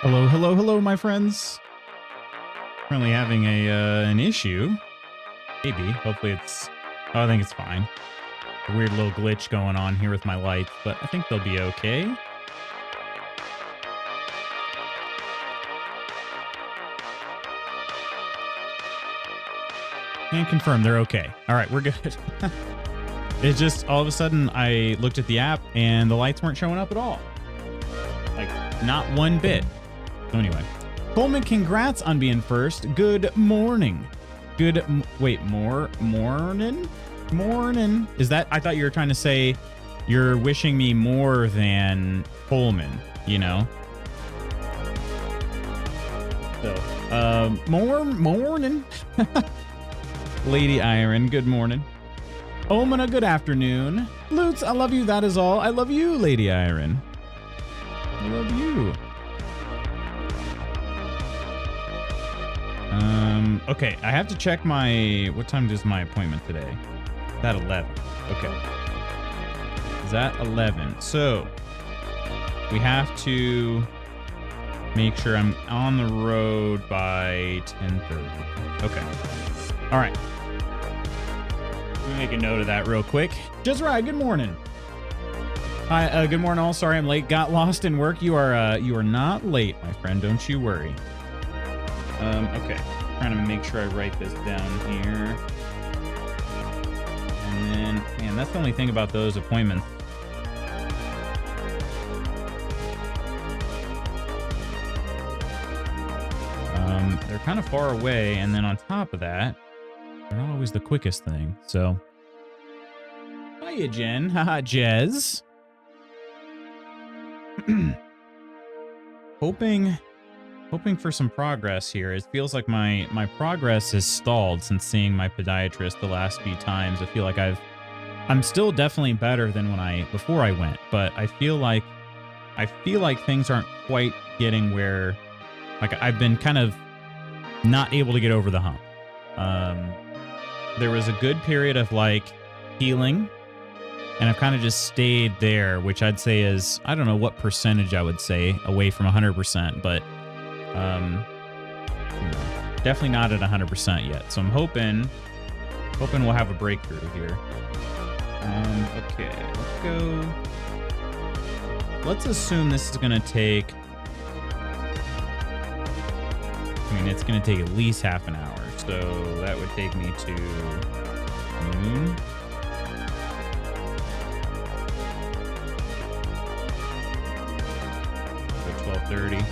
Hello, hello, hello, my friends. Currently having an issue. Maybe. Hopefully it's... Oh, I think it's fine. A weird little glitch going on here with my lights, but I think they'll be okay. Can confirm they're okay. All right, we're good. It's just all of a sudden I looked at the app and the lights weren't showing up at all. Like, not one bit. So anyway, Coleman, congrats on being first. Good morning. Morning? Is that, I thought you were trying to say you're wishing me more than Coleman, you know? So, morning. Lady Iron, good morning. Omana, good afternoon. Lutz, I love you, that is all. I love you, Lady Iron. I love you. Okay, I have to check my... What time is my appointment today? Is that 11? Okay. Is that 11? So, we have to make sure I'm on the road by 10:30. Okay. All right. Let me make a note of that real quick. Just right, good morning. Hi, good morning all. Sorry I'm late. Got lost in work. You are not late, my friend. Don't you worry. Okay. Trying to make sure I write this down here. And then, man, that's the only thing about those appointments. They're kind of far away, and then on top of that, they're not always the quickest thing, so. Hiya, Jen. Haha, Jez. Hoping for some progress here. It feels like my progress has stalled since seeing my podiatrist the last few times. I feel like I'm still definitely better than before I went, but I feel like things aren't quite getting where, like, I've been kind of not able to get over the hump. There was a good period of like healing, and I've kind of just stayed there, which I'd say is, I don't know what percentage I would say away from 100%, but definitely not at 100% yet. So I'm hoping we'll have a breakthrough here. Okay, let's go. Let's assume this is gonna take. I mean, it's gonna take at least half an hour, so that would take me to noon. So 12:30.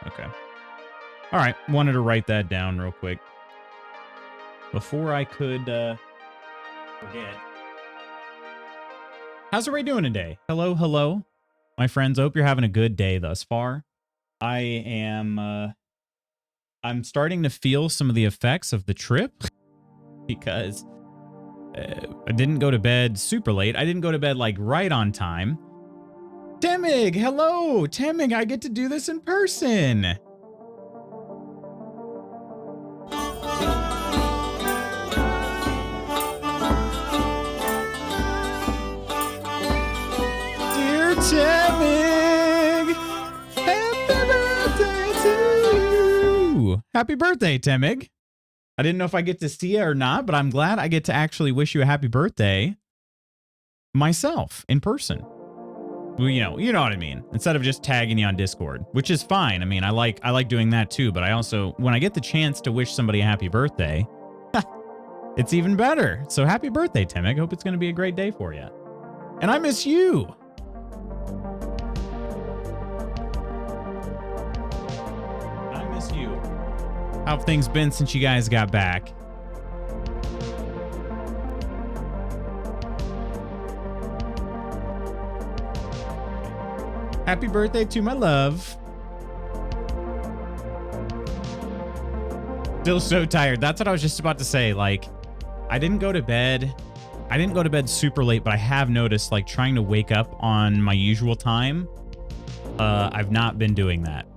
Okay. All right. Wanted to write that down real quick before I could forget. How's everybody doing today? Hello, hello, my friends. I hope you're having a good day thus far. I am. I'm starting to feel some of the effects of the trip because I didn't go to bed super late. I didn't go to bed like right on time. Temig, hello, Temig. I get to do this in person. Temig! Happy birthday to you! Happy birthday, Temig. I didn't know if I get to see you or not, but I'm glad I get to actually wish you a happy birthday myself in person. Well, you know what I mean. Instead of just tagging you on Discord, which is fine. I mean, I like doing that too, but I also, when I get the chance to wish somebody a happy birthday, it's even better. So happy birthday, Temig. Hope it's going to be a great day for you. And I miss you. You. How have things been since you guys got back? Happy birthday to my love. Still so tired. That's what I was just about to say. Like, I didn't go to bed super late, but I have noticed, like, trying to wake up on my usual time. I've not been doing that.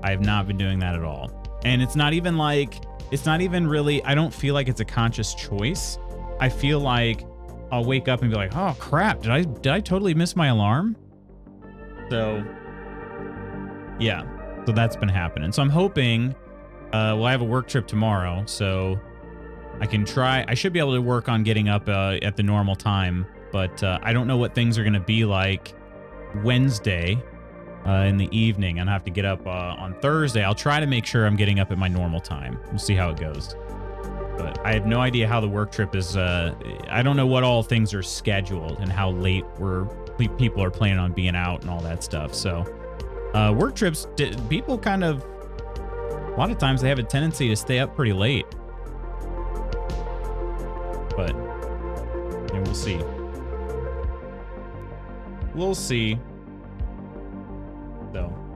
I have not been doing that at all. And it's not even really, I don't feel like it's a conscious choice. I feel like I'll wake up and be like, oh crap, did I totally miss my alarm? So yeah, so that's been happening. So I'm hoping, well, I have a work trip tomorrow, so I should be able to work on getting up at the normal time, but I don't know what things are going to be like Wednesday in the evening. And I have to get up on Thursday. I'll try to make sure I'm getting up at my normal time. We'll see how it goes. But I have no idea how the work trip is. I don't know what all things are scheduled and how late people are planning on being out and all that stuff. So work trips, people kind of, a lot of times they have a tendency to stay up pretty late. But yeah, we'll see. We'll see.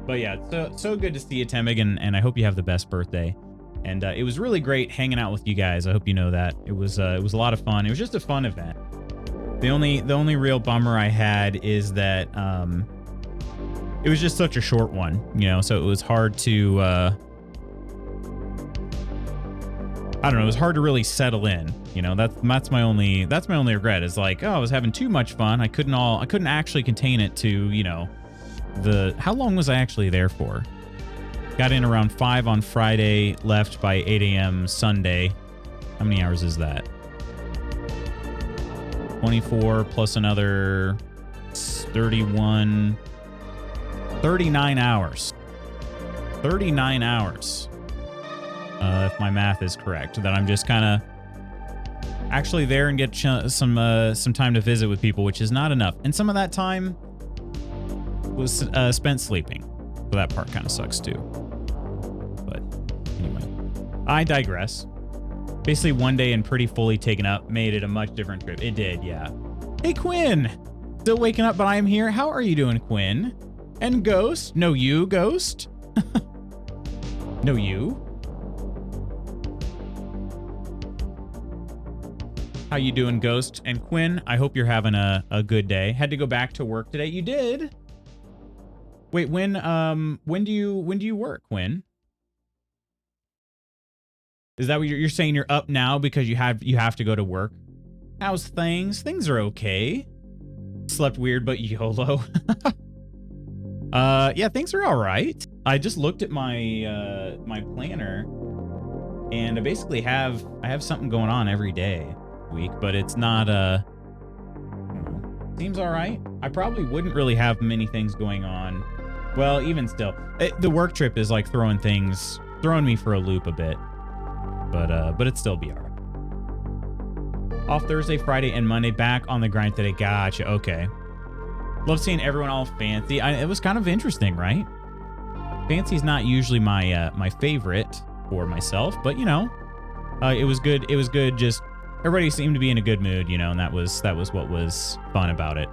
But yeah, so good to see you, Temig, and I hope you have the best birthday. And it was really great hanging out with you guys. I hope you know that. It was a lot of fun. It was just a fun event. The only real bummer I had is that it was just such a short one, you know, so it was hard to I don't know, it was hard to really settle in. You know, that's my only regret is like, oh, I was having too much fun. I couldn't actually contain it to, you know, how long was I actually there for? Got in around 5 on Friday, left by 8 a.m. Sunday. How many hours is that? 24 plus another 31, 39 hours. 39 hours. If my math is correct, that I'm just kind of actually there and get some time to visit with people, which is not enough. And some of that time was spent sleeping. So that part kind of sucks too. But anyway, I digress. Basically, one day and pretty fully taken up made it a much different trip. It did, yeah. Hey, Quinn! Still waking up, but I am here. How are you doing, Quinn? And Ghost? No, you, Ghost? No, you? How you doing, Ghost? And Quinn, I hope you're having a good day. Had to go back to work today. You did? Wait, when do you work, Quinn? Is that what you're saying? You're up now because you have to go to work? How's things? Things are okay. Slept weird, but YOLO. Yeah, things are all right. I just looked at my my planner, and I basically have something going on every day week, but it's not seems all right. I probably wouldn't really have many things going on. Well, even still, the work trip is like throwing me for a loop a bit, but it'd still be all right. Off Thursday, Friday, and Monday, back on the grind today. Gotcha. Okay. Love seeing everyone all fancy. It was kind of interesting, right? Fancy's not usually my my favorite for myself, but you know, it was good. It was good. Just everybody seemed to be in a good mood, you know, and that was what was fun about it.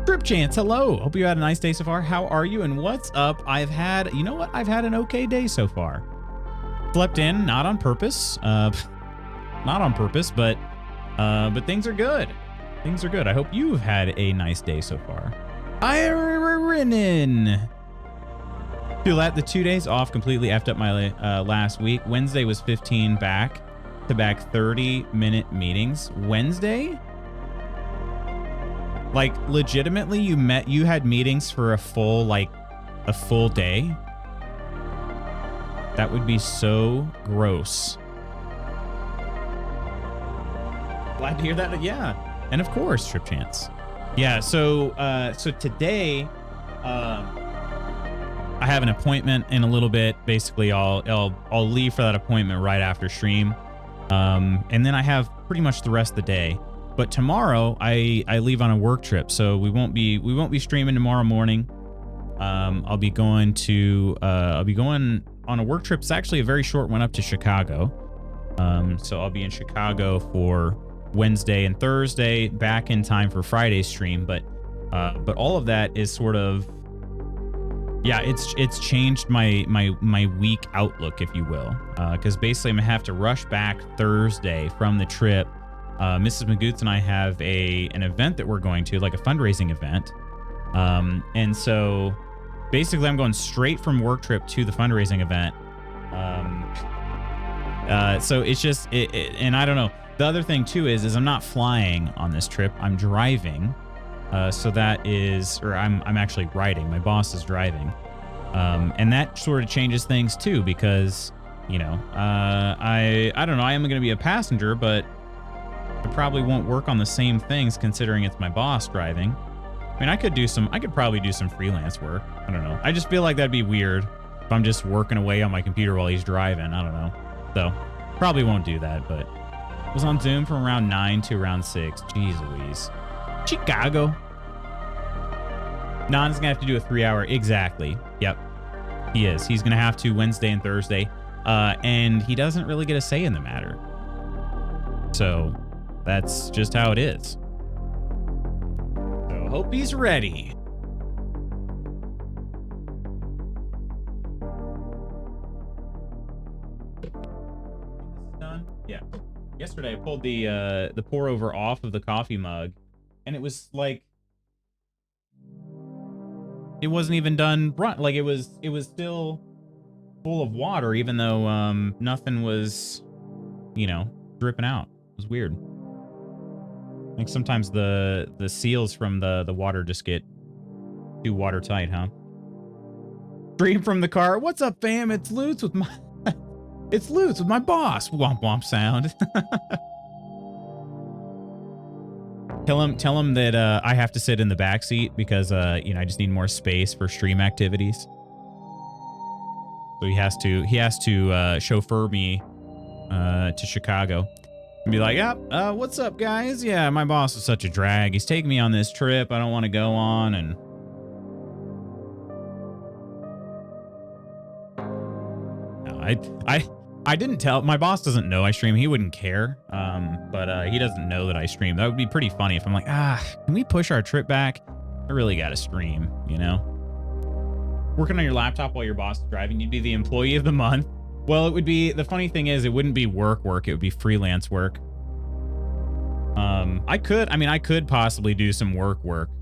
Trip Chance, hello. Hope you had a nice day so far. How are you and what's up? You know what? I've had an okay day so far. Slept in, not on purpose. Not on purpose, but things are good. Things are good. I hope you've had a nice day so far. Irinin. Feel that the 2 days off completely effed up my last week. Wednesday was 15 back-to-back 30-minute meetings. Wednesday? Like, legitimately, you had meetings for a full day? That would be so gross. Glad to hear that. Yeah. And of course, Trip Chance. Yeah, so today, I have an appointment in a little bit. Basically, I'll leave for that appointment right after stream. And then I have pretty much the rest of the day. But tomorrow I leave on a work trip, so we won't be streaming tomorrow morning. I'll be going on a work trip. It's actually a very short one up to Chicago. So I'll be in Chicago for Wednesday and Thursday, back in time for Friday's stream. But all of that is sort of, yeah, it's changed my week outlook, if you will. Because basically I'm gonna have to rush back Thursday from the trip. Mrs. Magoots and I have an event that we're going to, like a fundraising event. And so basically I'm going straight from work trip to the fundraising event. So it's just, and I don't know, The other thing too is I'm not flying on this trip. I'm driving. So that is, or I'm actually riding. My boss is driving. And that sort of changes things too, because, you know, I don't know. I am going to be a passenger, but I probably won't work on the same things considering it's my boss driving. I mean, I could probably do some freelance work. I don't know. I just feel like that'd be weird if I'm just working away on my computer while he's driving. I don't know. So probably won't do that, but I was on Zoom from around 9 to around 6. Jeez Louise. Chicago. Non's gonna have to do a 3-hour. Exactly. Yep. He is. He's gonna have to Wednesday and Thursday. And he doesn't really get a say in the matter. So that's just how it is. So hope he's ready. Done? Yeah. Yesterday I pulled the pour over off of the coffee mug, and it was like it wasn't even done like it was still full of water, even though nothing was, you know, dripping out. It was weird. Like sometimes the seals from the water just get too watertight, huh? Stream from the car. What's up, fam? It's Lutz with my it's Lutz with my boss. Womp womp sound. Tell him that I have to sit in the back seat because you know, I just need more space for stream activities. So he has to chauffeur me to Chicago and be like, "Yep, what's up, guys? Yeah, my boss is such a drag. He's taking me on this trip I don't want to go on." And no, I didn't tell. My boss doesn't know I stream. He wouldn't care. But he doesn't know that I stream. That would be pretty funny if I'm like, can we push our trip back? I really got to stream, you know? Working on your laptop while your boss is driving, you'd be the employee of the month. Well, it would be, the funny thing is, it wouldn't be work, it would be freelance work. I could possibly do some work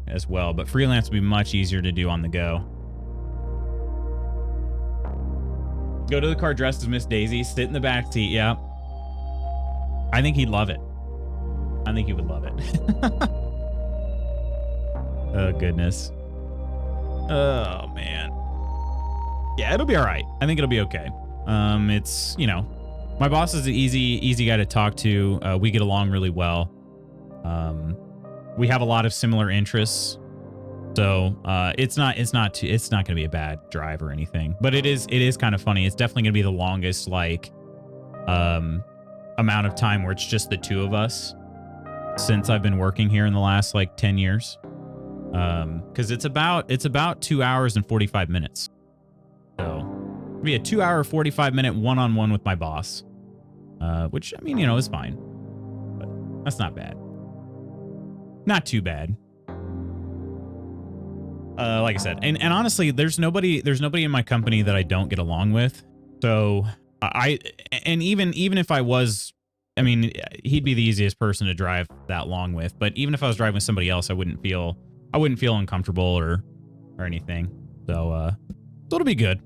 as well, but freelance would be much easier to do on the go. Go to the car dressed as Miss Daisy, sit in the back seat, yeah. I think he'd love it. I think he would love it. Oh, goodness. Oh, man. Yeah, it'll be all right. I think it'll be okay. It's, you know, my boss is an easy guy to talk to. We get along really well. We have a lot of similar interests. So, it's not going to be a bad drive or anything, but it is kind of funny. It's definitely going to be the longest, like, amount of time where it's just the two of us since I've been working here in the last like 10 years. Cause it's about 2 hours and 45 minutes. So it'll be a 2 hour, 45 minute one-on-one with my boss. Which, I mean, you know, is fine, but that's not bad. Not too bad. Like I said, and honestly, there's nobody in my company that I don't get along with. So even if I was, I mean, he'd be the easiest person to drive that long with, but even if I was driving with somebody else, I wouldn't feel uncomfortable or anything. So, it'll be good.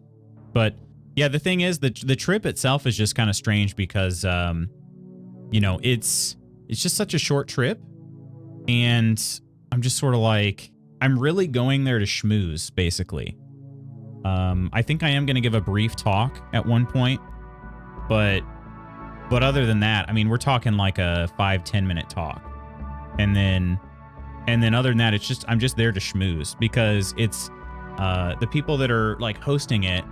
But yeah, the thing is that the trip itself is just kind of strange because, you know, it's just such a short trip, and I'm just sort of like, I'm really going there to schmooze, basically. I think I am going to give a brief talk at one point, but other than that, I mean, we're talking like a 5-10 minute talk. And then other than that, I'm just there to schmooze because it's, the people that are like hosting it,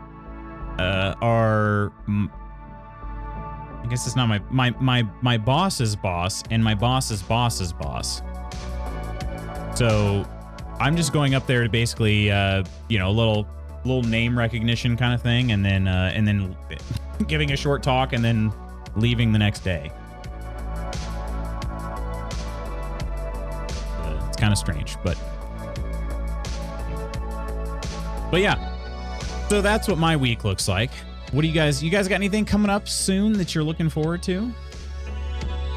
are, I guess it's not my boss's boss and my boss's boss's boss. So I'm just going up there to basically, you know, a little name recognition kind of thing, and then giving a short talk and then leaving the next day. It's kind of strange, but yeah. So that's what my week looks like. What do you guys got anything coming up soon that you're looking forward to?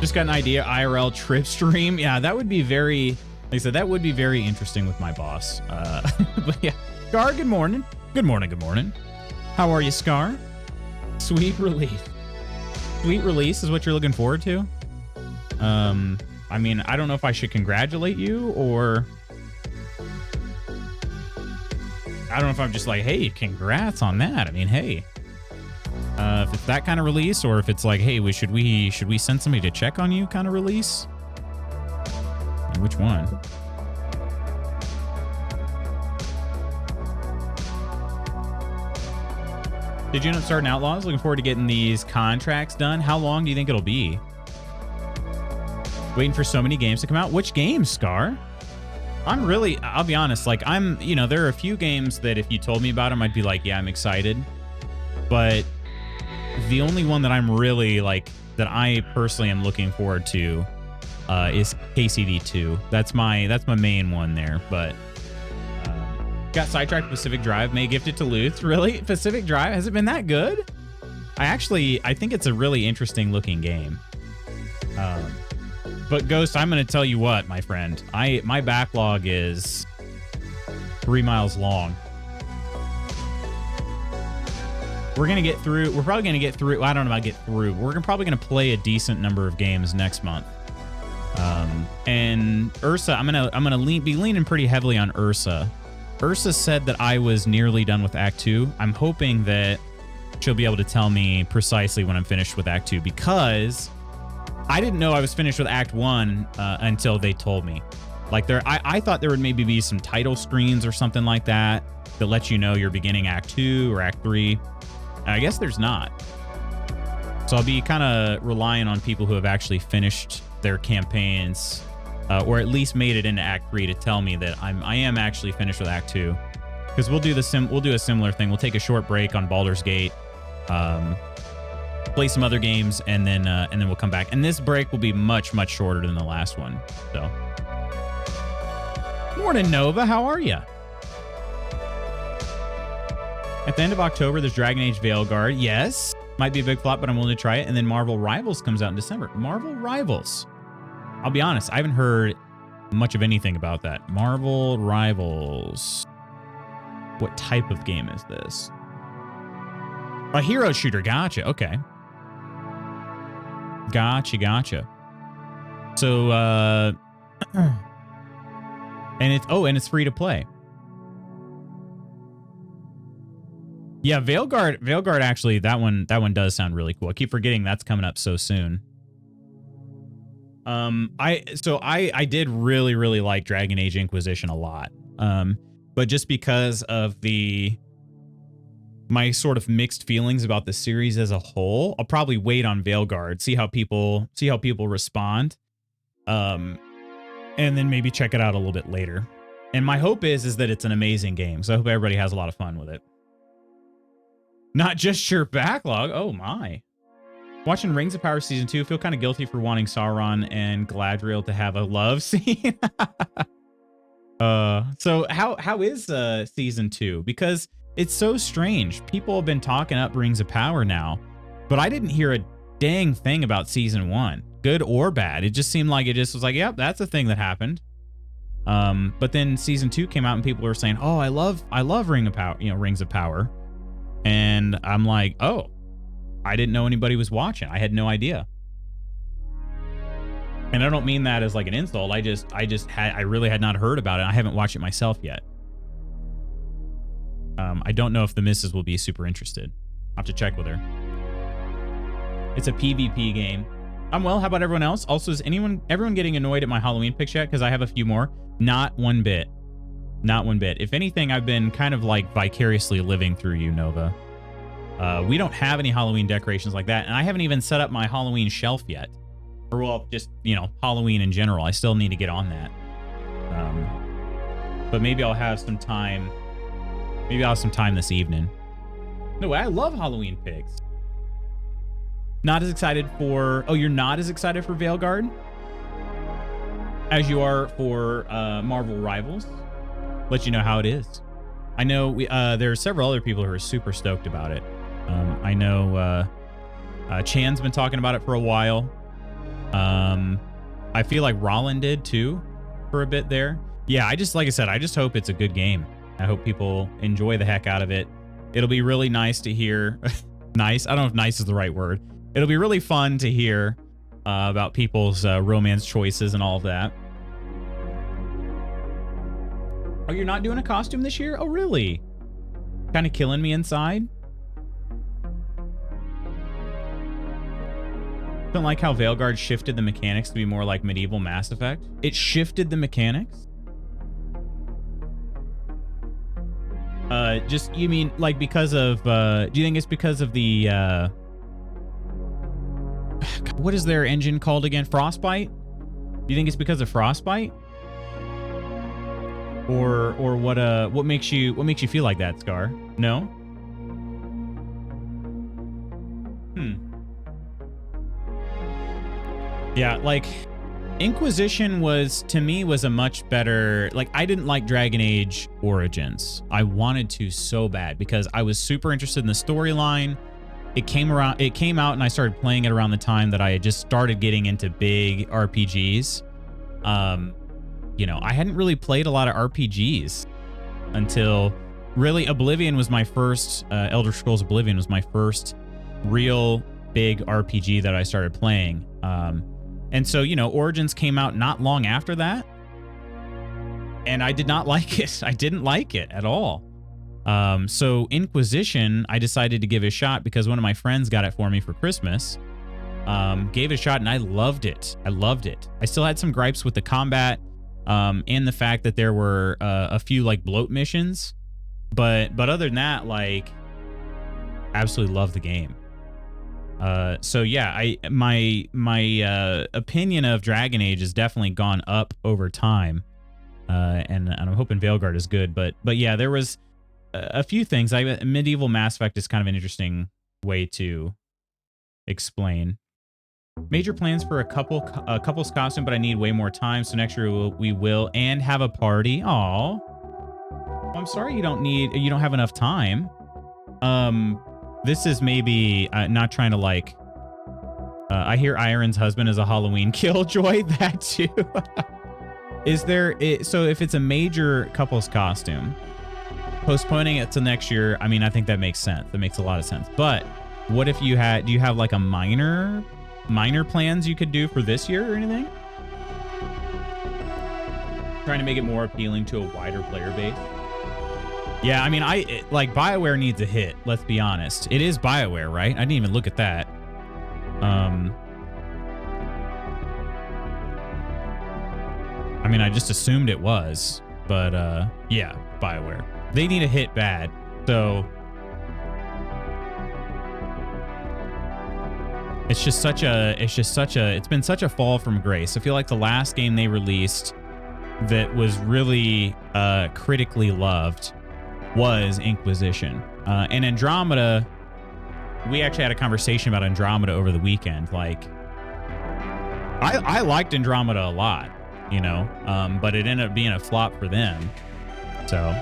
Just got an idea, IRL trip stream. Yeah, that would be very, like I said, that would be very interesting with my boss. But yeah, Scar, good morning. Good morning, good morning. How are you, Scar? Sweet release. Sweet release is what you're looking forward to? I mean, I don't know if I should congratulate you or I don't know if I'm just like, hey, congrats on that. I mean, hey, if it's that kind of release, or if it's like, hey, should we send somebody to check on you kind of release? Which one? Did you end up starting Outlaws? Looking forward to getting these contracts done. How long do you think it'll be? Waiting for so many games to come out. Which games, Scar? I'll be honest, like there are a few games that if you told me about them, I'd be like, yeah, I'm excited. But the only one that I'm really like, that I personally am looking forward to is KCD 2. That's my main one there, but got sidetracked. Pacific Drive, may gift it to Luth. Really? Pacific Drive? Has it been that good? I think it's a really interesting looking game. But Ghost, I'm going to tell you what, my friend. My backlog is 3 miles long. We're going to get through. We're probably going to get through. I don't know about get through. We're probably going to play a decent number of games next month. And Ursa, I'm gonna be leaning pretty heavily on Ursa. Ursa said that I was nearly done with Act 2. I'm hoping that she'll be able to tell me precisely when I'm finished with Act 2, because I didn't know I was finished with Act 1 until they told me. Like I thought there would maybe be some title screens or something like that that let you know you're beginning Act 2 or Act 3. And I guess there's not. So I'll be kind of relying on people who have actually finished their campaigns, or at least made it into Act 3 to tell me that I am actually finished with Act 2. Because we'll do a similar thing. We'll take a short break on Baldur's Gate, play some other games, and then we'll come back. And this break will be much, much shorter than the last one. So, morning, Nova. How are you? At the end of October, there's Dragon Age Veilguard. Yes, might be a big flop, but I'm willing to try it. And then Marvel Rivals comes out in December. Marvel Rivals. I'll be honest, I haven't heard much of anything about that. Marvel Rivals. What type of game is this? A hero shooter. Gotcha. Okay. Gotcha. So, and it's free to play. Yeah, Veilguard actually, that one does sound really cool. I keep forgetting that's coming up so soon. I did really, really like Dragon Age Inquisition a lot. But just because of my sort of mixed feelings about the series as a whole, I'll probably wait on Veilguard, see how people respond. And then maybe check it out a little bit later. And my hope is that it's an amazing game. So I hope everybody has a lot of fun with it. Not just your backlog. Oh my. Watching Rings of Power Season 2, feel kind of guilty for wanting Sauron and Galadriel to have a love scene. So how is Season 2? Because it's so strange. People have been talking up Rings of Power now, but I didn't hear a dang thing about Season 1, good or bad. It just seemed like it just was like, yep, that's a thing that happened. But then Season 2 came out and people were saying, oh, I love Rings of Power. And I'm like, oh, I didn't know anybody was watching. I had no idea. And I don't mean that as like an insult. I really had not heard about it. I haven't watched it myself yet. I don't know if the missus will be super interested. I'll have to check with her. It's a PvP game. I'm well. How about everyone else? Also, is everyone getting annoyed at my Halloween picks yet? Because I have a few more. Not one bit. Not one bit. If anything, I've been kind of like vicariously living through you, Nova. We don't have any Halloween decorations like that, and I haven't even set up my Halloween shelf yet. Or, well, just, Halloween in general. I still need to get on that. But maybe I'll have some time. Maybe I'll have some time this evening. No way, I love Halloween picks. Not as excited for... Oh, you're not as excited for Veilguard as you are for Marvel Rivals? Let you know how it is. I know there are several other people who are super stoked about it. I know Chan's been talking about it for a while. I feel like Rollin did too for a bit there. Yeah, like I said, I just hope it's a good game. I hope people enjoy the heck out of it. It'll be really nice to hear. Nice. I don't know if nice is the right word. It'll be really fun to hear about people's romance choices and all of that. Oh, you're not doing a costume this year? Oh, really? Kind of killing me inside. Don't like how Veilguard shifted the mechanics to be more like medieval Mass Effect. It shifted the mechanics? Just, you mean like because of, do you think it's because of the, what is their engine called again? Frostbite? Do you think it's because of Frostbite? Or what makes you feel like that, Scar? No? Yeah, like Inquisition to me was a much better, like I didn't like Dragon Age Origins. I wanted to so bad because I was super interested in the storyline. It came out and I started playing it around the time that I had just started getting into big RPGs. You know, I hadn't really played a lot of RPGs until really Oblivion was my first, Elder Scrolls Oblivion was my first real big RPG that I started playing. And so, you know, Origins came out not long after that. And I did not like it. I didn't like it at all. So Inquisition, I decided to give it a shot because one of my friends got it for me for Christmas. Gave it a shot and I loved it. I loved it. I still had some gripes with the combat and the fact that there were a few like bloat missions. But other than that, like, absolutely love the game. So yeah, my opinion of Dragon Age has definitely gone up over time. And I'm hoping Veilguard is good, but yeah, there was a few things. Medieval Mass Effect is kind of an interesting way to explain. Major plans for a couple's costume, but I need way more time. So next year we will and have a party. Aw, well, I'm sorry you don't have enough time. This is maybe not trying to like. I hear Iron's husband is a Halloween killjoy. That too. So if it's a major couple's costume, postponing it to next year, I mean, I think that makes sense. That makes a lot of sense. But what if do you have like a minor plans you could do for this year or anything? Trying to make it more appealing to a wider player base. Yeah, I mean, like BioWare needs a hit. Let's be honest. It is BioWare, right? I didn't even look at that. I mean, I just assumed it was, but yeah, BioWare. They need a hit bad. So it's been such a fall from grace. I feel like the last game they released that was really critically loved was Inquisition. And Andromeda, we actually had a conversation about Andromeda over the weekend. Like, I liked Andromeda a lot, you know, but it ended up being a flop for them. So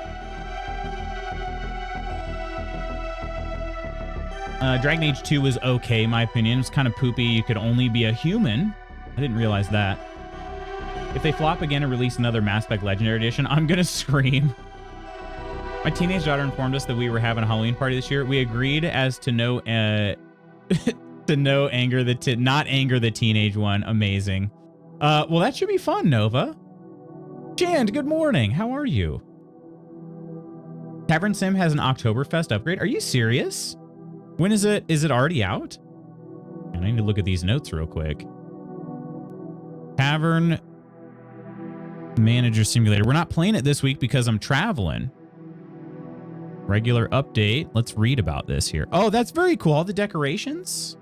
Dragon Age 2 was okay, in my opinion. It was kind of poopy. You could only be a human. I didn't realize that. If they flop again and release another Mass Effect Legendary Edition, I'm gonna scream. My teenage daughter informed us that we were having a Halloween party this year. We agreed as to not anger the teenage one. Amazing. Well, that should be fun, Nova. Jan, good morning. How are you? Tavern Sim has an Oktoberfest upgrade. Are you serious? When is it? Is it already out? And I need to look at these notes real quick. Tavern Manager Simulator. We're not playing it this week because I'm traveling. Regular update. Let's read about this here. Oh, that's very cool. All the decorations.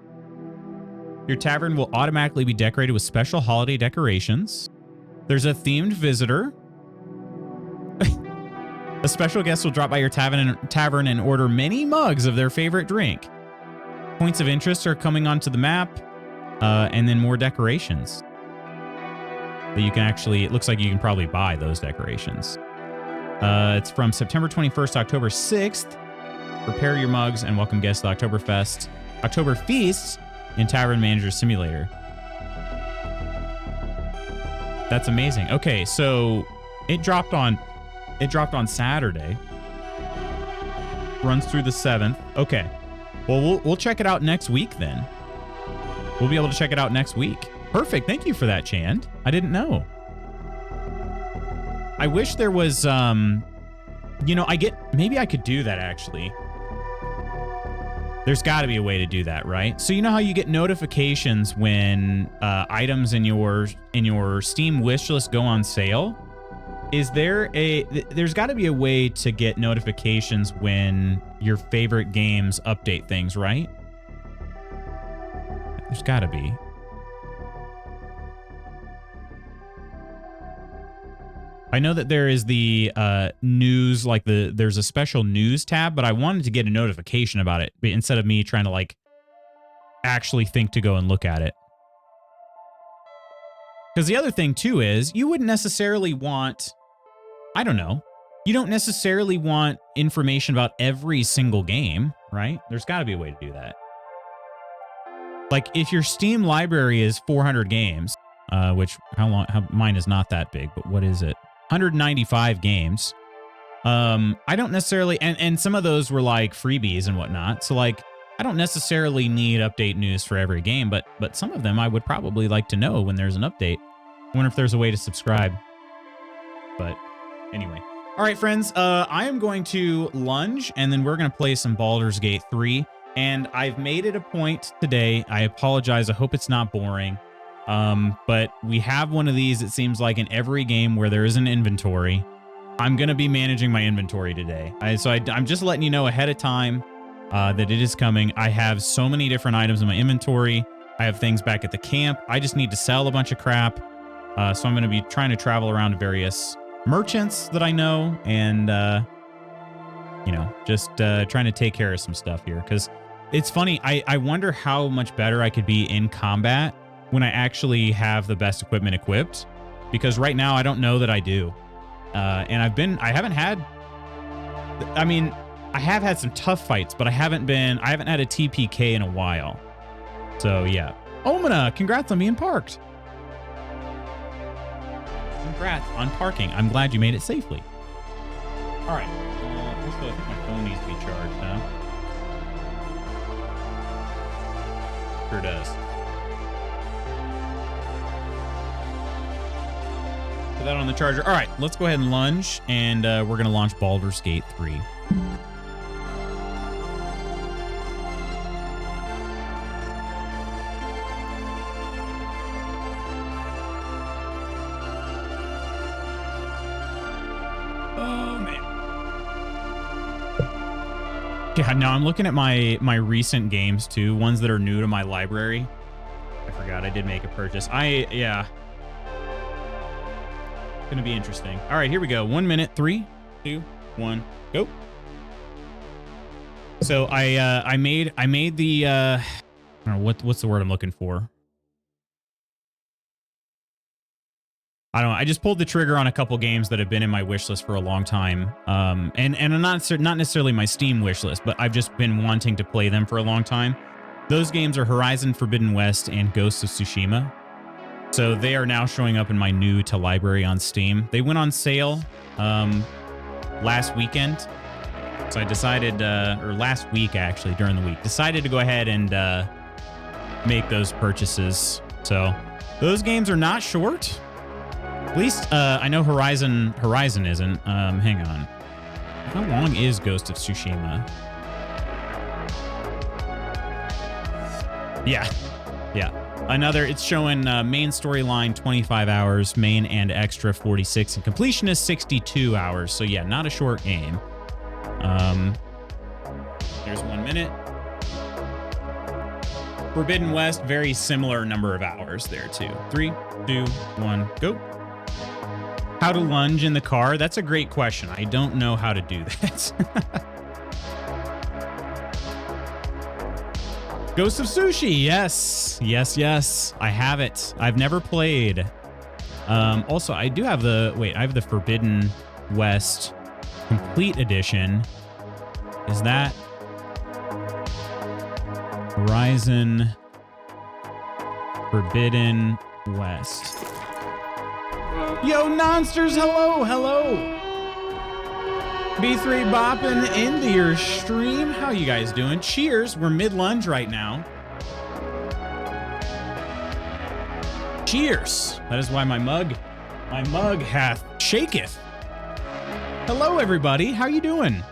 Your tavern will automatically be decorated with special holiday decorations. There's a themed visitor. A special guest will drop by your tavern and order many mugs of their favorite drink. Points of interest are coming onto the map, and then more decorations. That you can actually, it looks like you can probably buy those decorations. It's from September 21st to October 6th. Prepare your mugs and welcome guests to October Feast in Tavern Manager Simulator. That's amazing. Okay, so it dropped on Saturday. Runs through the 7th. Okay. Well, we'll check it out next week then. we'll be able to check it out next week. Perfect. Thank you for that, Chand. I didn't know. I wish there was, you know, maybe I could do that actually. There's got to be a way to do that, right? So you know how you get notifications when items in your Steam wishlist go on sale? There's got to be a way to get notifications when your favorite games update things, right? There's got to be. I know that there is the news, like there's a special news tab, but I wanted to get a notification about it instead of me trying to like actually think to go and look at it. Because the other thing too is you wouldn't necessarily want, I don't know, you don't necessarily want information about every single game, right? There's got to be a way to do that. Like if your Steam library is 400 games, which mine is not that big, but what is it? 195 games. I don't necessarily, and some of those were like freebies and whatnot. So like, I don't necessarily need update news for every game, but some of them I would probably like to know when there's an update. I wonder if there's a way to subscribe. But anyway. All right, friends, I am going to lunge and then we're going to play some Baldur's Gate 3. And I've made it a point today. I apologize. I hope it's not boring. But we have one of these, it seems like, in every game where there is an inventory. I'm going to be managing my inventory today. I'm just letting you know ahead of time that it is coming. I have so many different items in my inventory. I have things back at the camp. I just need to sell a bunch of crap. So I'm going to be trying to travel around to various merchants that I know and, you know, just trying to take care of some stuff here. Because it's funny, I wonder how much better I could be in combat when I actually have the best equipment equipped, because right now I don't know that I do. And I haven't had, I mean, I have had some tough fights, but I haven't had a TPK in a while. So yeah. Omina, congrats on being parked. Congrats on parking. I'm glad you made it safely. All right. Also, I think my phone needs to be charged now. Sure does. Put that on the charger. All right, let's go ahead and lunge, and we're going to launch Baldur's Gate 3. Oh, man. Yeah, now I'm looking at my recent games, too, ones that are new to my library. I forgot I did make a purchase. Yeah. Gonna be interesting. All right, here we go. 1 minute. 3, 2, 1, go. So I made the I don't know what's the word I'm looking for. I don't know. I just pulled the trigger on a couple games that have been in my wish list for a long time. And not necessarily my Steam wish list, but I've just been wanting to play them for a long time. Those games are Horizon Forbidden West and Ghost of Tsushima. So they are now showing up in my new to library on Steam. They went on sale last weekend. So I decided, or last week actually, during the week, decided to go ahead and make those purchases. So those games are not short. At least I know Horizon isn't. Hang on. How long is Ghost of Tsushima? Yeah. It's showing main storyline 25 hours, main and extra 46, and completion is 62 hours. So yeah, not a short game. There's 1 minute. Forbidden West, very similar number of hours there too. 3, 2, 1, go. How to lunge in the car? That's a great question. I don't know how to do that. Ghost of Sushi, yes. I have it. I've never played. Also, I do have I have the Forbidden West Complete Edition. Is that Horizon Forbidden West? Yo, Nonsters, hello. B3 bopping into your stream. How you guys doing? Cheers. We're mid-lunge right now. Cheers. That is why my mug hath shaketh. Hello, everybody. How you doing?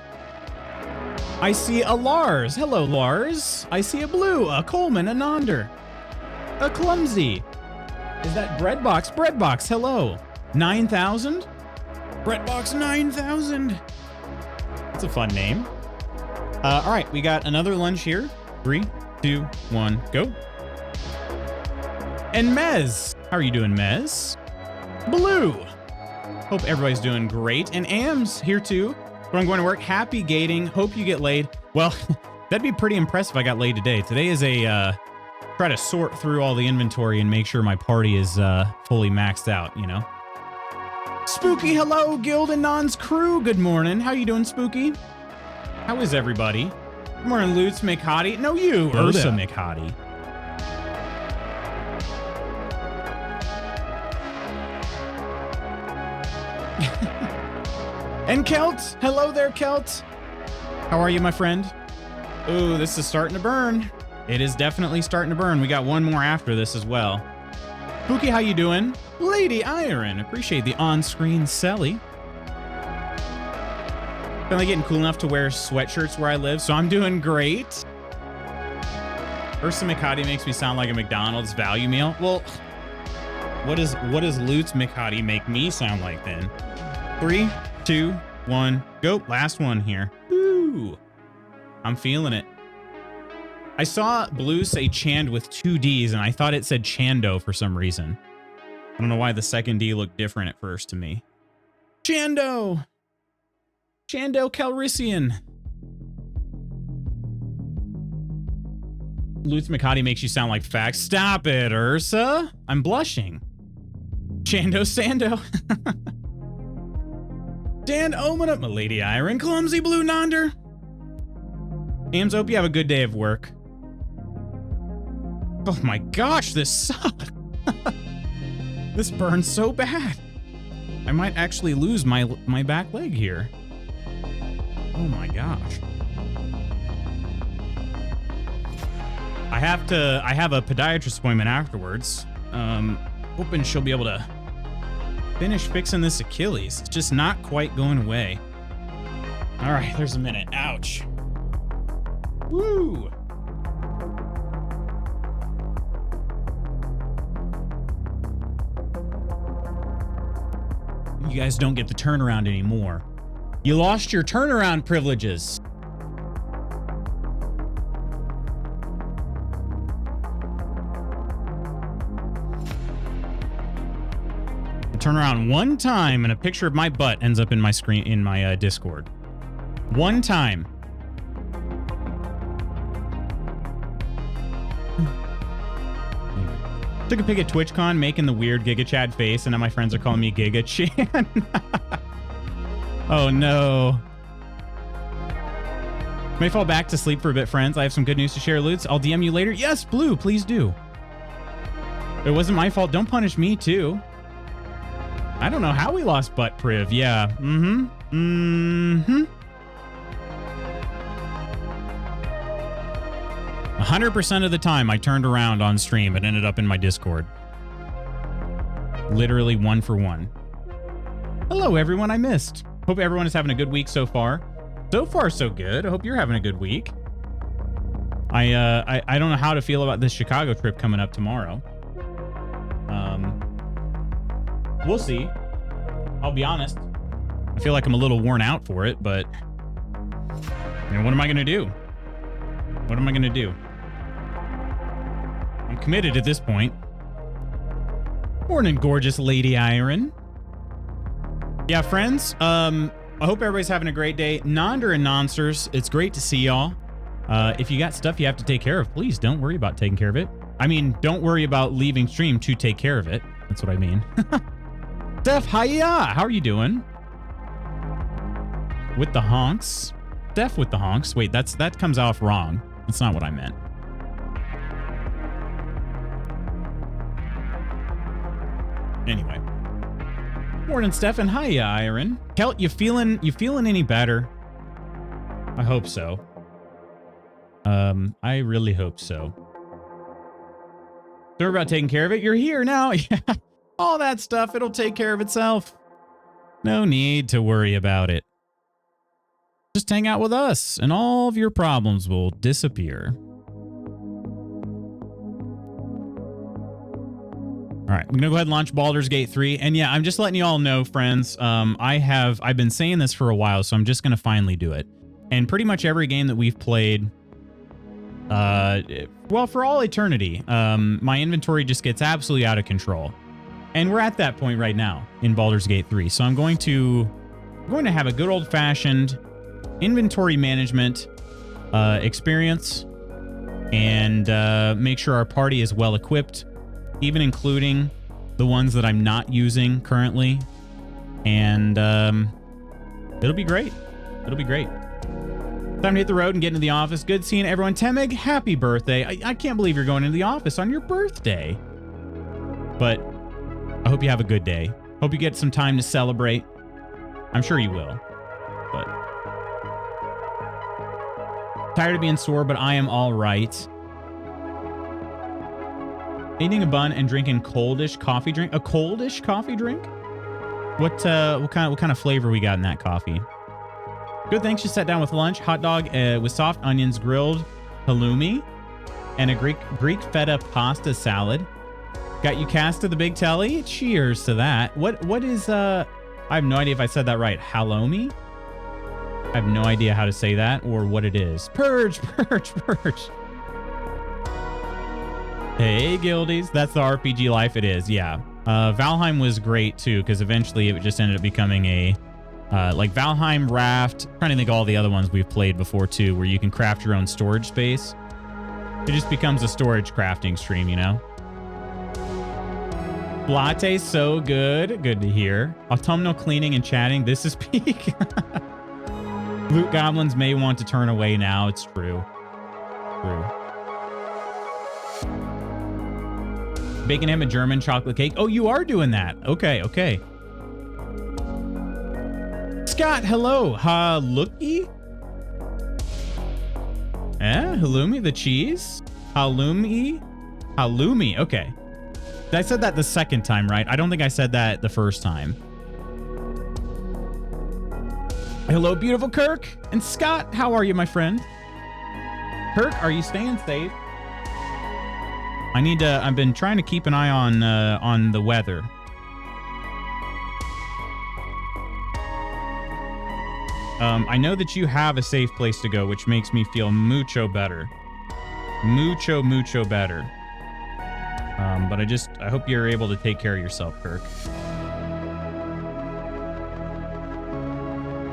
I see a Lars. Hello, Lars. I see a Blue, a Coleman, a Nonder, a Clumsy. Is that Breadbox? Breadbox, hello. 9,000? Breadbox 9,000. That's a fun name. All right, we got another lunch here. 3, 2, 1, go. And Mez. How are you doing, Mez? Blue. Hope everybody's doing great. And Am's here too. But I'm going to work. Happy gating. Hope you get laid. Well, that'd be pretty impressive if I got laid today. Today is a try to sort through all the inventory and make sure my party is fully maxed out, you know? Spooky, hello, Guild and Non's crew. Good morning. How you doing, Spooky? How is everybody? Good morning, Lutz McHottie. No, you, Ursa McHottie. And Kelt. Hello there, Kelt. How are you, my friend? Ooh, this is starting to burn. It is definitely starting to burn. We got one more after this as well. Spooky, how you doing? Lady Iron, appreciate the on-screen Selly. Finally getting cool enough to wear sweatshirts where I live, so I'm doing great. Ursa McHottie makes me sound like a McDonald's value meal. Well, what does Lutz McHottie make me sound like then? 3, 2, 1, go. Last one here. Woo! I'm feeling it. I saw Blue say Chand with 2 Ds, and I thought it said Chando for some reason. I don't know why the second D looked different at first to me. Chando! Chando Calrissian. Lutz McHottie makes you sound like facts. Stop it, Ursa. I'm blushing. Chando Sando. Dan Omen up, my Lady Iron. Clumsy Blue Nonder. Ams, hope you have a good day of work. Oh my gosh, this sucks. This burns so bad. I might actually lose my back leg here. Oh my gosh. I have a podiatrist appointment afterwards. Hoping she'll be able to finish fixing this Achilles. It's just not quite going away. All right, there's a minute. Ouch. Woo! You guys don't get the turnaround anymore. You lost your turnaround privileges. Turn around one time and a picture of my butt ends up in my screen in my Discord. One time. Took a pic at TwitchCon making the weird Giga Chad face, and now my friends are calling me Giga Chan. Oh no. May fall back to sleep for a bit, friends. I have some good news to share, Lutz. I'll DM you later. Yes, Blue, please do. It wasn't my fault. Don't punish me too. I don't know how we lost butt priv. Yeah. 100% of the time I turned around on stream and ended up in my Discord. Literally 1 for 1. Hello, everyone I missed. Hope everyone is having a good week so far. So far, so good. I hope you're having a good week. I don't know how to feel about this Chicago trip coming up tomorrow. We'll see. I'll be honest. I feel like I'm a little worn out for it, but I mean, what am I going to do? What am I going to do? I'm committed at this point. Morning, gorgeous Lady Iron. Yeah, friends. I hope everybody's having a great day. Nonder and Nonsers, it's great to see y'all. If you got stuff you have to take care of, please don't worry about taking care of it. I mean, don't worry about leaving stream to take care of it. That's what I mean. Steph, hiya! How are you doing? With the honks? Steph with the honks. Wait, that comes off wrong. That's not what I meant. Anyway. Morning, Steph, and hiya, Iron. Kelt, you feeling any better? I hope so. I really hope so. Sorry about taking care of it. You're here now. Yeah. All that stuff, it'll take care of itself. No need to worry about it. Just hang out with us and all of your problems will disappear. All right, I'm gonna go ahead and launch Baldur's Gate 3. And yeah, I'm just letting you all know, friends, I've been saying this for a while, so I'm just gonna finally do it. And pretty much every game that we've played, well, for all eternity, my inventory just gets absolutely out of control. And we're at that point right now in Baldur's Gate 3. So I'm going to have a good old-fashioned inventory management experience and make sure our party is well equipped, even including the ones that I'm not using currently. And it'll be great. It'll be great. Time to hit the road and get into the office. Good seeing everyone. Temig, happy birthday. I can't believe you're going into the office on your birthday. But I hope you have a good day. Hope you get some time to celebrate. I'm sure you will. But tired of being sore, but I am all right. Eating a bun and drinking coldish coffee drink. A coldish coffee drink? What kind of flavor we got in that coffee? Good, thanks. Just sat down with lunch. Hot dog with soft onions, grilled halloumi, and a Greek feta pasta salad. Got you cast to the big telly. Cheers to that. What is I have no idea if I said that right. Halloumi? I have no idea how to say that or what it is. Purge. Hey, guildies. That's the RPG life it is. Yeah. Valheim was great too, because eventually it just ended up becoming a like Valheim, Raft. I'm trying to think of all the other ones we've played before too, where you can craft your own storage space. It just becomes a storage crafting stream, you know? Latte, so good. Good to hear. Autumnal cleaning and chatting. This is peak. Loot goblins may want to turn away now. It's true. True. Bacon ham and German chocolate cake. Oh, you are doing that. Okay, okay. Scott, hello. Looky. Halloumi, the cheese. Halloumi. Okay. I said that the second time, right? I don't think I said that the first time. Hello, beautiful Kirk and Scott. How are you, my friend? Kirk, are you staying safe? I've been trying to keep an eye on the weather. I know that you have a safe place to go, which makes me feel mucho better. Mucho better. But I hope you're able to take care of yourself, Kirk.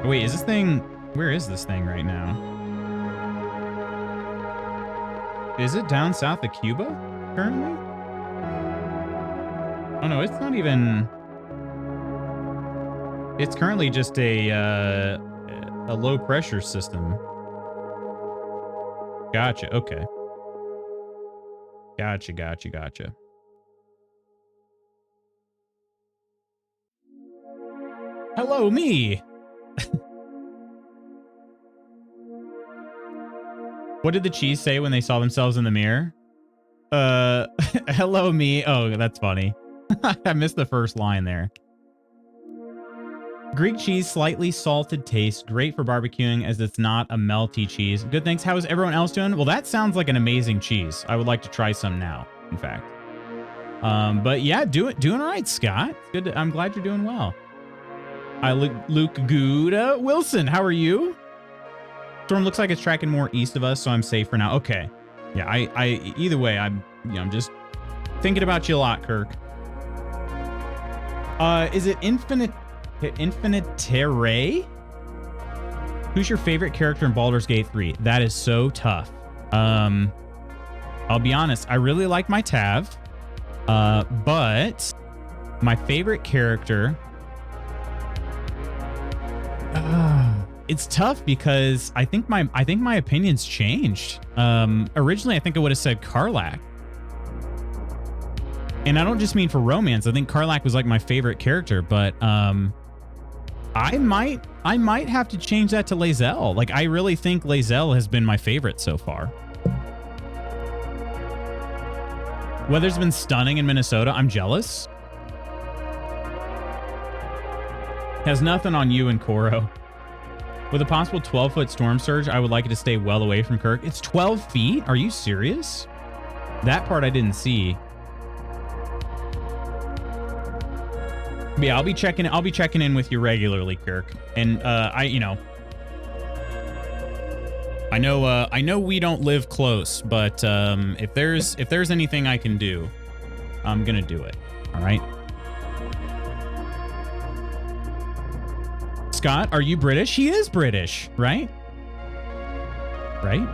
Oh, wait, where is this thing right now? Is it down south of Cuba currently? Oh no, it's not even, it's currently just a low pressure system. Gotcha, okay. Gotcha. Hello, me. What did the cheese say when they saw themselves in the mirror? Hello, me. Oh, that's funny. I missed the first line there. Greek cheese, slightly salted taste. Great for barbecuing as it's not a melty cheese. Good, thanks. How is everyone else doing? Well, that sounds like an amazing cheese. I would like to try some now, in fact. But yeah, doing all right, Scott. Good. I'm glad you're doing well. Luke Gouda. Wilson, how are you? Storm looks like it's tracking more east of us, so I'm safe for now. Okay. Yeah, either way, I'm just thinking about you a lot, Kirk. Is it Infinitere? Who's your favorite character in Baldur's Gate 3? That is so tough. I'll be honest, I really like my Tav. But my favorite character, it's tough because I think my opinion's changed. Originally, I think I would have said Karlach. And I don't just mean for romance. I think Karlach was like my favorite character, but I might have to change that to Lae'zel. Like, I really think Lae'zel has been my favorite so far. Weather's been stunning in Minnesota. I'm jealous. Has nothing on you and Koro. With a possible 12-foot storm surge, I would like it to stay well away from Kirk. It's 12 feet? Are you serious? That part I didn't see. But yeah, I'll be checking in with you regularly, Kirk. And I know we don't live close, but if there's anything I can do, I'm gonna do it. All right. Scott, are you British? He is British, right? Right?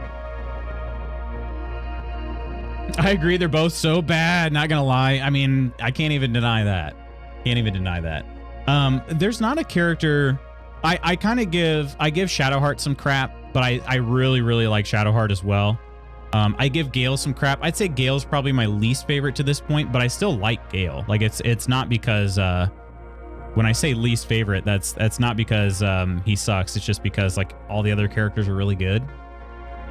I agree. They're both so bad. Not gonna lie. I mean, I can't even deny that. There's not a character. I give Shadowheart some crap, but I really, really like Shadowheart as well. I give Gale some crap. I'd say Gale's probably my least favorite to this point, but I still like Gale. Like it's not because when I say least favorite, that's not because he sucks. It's just because like all the other characters are really good.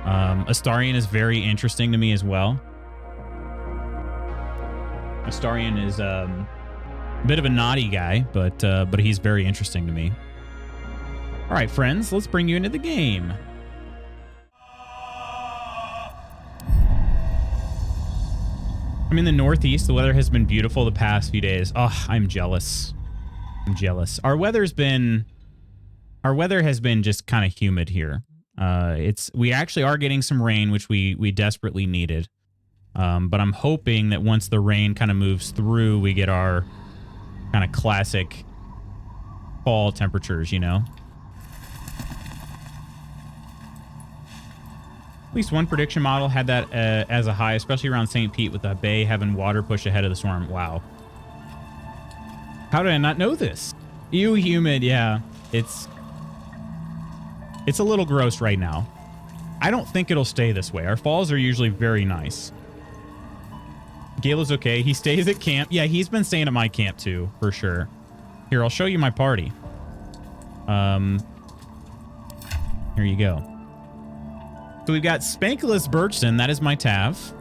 Astarion is very interesting to me as well. Astarion is a bit of a naughty guy, but he's very interesting to me. All right, friends, let's bring you into the game. I'm in the Northeast. The weather has been beautiful the past few days. Oh, I'm jealous. Our weather has been just kind of humid here. We actually are getting some rain, which we desperately needed. But I'm hoping that once the rain kind of moves through, we get our kind of classic fall temperatures, you know? At least one prediction model had that as a high, especially around St. Pete with the bay having water push ahead of the storm. Wow. How did I not know this? Ew, humid. Yeah, it's a little gross right now. I don't think it'll stay this way. Our falls are usually very nice. Gale is okay. He stays at camp. Yeah, he's been staying at my camp too, for sure. Here, I'll show you my party. Here you go. So we've got Spankulus Birchton. That is my Tav.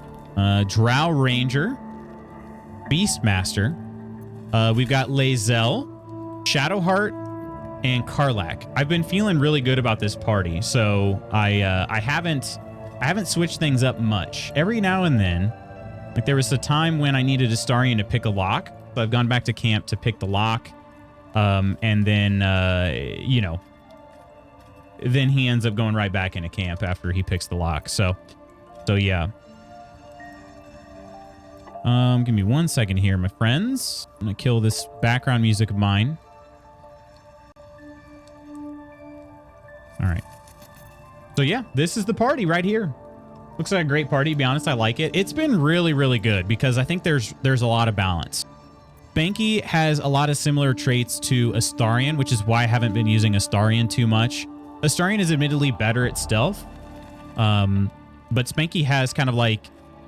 Drow Ranger. Beastmaster. We've got Lae'zel, Shadowheart, and Karlach. I've been feeling really good about this party, so I haven't switched things up much. Every now and then, like there was a time when I needed Astarion to pick a lock, so I've gone back to camp to pick the lock, and then then he ends up going right back into camp after he picks the lock. So yeah. Give me 1 second here, my friends. I'm gonna kill this background music of mine. All right. So yeah, this is the party right here. Looks like a great party, to be honest. I like it. It's been really, really good because I think there's a lot of balance. Spanky has a lot of similar traits to Astarion, which is why I haven't been using Astarion too much. Astarion is admittedly better at stealth, but Spanky has kind of like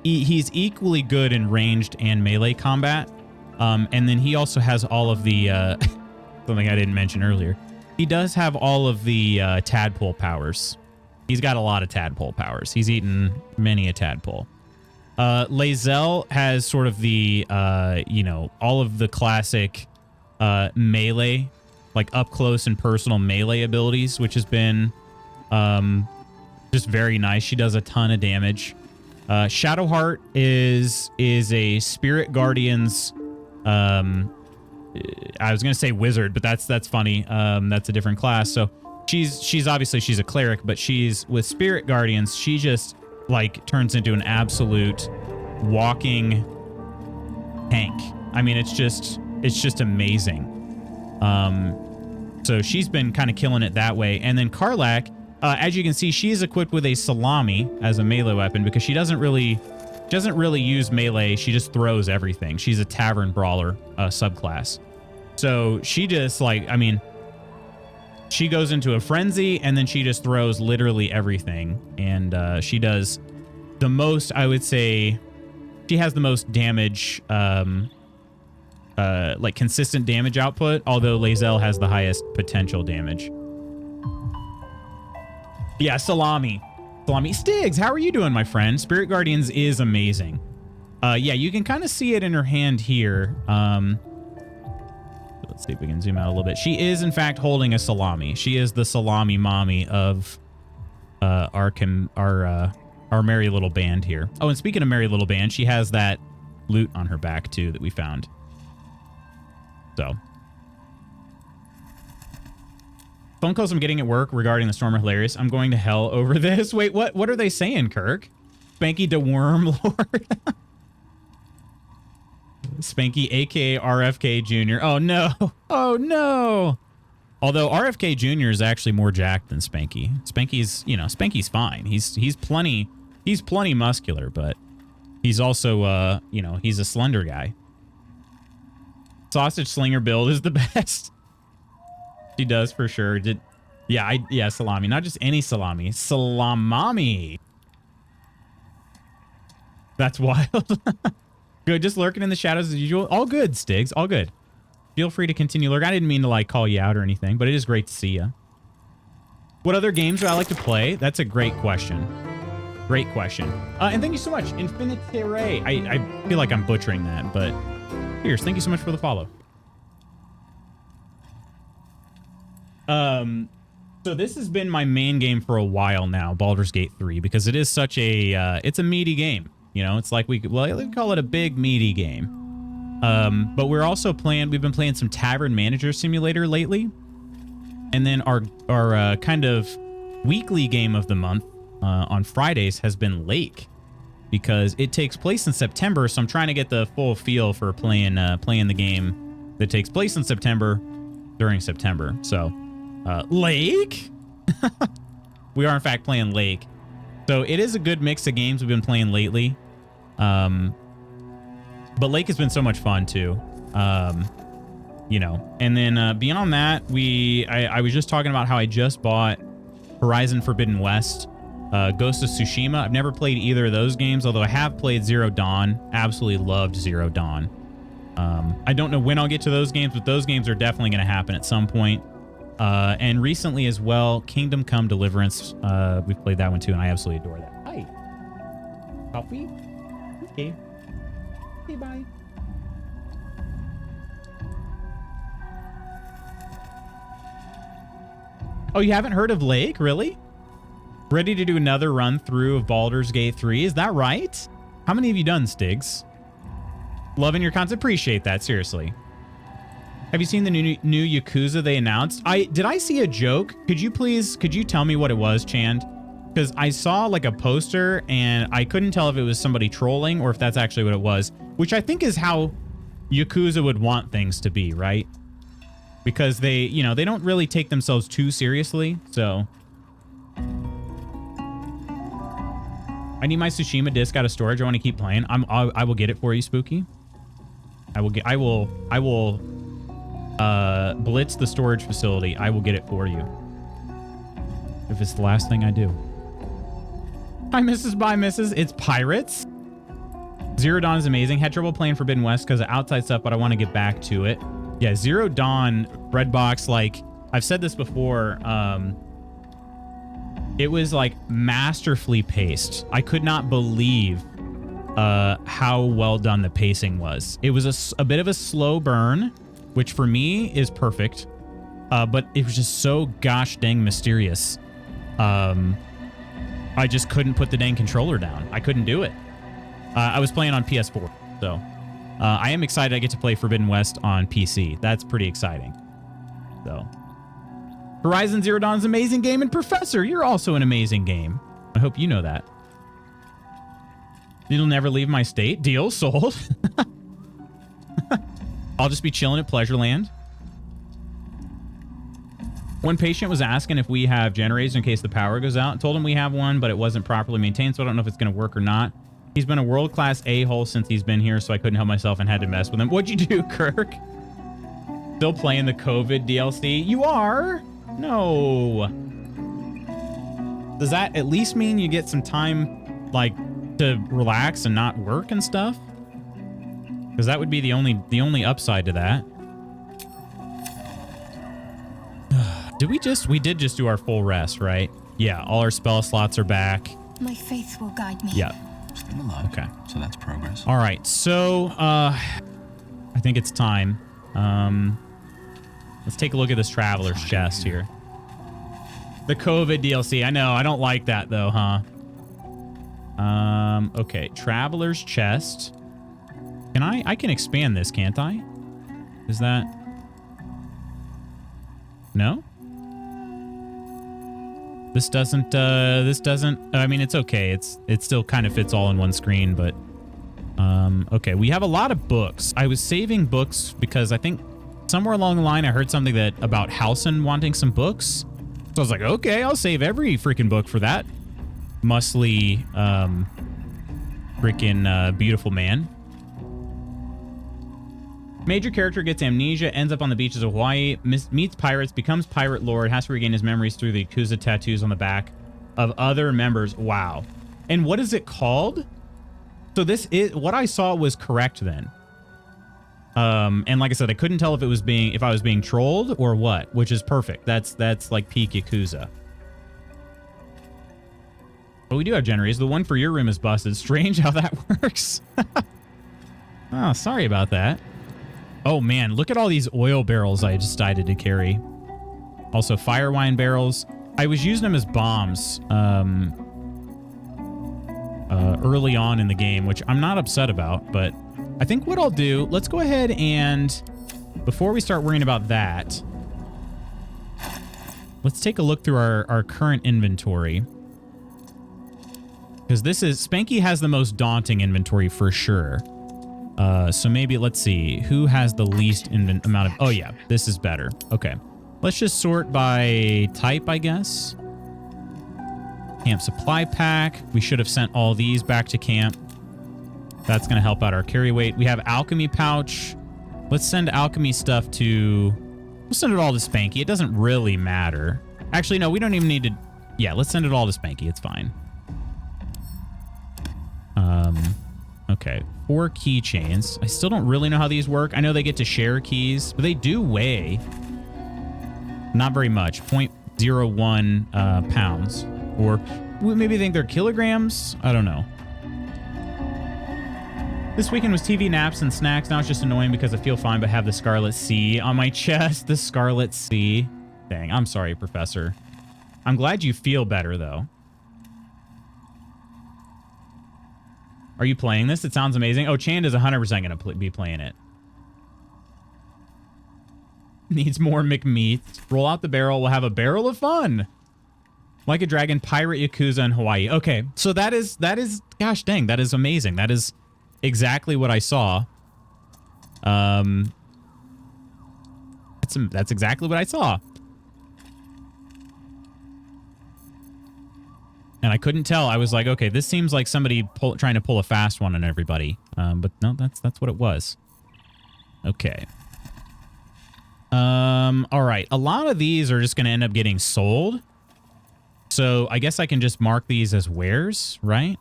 he's equally good in ranged and melee combat, and then he also has all of the something I didn't mention earlier. He does have all of the tadpole powers. He's got a lot of tadpole powers. He's eaten many a tadpole. Lae'zel has sort of the all of the classic melee, like up close and personal melee abilities, which has been just very nice. She does a ton of damage. Shadowheart is a Spirit Guardian's I was gonna say wizard, but that's funny. That's a different class. So she's obviously she's a cleric, but she's with Spirit Guardians. She just like turns into an absolute walking tank. I mean, it's just amazing. So she's been kind of killing it that way. And then Karlach, as you can see, she is equipped with a salami as a melee weapon because she doesn't really use melee. She just throws everything. She's a tavern brawler subclass. So she just like, I mean, she goes into a frenzy and then she just throws literally everything. And she does the most, I would say, she has the most damage, like consistent damage output, although Lae'zel has the highest potential damage. Yeah, Salami. Stiggs, how are you doing, my friend? Spirit Guardians is amazing. Yeah, you can kind of see it in her hand here. Let's see if we can zoom out a little bit. She is, in fact, holding a salami. She is the salami mommy of our merry little band here. Oh, and speaking of merry little band, she has that loot on her back, too, that we found. So. Phone calls I'm getting at work regarding the storm are hilarious. I'm going to hell over this. Wait, what are they saying, Kirk? Spanky the Worm Lord? Spanky, a.k.a. RFK Jr. Oh, no. Oh, no. Although RFK Jr. is actually more jacked than Spanky. Spanky's, you know, Spanky's fine. He's plenty muscular, but he's also, you know, he's a slender guy. Sausage Slinger build is the best. She does for sure. Yeah, salami. Not just any salami. Salamami. That's wild. Good. Just lurking in the shadows as usual. All good, Stigs. All good. Feel free to continue lurking. I didn't mean to like call you out or anything, but it is great to see you. What other games do I like to play? That's a great question. Great question. And thank you so much, Infinitare. I feel like I'm butchering that, but Pierce, thank you so much for the follow. So this has been my main game for a while now, Baldur's Gate 3, because it is such a, it's a meaty game. You know, it's like we call it a big meaty game. But we're also we've been playing some Tavern Manager Simulator lately. And then our kind of weekly game of the month on Fridays has been Lake, because it takes place in September. So I'm trying to get the full feel for playing the game that takes place in September during September. So Lake, we are in fact playing Lake. So it is a good mix of games we've been playing lately. But Lake has been so much fun too. You know, and then beyond that, I was just talking about how I just bought Horizon Forbidden West, Ghost of Tsushima. I've never played either of those games, although I have played Zero Dawn. Absolutely loved Zero Dawn. I don't know when I'll get to those games, but those games are definitely going to happen at some point. And recently as well, Kingdom Come Deliverance. We've played that one too, and I absolutely adore that. Hi. Coffee? Okay. Okay, bye. Oh, you haven't heard of Lake? Really? Ready to do another run through of Baldur's Gate 3? Is that right? How many have you done, Stigs? Loving your content. Appreciate that, seriously. Have you seen the new Yakuza they announced? Did I see a joke? Could you tell me what it was, Chand? Because I saw like a poster and I couldn't tell if it was somebody trolling or if that's actually what it was, which I think is how Yakuza would want things to be, right? Because they, you know, they don't really take themselves too seriously, so. I need my Tsushima disc out of storage. I want to keep playing. I will get it for you, Spooky. I will blitz the storage facility. I will get it for you. If it's the last thing I do. Hi, Mrs. Bye, Mrs. It's Pirates. Zero Dawn is amazing. Had trouble playing Forbidden West because of outside stuff, but I want to get back to it. Yeah, Zero Dawn, Redbox, like, I've said this before, it was, like, masterfully paced. I could not believe how well done the pacing was. It was a bit of a slow burn, which for me is perfect, but it was just so gosh dang mysterious. I just couldn't put the dang controller down. I couldn't do it. I was playing on PS4, so I am excited I get to play Forbidden West on PC. That's pretty exciting. So, Horizon Zero Dawn is an amazing game, and Professor, you're also an amazing game. I hope you know that. You'll never leave my state. Deal sold. I'll just be chilling at Pleasureland. One patient was asking if we have generators in case the power goes out. I told him we have one, but it wasn't properly maintained, so I don't know if it's going to work or not. He's been a world-class a-hole since he's been here, so I couldn't help myself and had to mess with him. What'd you do, Kirk? Still playing the COVID DLC? You are? No. Does that at least mean you get some time, like, to relax and not work and stuff? Because that would be the only upside to that. We did just do our full rest, right? Yeah, all our spell slots are back. My faith will guide me. Yeah. Still alive. Okay. So that's progress. All right. So, I think it's time. Let's take a look at this traveler's chest here. The COVID DLC. I know. I don't like that though, huh? Okay. Traveler's chest. Can I can expand this, can't I? Is that... No? This doesn't, I mean, it's okay. It still kind of fits all in one screen, but, okay. We have a lot of books. I was saving books because I think somewhere along the line, I heard something about Halson wanting some books. So I was like, okay, I'll save every freaking book for that muscly, freaking, beautiful man. Major character gets amnesia, ends up on the beaches of Hawaii, meets pirates, becomes pirate lord, has to regain his memories through the Yakuza tattoos on the back of other members. Wow. And what is it called? So this is what I saw was correct then. And like I said, I couldn't tell if I was being trolled or what, which is perfect. That's like peak Yakuza. But we do have generators. The one for your room is busted. Strange how that works. Oh, sorry about that. Oh man, look at all these oil barrels I decided to carry. Also fire wine barrels. I was using them as bombs early on in the game, which I'm not upset about, but I think what I'll do, let's go ahead and before we start worrying about that, let's take a look through our current inventory. Because Spanky has the most daunting inventory for sure. So maybe let's see who has the least amount of, oh yeah, this is better. Okay. Let's just sort by type, I guess. Camp supply pack. We should have sent all these back to camp. That's going to help out our carry weight. We have alchemy pouch. Let's send alchemy stuff we'll send it all to Spanky. It doesn't really matter. Actually, no, we don't even need to, yeah, let's send it all to Spanky. It's fine. Okay, 4 keychains. I still don't really know how these work. I know they get to share keys, but they do weigh not very much, 0.01 pounds. Or we maybe think they're kilograms? I don't know. This weekend was TV, naps, and snacks. Now it's just annoying because I feel fine but have the Scarlet C on my chest. The Scarlet C. Dang, I'm sorry, Professor. I'm glad you feel better, though. Are you playing this? It sounds amazing. Oh, Chand is 100% going to be playing it. Needs more McMeats. Roll out the barrel. We'll have a barrel of fun. Like a Dragon, Pirate Yakuza in Hawaii. Okay, so that is, gosh dang, that is amazing. That is exactly what I saw. That's exactly what I saw. And I couldn't tell. I was like, okay, this seems like somebody trying to pull a fast one on everybody. But no, that's what it was. Okay. All right. A lot of these are just going to end up getting sold. So I guess I can just mark these as wares, right?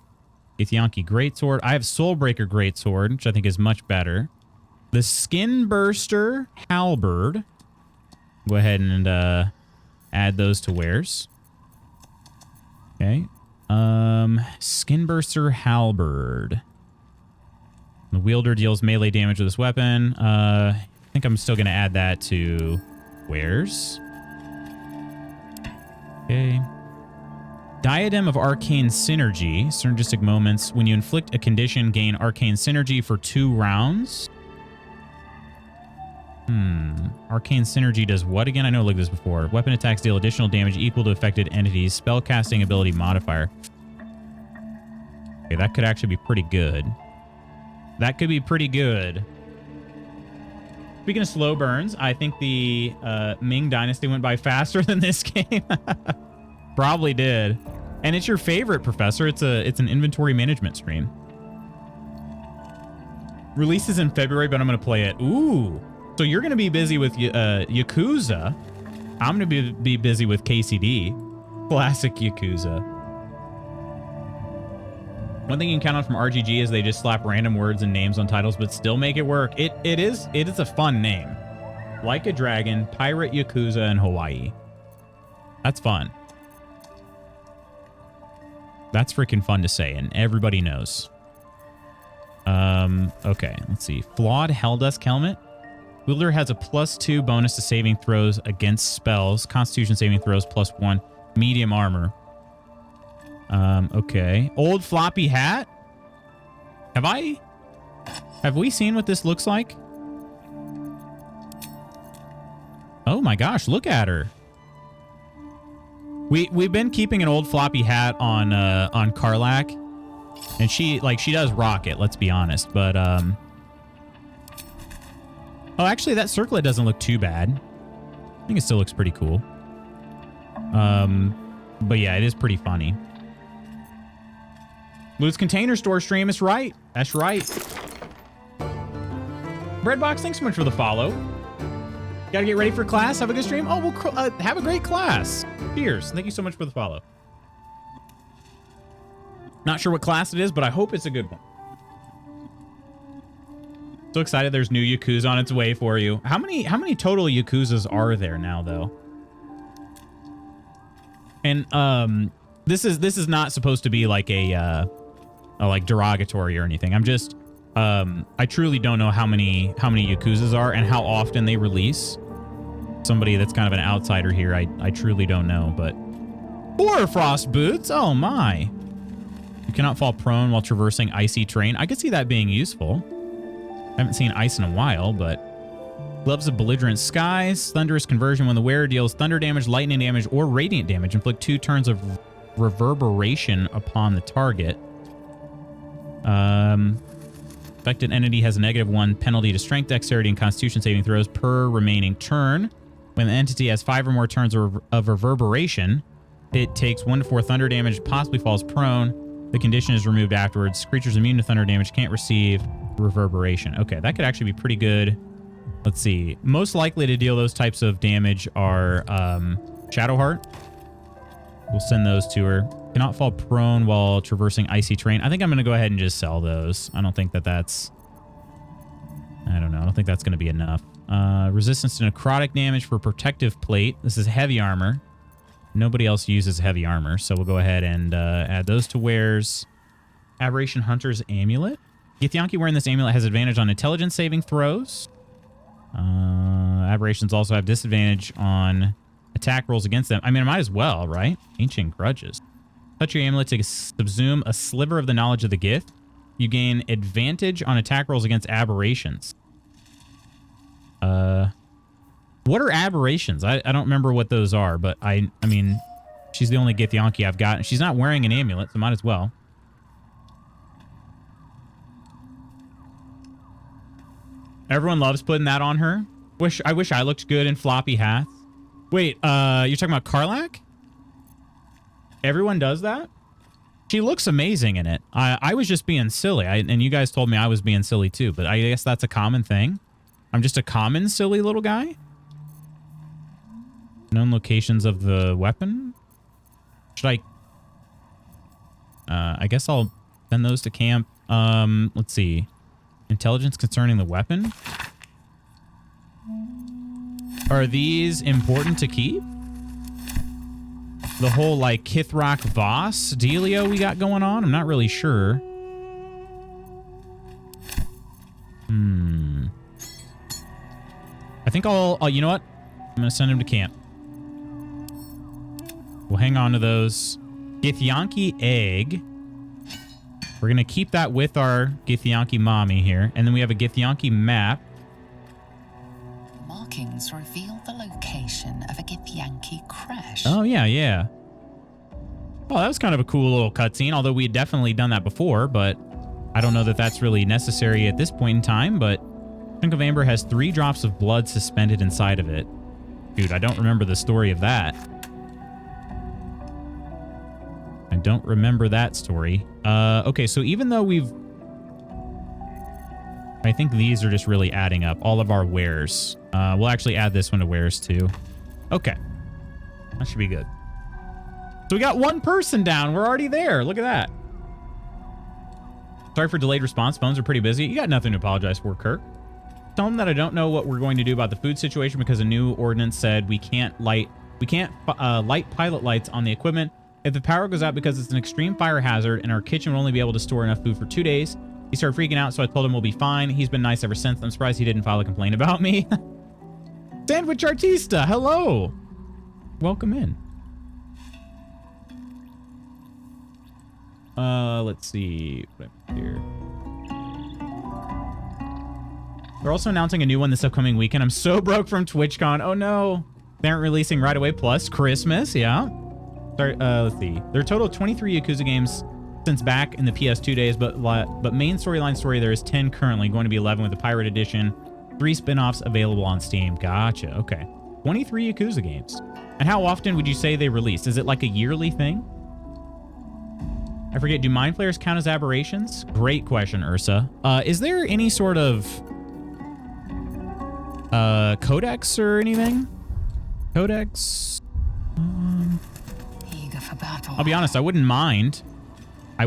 Githyanki Greatsword. I have Soulbreaker Greatsword, which I think is much better. The Skin Burster Halberd. Go ahead and add those to wares. Okay. Skinburster Halberd. The wielder deals melee damage with this weapon. I think I'm still going to add that to wares. Okay. Diadem of Arcane Synergy. Synergistic moments. When you inflict a condition, gain Arcane Synergy for 2 rounds. Arcane Synergy does what again? I know I looked at this before. Weapon attacks deal additional damage equal to affected entities. Spellcasting ability modifier. Okay, that could actually be pretty good. That could be pretty good. Speaking of slow burns, I think the Ming Dynasty went by faster than this game. Probably did. And it's your favorite, Professor. It's an inventory management stream. Releases in February, but I'm going to play it. Ooh. So you're going to be busy with Yakuza. I'm going to be busy with KCD. Classic Yakuza. One thing you can count on from RGG is they just slap random words and names on titles, but still make it work. It is a fun name. Like a Dragon, Pirate Yakuza in Hawaii. That's fun. That's freaking fun to say, and everybody knows. Okay, let's see. Flawed Helldusk Helmet. Wielder has a +2 bonus to saving throws against spells. Constitution saving throws +1. Medium armor. Okay. Old floppy hat. Have we seen what this looks like? Oh my gosh, look at her. We've been keeping an old floppy hat on Karlach, and she does rock it, let's be honest, but oh, actually that circlet doesn't look too bad. I think it still looks pretty cool. But yeah, it is pretty funny. Loot's Container Store stream is right. That's right. Breadbox, thanks so much for the follow. Gotta get ready for class. Have a good stream. Oh, well, have a great class. Cheers. Thank you so much for the follow. Not sure what class it is, but I hope it's a good one. So excited there's new Yakuza on its way for you. How many total Yakuzas are there now, though? And this is not supposed to be like a like derogatory or anything. I'm just I truly don't know how many Yakuzas are and how often they release. Somebody that's kind of an outsider here, I truly don't know, but 4 frost boots. Oh my. You cannot fall prone while traversing icy terrain. I could see that being useful. I haven't seen ice in a while, but Gloves of Belligerent Skies. Thunderous Conversion. When the wearer deals thunder damage, lightning damage, or radiant damage, inflict 2 turns of reverberation upon the target. Affected entity has a -1 penalty to strength, dexterity, and constitution saving throws per remaining turn. When the entity has 5 or more turns of reverberation, it takes 1 to 4 thunder damage, possibly falls prone. The condition is removed afterwards. Creatures immune to thunder damage can't receive reverberation. Okay, that could actually be pretty good. Let's see. Most likely to deal those types of damage are Shadowheart. We'll send those to her. Cannot fall prone while traversing icy terrain. I think I'm going to go ahead and just sell those. I don't think that's... I don't know. I don't think that's going to be enough. Resistance to necrotic damage for protective plate. This is heavy armor. Nobody else uses heavy armor, so we'll go ahead and add those to wares. Aberration Hunter's Amulet. Githyanki wearing this amulet has advantage on intelligence saving throws. Aberrations also have disadvantage on attack rolls against them. I mean, I might as well, right? Ancient Grudges. Touch your amulet to subsume a sliver of the knowledge of the Gith. You gain advantage on attack rolls against aberrations. What are aberrations? I don't remember what those are, but I mean, she's the only Githyanki I've got. She's not wearing an amulet, so might as well. Everyone loves putting that on her. I wish I looked good in floppy hats. Wait, you're talking about Karlach? Everyone does that? She looks amazing in it. I was just being silly. And you guys told me I was being silly too, but I guess that's a common thing. I'm just a common silly little guy. Known locations of the weapon? Should I guess I'll send those to camp. Let's see. Intelligence concerning the weapon? Are these important to keep? The whole, like, Kithrak Voss dealio we got going on? I'm not really sure. I think I'll you know what? I'm going to send him to camp. We'll hang on to those. Githyanki egg. We're going to keep that with our Githyanki mommy here. And then we have a Githyanki map. Markings reveal the location of a Githyanki crash. Oh, yeah, yeah. Oh, that was kind of a cool little cutscene, although we had definitely done that before, but I don't know that that's really necessary at this point in time, but Chunk of Amber has 3 drops of blood suspended inside of it. Dude, I don't remember the story of that. I don't remember that story. Okay, so even though I think these are just really adding up. All of our wares. We'll actually add this one to wares too. Okay. That should be good. So we got 1 person down. We're already there. Look at that. Sorry for delayed response. Phones are pretty busy. You got nothing to apologize for, Kirk. Tell them that I don't know what we're going to do about the food situation because a new ordinance said we can't light pilot lights on the equipment If the power goes out because it's an extreme fire hazard and our kitchen will only be able to store enough food for 2 days. He started freaking out, so I told him we'll be fine. He's been nice ever since. I'm surprised he didn't file a complaint about me. Sandwich Artista, hello. Welcome in. Let's see. What I have here. They're also announcing a new one this upcoming weekend. I'm so broke from TwitchCon. Oh no. They aren't releasing right away. Plus Christmas, yeah. Let's see. There are a total of 23 Yakuza games since back in the PS2 days, but main storyline story, there is 10 currently, going to be 11 with the Pirate Edition. 3 spin-offs available on Steam. Gotcha. Okay. 23 Yakuza games. And how often would you say they release? Is it like a yearly thing? I forget. Do mind flayers count as aberrations? Great question, Ursa. Is there any sort of codex or anything? Codex? Eager for battle. I'll be honest. I wouldn't mind. I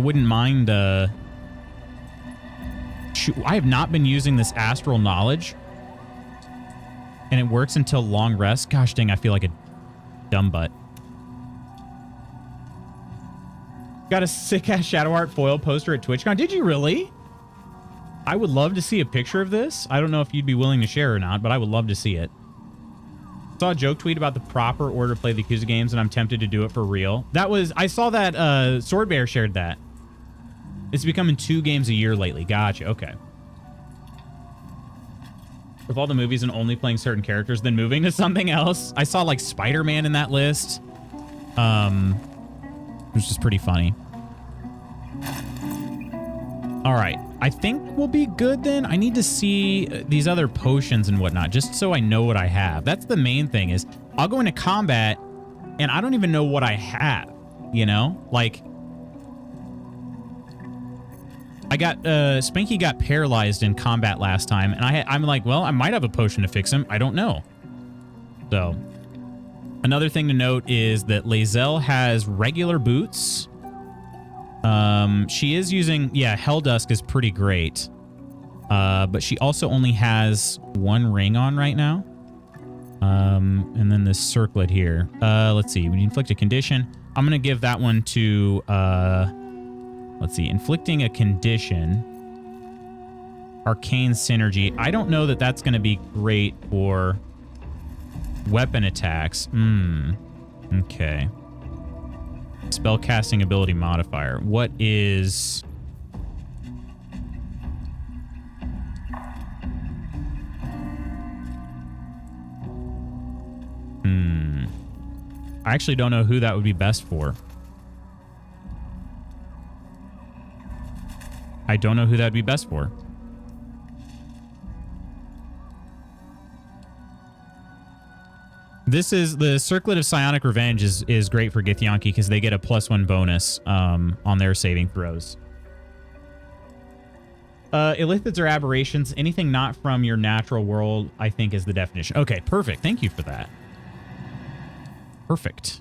have not been using this astral knowledge, and it works until long rest. Gosh dang, I feel like a dumb butt. Got a sick-ass Shadow Art foil poster at TwitchCon. Did you really? I would love to see a picture of this. I don't know if you'd be willing to share or not, but I would love to see it. Saw a joke tweet about the proper order to play the Yakuza games, and I'm tempted to do it for real. I saw that Sword Bear shared that. It's becoming 2 games a year lately. Gotcha. Okay. With all the movies and only playing certain characters, then moving to something else. I saw like Spider-Man in that list. Which is pretty funny. All right. I think we'll be good then. I need to see these other potions and whatnot, just so I know what I have. That's the main thing is I'll go into combat and I don't even know what I have, you know? Like, I got, Spanky got paralyzed in combat last time, and I'm like, well, I might have a potion to fix him. I don't know. So, another thing to note is that Lazelle has regular boots. She is using, yeah, Helldusk is pretty great. But she also only has 1 ring on right now. And then this circlet here. Let's see, when you inflict a condition, I'm going to give that one to, let's see, inflicting a condition. Arcane Synergy. I don't know that that's going to be great for weapon attacks. Okay. Spellcasting ability modifier. What is... I actually don't know who that would be best for. I don't know who that would be best for. This is the Circlet of Psionic Revenge is great for Githyanki because they get a +1 bonus on their saving throws. Illithids are aberrations. Anything not from your natural world, I think, is the definition. Okay, perfect. Thank you for that. Perfect.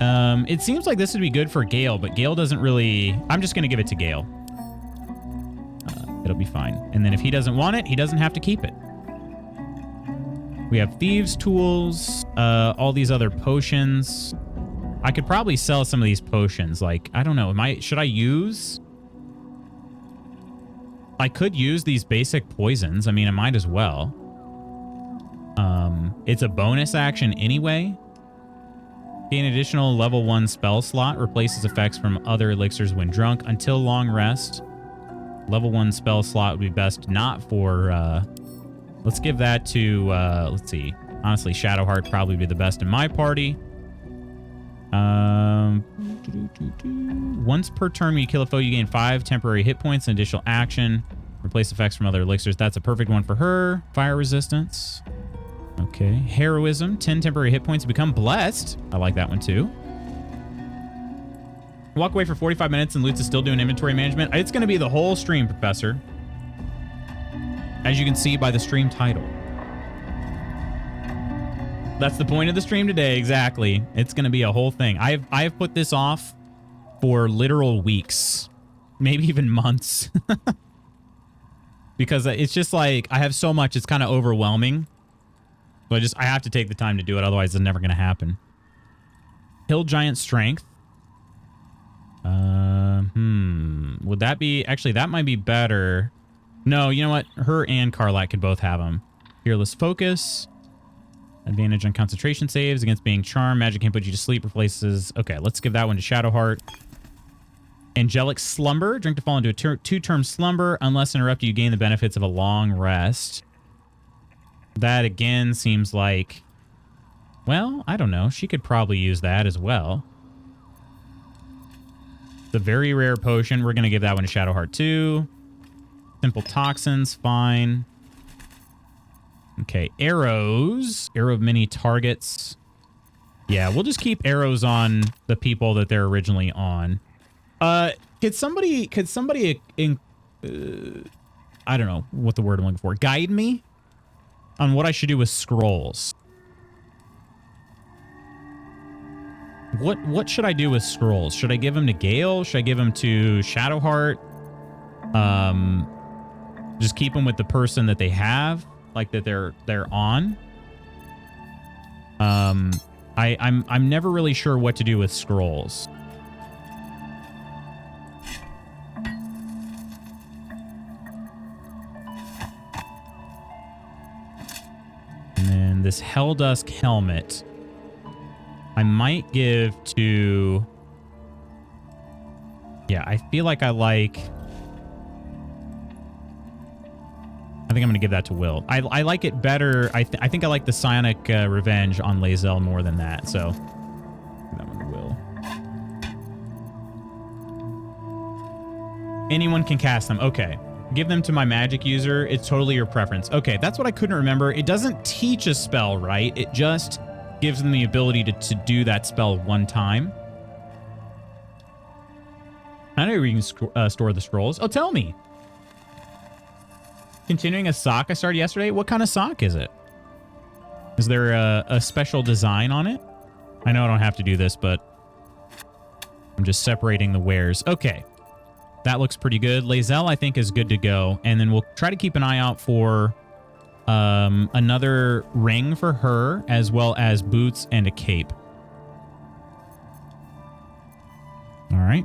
It seems like this would be good for Gale, but Gale doesn't really... I'm just going to give it to Gale. It'll be fine. And then if he doesn't want it, he doesn't have to keep it. We have Thieves' Tools, all these other potions. I could probably sell some of these potions. Like, I don't know. Should I use... I could use these basic poisons. I mean, I might as well. It's a bonus action anyway. Gain additional level 1 spell slot. Replaces effects from other elixirs when drunk. Until long rest. Level 1 spell slot would be best not for... let's give that to... let's see. Honestly, Shadowheart probably be the best in my party. Once per turn you kill a foe, you gain 5 temporary hit points and additional action. Replace effects from other elixirs. That's a perfect one for her. Fire resistance. Okay. Heroism. 10 temporary hit points to become blessed. I like that one too. Walk away for 45 minutes and Lutz is still doing inventory management. It's going to be the whole stream, Professor. As you can see by the stream title. That's the point of the stream today, exactly. It's going to be a whole thing. I've put this off for literal weeks, maybe even months. Because it's just like, I have so much, it's kind of overwhelming. So I have to take the time to do it, otherwise it's never going to happen. Hill Giant Strength. Would that be... Actually, that might be better. No, you know what? Her and Karlak could both have them. Fearless Focus. Advantage on concentration saves against being charmed. Magic can't put you to sleep. Replaces... Okay, let's give that one to Shadowheart. Angelic Slumber. Drink to fall into a 2-term slumber. Unless interrupted, you gain the benefits of a long rest. That, again, seems like... Well, I don't know. She could probably use that as well. The very rare potion. We're going to give that one to Shadowheart too. Simple Toxins. Fine. Okay. Arrows. Arrow of many targets. Yeah, we'll just keep arrows on the people that they're originally on. Could somebody I don't know what the word I'm looking for. Guide me on what I should do with scrolls. What should I do with scrolls? Should I give them to Gale? Should I give them to Shadowheart? Just keep them with the person that they have, like that they're on. I'm never really sure what to do with scrolls. And then this Helldusk helmet, I might give to... Yeah, I feel like I think I'm going to give that to Will. I like it better. I think I like the Psionic Revenge on Lae'zel more than that, so give that one to Will. Anyone can cast them. Okay. Give them to my magic user. It's totally your preference. Okay, that's what I couldn't remember. It doesn't teach a spell, right? It just gives them the ability to do that spell one time. I know where you can store the scrolls. Oh, tell me. Continuing a sock I started yesterday. What kind of sock is it? Is there a special design on it? I know I don't have to do this, but I'm just separating the wares. Okay. That looks pretty good. Lae'zel, I think, is good to go. And then we'll try to keep an eye out for another ring for her, as well as boots and a cape. All right.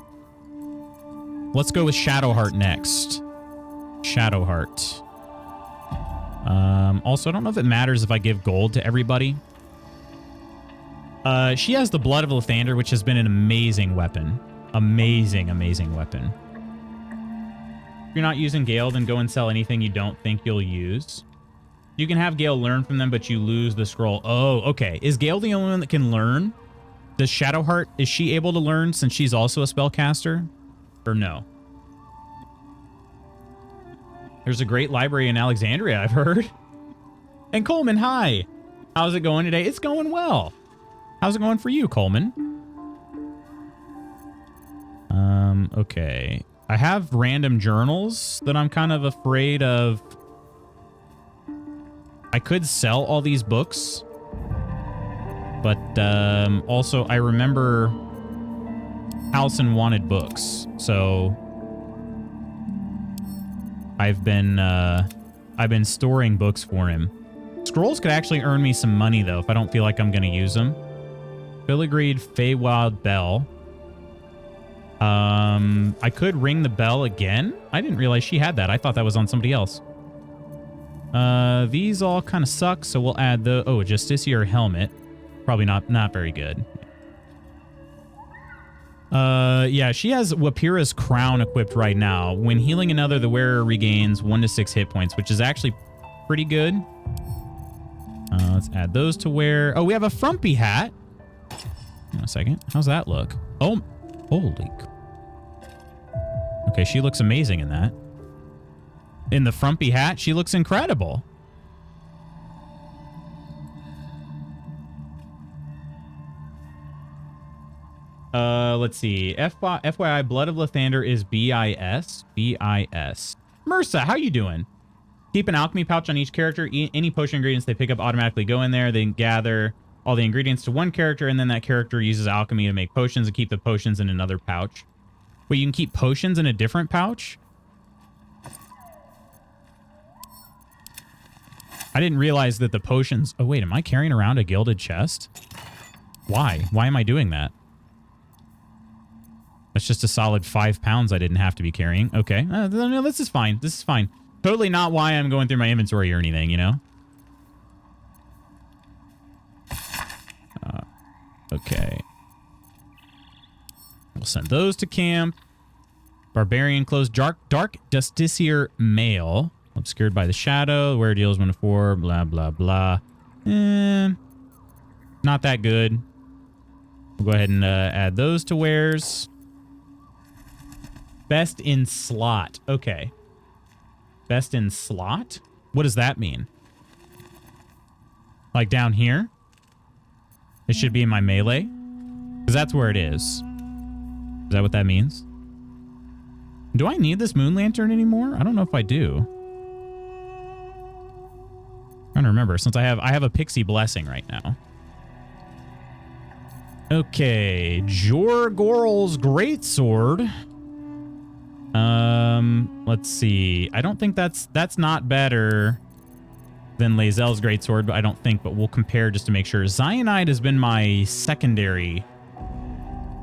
Let's go with Shadowheart next. Shadowheart. Also, I don't know if it matters if I give gold to everybody. She has the Blood of Lathander, which has been an amazing weapon. Amazing, amazing weapon. If you're not using Gale, then go and sell anything you don't think you'll use. You can have Gale learn from them, but you lose the scroll. Oh, okay. Is Gale the only one that can learn? Does Shadowheart, is she able to learn since she's also a spellcaster? Or no? There's a great library in Alexandria, I've heard. And Coleman, hi. How's it going today? It's going well. How's it going for you, Coleman? Okay. I have random journals that I'm kind of afraid of. I could sell all these books. But also, I remember Halson wanted books. So I've been storing books for him. Scrolls could actually earn me some money, though, if I don't feel like I'm going to use them. Filigreed Feywild Bell. I could ring the bell again. I didn't realize she had that. I thought that was on somebody else. These all kind of suck, so we'll add the... Oh, a Justiciar helmet. Probably not very good. Yeah, she has Wapira's crown equipped right now. When healing another, the wearer regains 1 to 6 hit points, which is actually pretty good. Let's add those to wear. Oh, we have a frumpy hat. Hang on a second. How's that look? Oh, holy... Okay, she looks amazing in that. In the frumpy hat, she looks incredible. Let's see. FYI, Blood of Lathander is BIS. BIS. Mursa, how you doing? Keep an alchemy pouch on each character. Any potion ingredients they pick up automatically go in there. They gather all the ingredients to one character, and then that character uses alchemy to make potions and keep the potions in another pouch. Wait, you can keep potions in a different pouch? I didn't realize that the potions... Oh, wait, am I carrying around a gilded chest? Why? Why am I doing that? That's just a solid 5 pounds I didn't have to be carrying. Okay. No, this is fine. This is fine. Totally not why I'm going through my inventory or anything, you know? Okay. We'll send those to camp. Barbarian clothes. Dark Justiciar Male. Obscured by the shadow. Where deals 1 to 4. Blah, blah, blah. Not that good. We'll go ahead and add those to wares. Best in slot. Okay. Best in slot? What does that mean? Like down here? It should be in my melee? Because that's where it is. Is that what that means? Do I need this moon lantern anymore? I don't know if I do. I'm trying to remember, since I have a pixie blessing right now. Okay, Jorgorl's greatsword. Let's see. I don't think that's not better than Lae'zel's greatsword, but I don't think, but we'll compare just to make sure. Zionide has been my secondary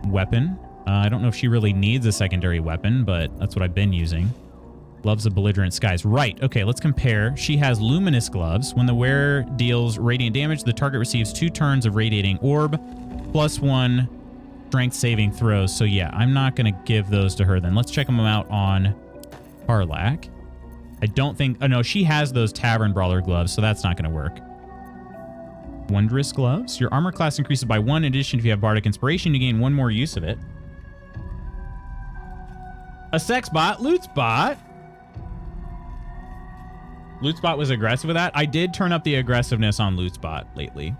weapon. I don't know if she really needs a secondary weapon, but that's what I've been using. Gloves of Belligerent Skies. Right. Okay, let's compare. She has luminous gloves. When the wearer deals radiant damage, the target receives 2 turns of radiating orb, +1 strength saving throws. So yeah, I'm not going to give those to her then. Let's check them out on Harlack. I don't think... Oh, no, she has those Tavern Brawler gloves, so that's not going to work. Wondrous gloves. Your armor class increases by 1. In addition, if you have Bardic Inspiration, you gain 1 more use of it. A sex bot. Loot spot. Loot spot was aggressive with that. I did turn up the aggressiveness on Loot spot lately.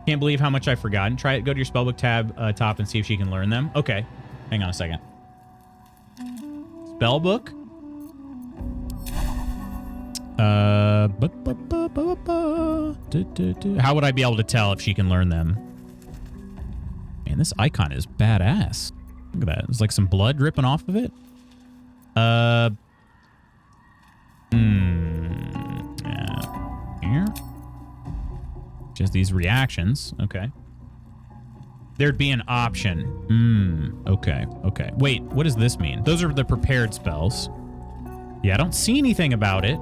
Can't believe how much I've forgotten. Try it. Go to your spellbook tab top and see if she can learn them. Okay. Hang on a second. Spellbook. How would I be able to tell if she can learn them? Man, this icon is badass. Look at that. There's like some blood dripping off of it. Yeah. Here. Just these reactions. Okay. There'd be an option. Okay. Okay. Wait, what does this mean? Those are the prepared spells. Yeah, I don't see anything about it.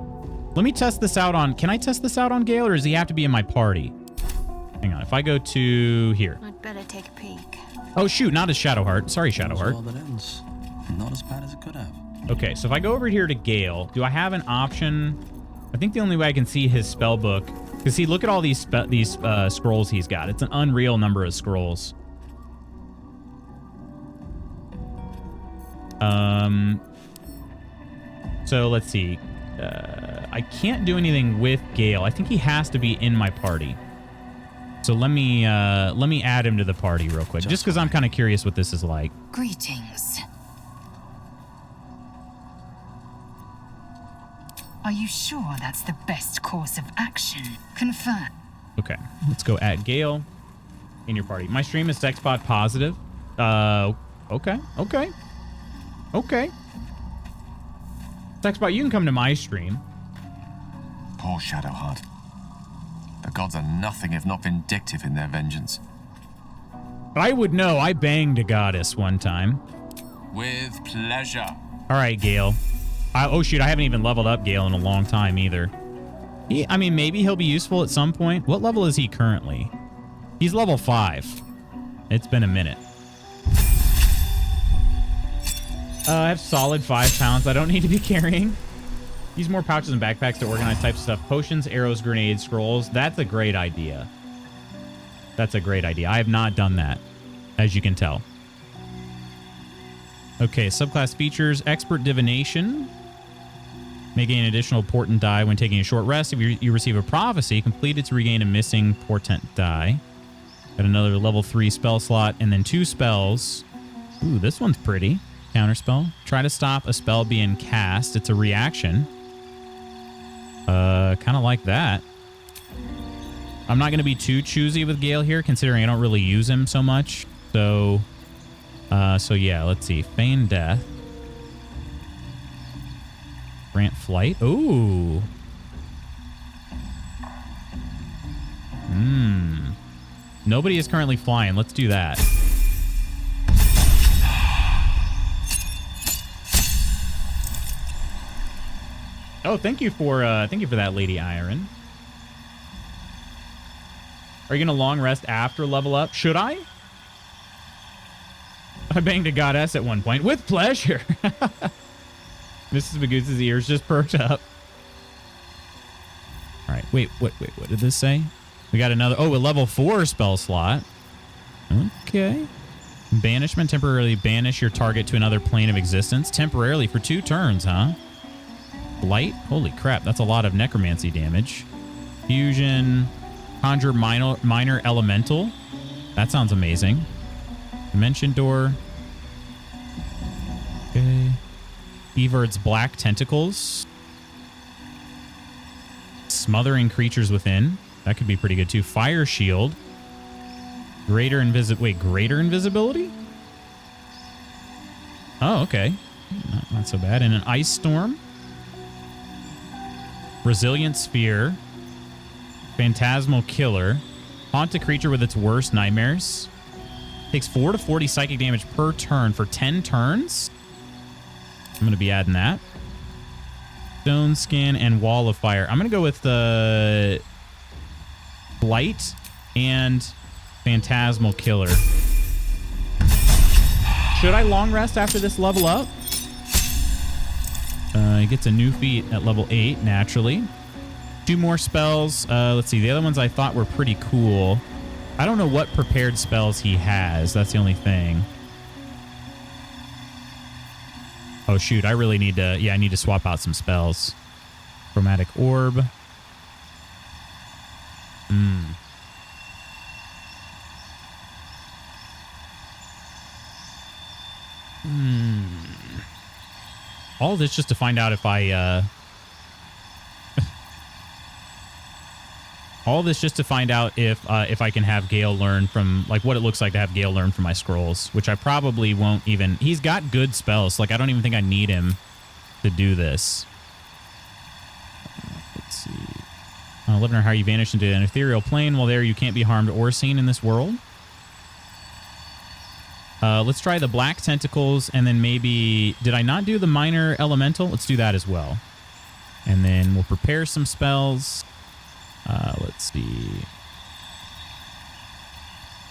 Let me test this out on... Can I test this out on Gale, or does he have to be in my party? Hang on. If I go to here... I'd better take a peek. Oh, shoot. Not as Shadowheart. Sorry, Shadowheart. Not as bad as it could have. Okay, so if I go over here to Gale, do I have an option? I think the only way I can see his spell book... Because see, look at all these scrolls he's got. It's an unreal number of scrolls. So let's see. I can't do anything with Gale. I think he has to be in my party. So let me add him to the party real quick, just because I'm kind of curious what this is like. Greetings. Are you sure that's the best course of action? Confirm. Okay, let's go add Gale in your party. My stream is Sexbot positive. Okay. Sexbot, you can come to my stream. Poor Shadowheart. The gods are nothing if not vindictive in their vengeance. I would know. I banged a goddess one time. With pleasure. All right, Gale. Oh, shoot. I haven't even leveled up Gale in a long time either. I mean, maybe he'll be useful at some point. What level is he currently? He's level 5. It's been a minute. I have solid 5 pounds. I don't need to be carrying. Use more pouches and backpacks to organize types of stuff. Potions, arrows, grenades, scrolls. That's a great idea. That's a great idea. I have not done that, as you can tell. Okay, subclass features. Expert Divination. May gain additional portent die when taking a short rest. If you receive a prophecy, complete it to regain a missing portent die. Got another level 3 spell slot, and then 2 spells. Ooh, this one's pretty. Counterspell. Try to stop a spell being cast. It's a reaction. Kind of like that. I'm not going to be too choosy with Gale here, considering I don't really use him so much. So yeah, let's see. Feign Death. Grant Flight. Ooh. Nobody is currently flying. Let's do that. Oh, thank you for that, Lady Iron. Are you gonna long rest after level up? Should I? I banged a goddess at one point. With pleasure. Mrs. Magoose's ears just perked up. All right. Wait. What did this say? We got another. Oh, a level 4 spell slot. Okay. Banishment. Temporarily banish your target to another plane of existence. Temporarily for 2 turns, huh? Blight? Holy crap. That's a lot of necromancy damage. Fusion. Conjure minor elemental. That sounds amazing. Dimension door. Okay. Evert's black tentacles. Smothering creatures within. That could be pretty good too. Fire shield. Greater invisibility? Oh, okay. Not so bad. And an ice storm. Resilient sphere. Phantasmal killer. Haunt a creature with its worst nightmares. Takes 4 to 40 psychic damage per turn for 10 turns. I'm going to be adding that. Stone skin and wall of fire. I'm going to go with the blight and phantasmal killer. Should I long rest after this level up? He gets a new feat at level 8 naturally. 2 more spells. Let's see. The other ones I thought were pretty cool. I don't know what prepared spells he has. That's the only thing. Oh, shoot. I really need to... Yeah, I need to swap out some spells. Chromatic orb. All this just to find out if I... All this just to find out if I can have Gale learn from, like, what it looks like to have Gale learn from my scrolls, which I probably won't even... He's got good spells. Like, I don't even think I need him to do this. Let's see. Living how you vanish into an ethereal plane. While there, you can't be harmed or seen in this world. Let's try the black tentacles, and then maybe... Did I not do the minor elemental? Let's do that as well. And then we'll prepare some spells... let's see.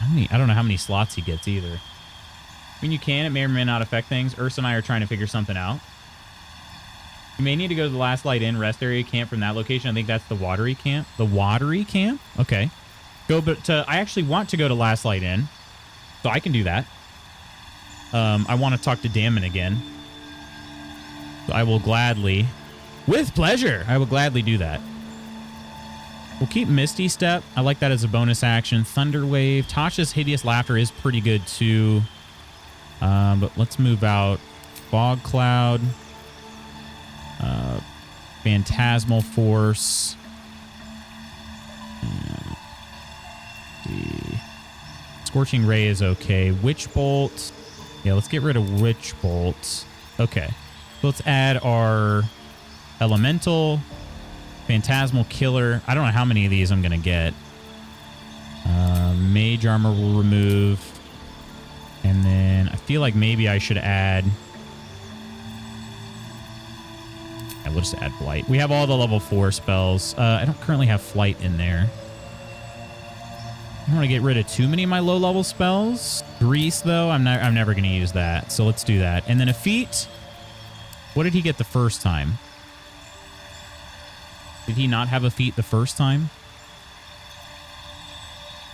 I don't know how many slots he gets either. I mean, you can. It may or may not affect things. Ursa and I are trying to figure something out. You may need to go to the Last Light Inn rest area camp from that location. I think that's the watery camp. The watery camp? Okay. I actually want to go to Last Light Inn, so I can do that. I want to talk to Damon again. So I will gladly, with pleasure, I will gladly do that. We'll keep Misty Step. I like that as a bonus action. Thunder Wave. Tasha's Hideous Laughter is pretty good too. But let's move out. Fog Cloud. Phantasmal Force. Scorching Ray is okay. Witch Bolt. Yeah, let's get rid of Witch Bolt. Okay. So let's add our Elemental. Phantasmal Killer. I don't know how many of these I'm going to get. Mage Armor will remove. And then I feel like maybe I should add... Yeah, we'll just add Blight. We have all the level 4 spells. I don't currently have Flight in there. I don't want to get rid of too many of my low-level spells. Grease, though, I'm never going to use that. So let's do that. And then a feat. What did he get the first time? Did he not have a feat the first time?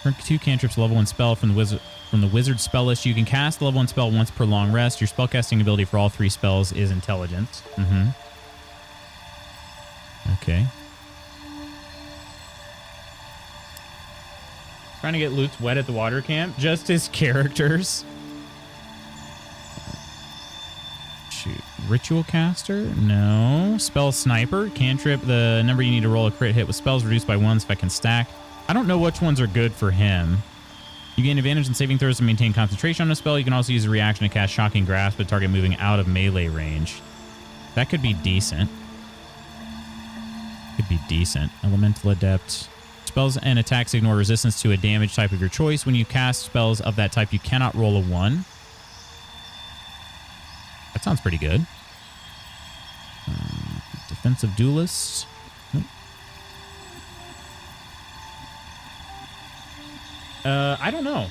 Earn 2 cantrips level 1 spell from the wizard spell list. You can cast level 1 spell once per long rest. Your spellcasting ability for all 3 spells is intelligence. Okay. Trying to get Lutz wet at the water camp. Just his characters. Shoot. Ritual caster? No. Spell sniper. Cantrip. The number you need to roll a crit hit with spells reduced by 1 if I can stack. I don't know which ones are good for him. You gain advantage in saving throws to maintain concentration on a spell. You can also use a reaction to cast Shocking Grasp at target moving out of melee range. That could be decent. Could be decent. Elemental Adept. Spells and attacks ignore resistance to a damage type of your choice. When you cast spells of that type, you cannot roll a 1. That sounds pretty good. Defensive duelist. I don't know.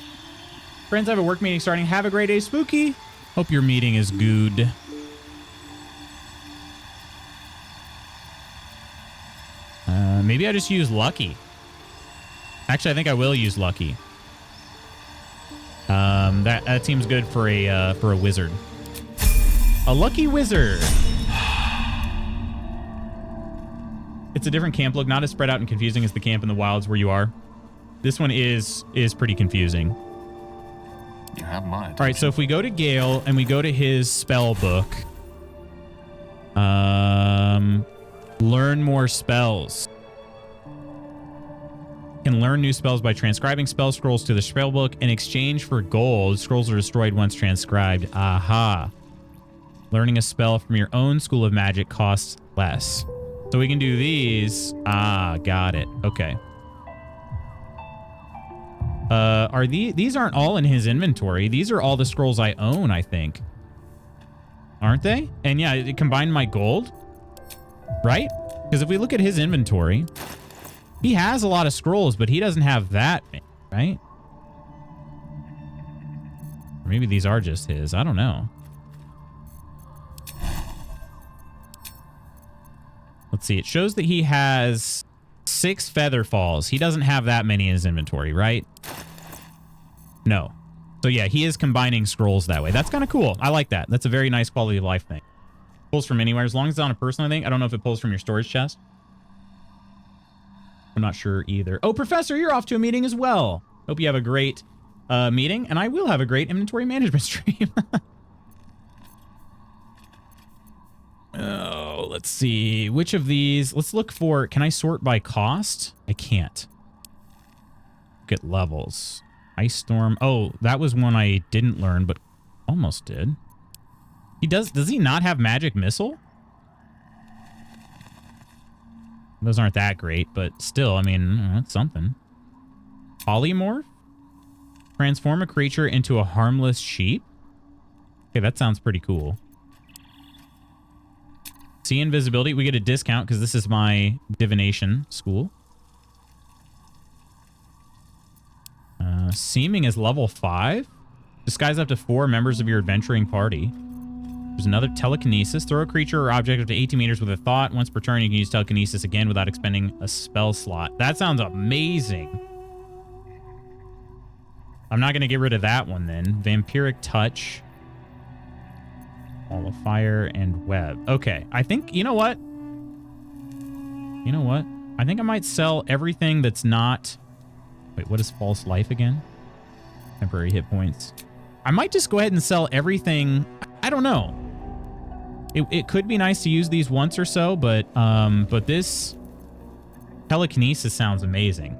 Friends, I have a work meeting starting. Have a great day, Spooky. Hope your meeting is good. Maybe I just use Lucky. Actually, I think I will use Lucky. That seems good for a wizard. A lucky wizard. It's a different camp look, not as spread out and confusing as the camp in the wilds where you are. This one is pretty confusing. You have my attention. All right, so if we go to Gale and we go to his spell book, learn more spells. Can learn new spells by transcribing spell scrolls to the spell book. In exchange for gold, scrolls are destroyed once transcribed. Aha. Learning a spell from your own school of magic costs less. So we can do these. Ah, got it. Okay. Are these aren't all in his inventory. These are all the scrolls I own, I think. Aren't they? And yeah, it combined my gold. Right? Because if we look at his inventory, he has a lot of scrolls, but he doesn't have that many, right? Or maybe these are just his. I don't know. Let's see. It shows that he has 6 feather falls. He doesn't have that many in his inventory, right? No. So yeah, he is combining scrolls that way. That's kind of cool. I like that. That's a very nice quality of life thing. Pulls from anywhere. As long as it's on a personal thing. I don't know if it pulls from your storage chest. I'm not sure either. Oh, Professor, you're off to a meeting as well. Hope you have a great meeting. And I will have a great inventory management stream. Oh, let's see. Which of these? Let's look for... Can I sort by cost? I can't. Look at levels. Ice Storm. Oh, that was one I didn't learn, but almost did. He does... Does he not have Magic Missile? Those aren't that great, but still, I mean, that's something. Polymorph? Transform a creature into a harmless sheep? Okay, that sounds pretty cool. See invisibility. We get a discount because this is my divination school. Seeming is level 5. Disguise up to 4 members of your adventuring party. There's another telekinesis. Throw a creature or object up to 18 meters with a thought. Once per turn, you can use telekinesis again without expending a spell slot. That sounds amazing. I'm not going to get rid of that one then. Vampiric Touch. Wall of Fire and Web. Okay, I think, you know what? You know what? I think I might sell everything that's not... Wait, what is False Life again? Temporary hit points. I might just go ahead and sell everything. I don't know. It could be nice to use these once or so, but this telekinesis sounds amazing.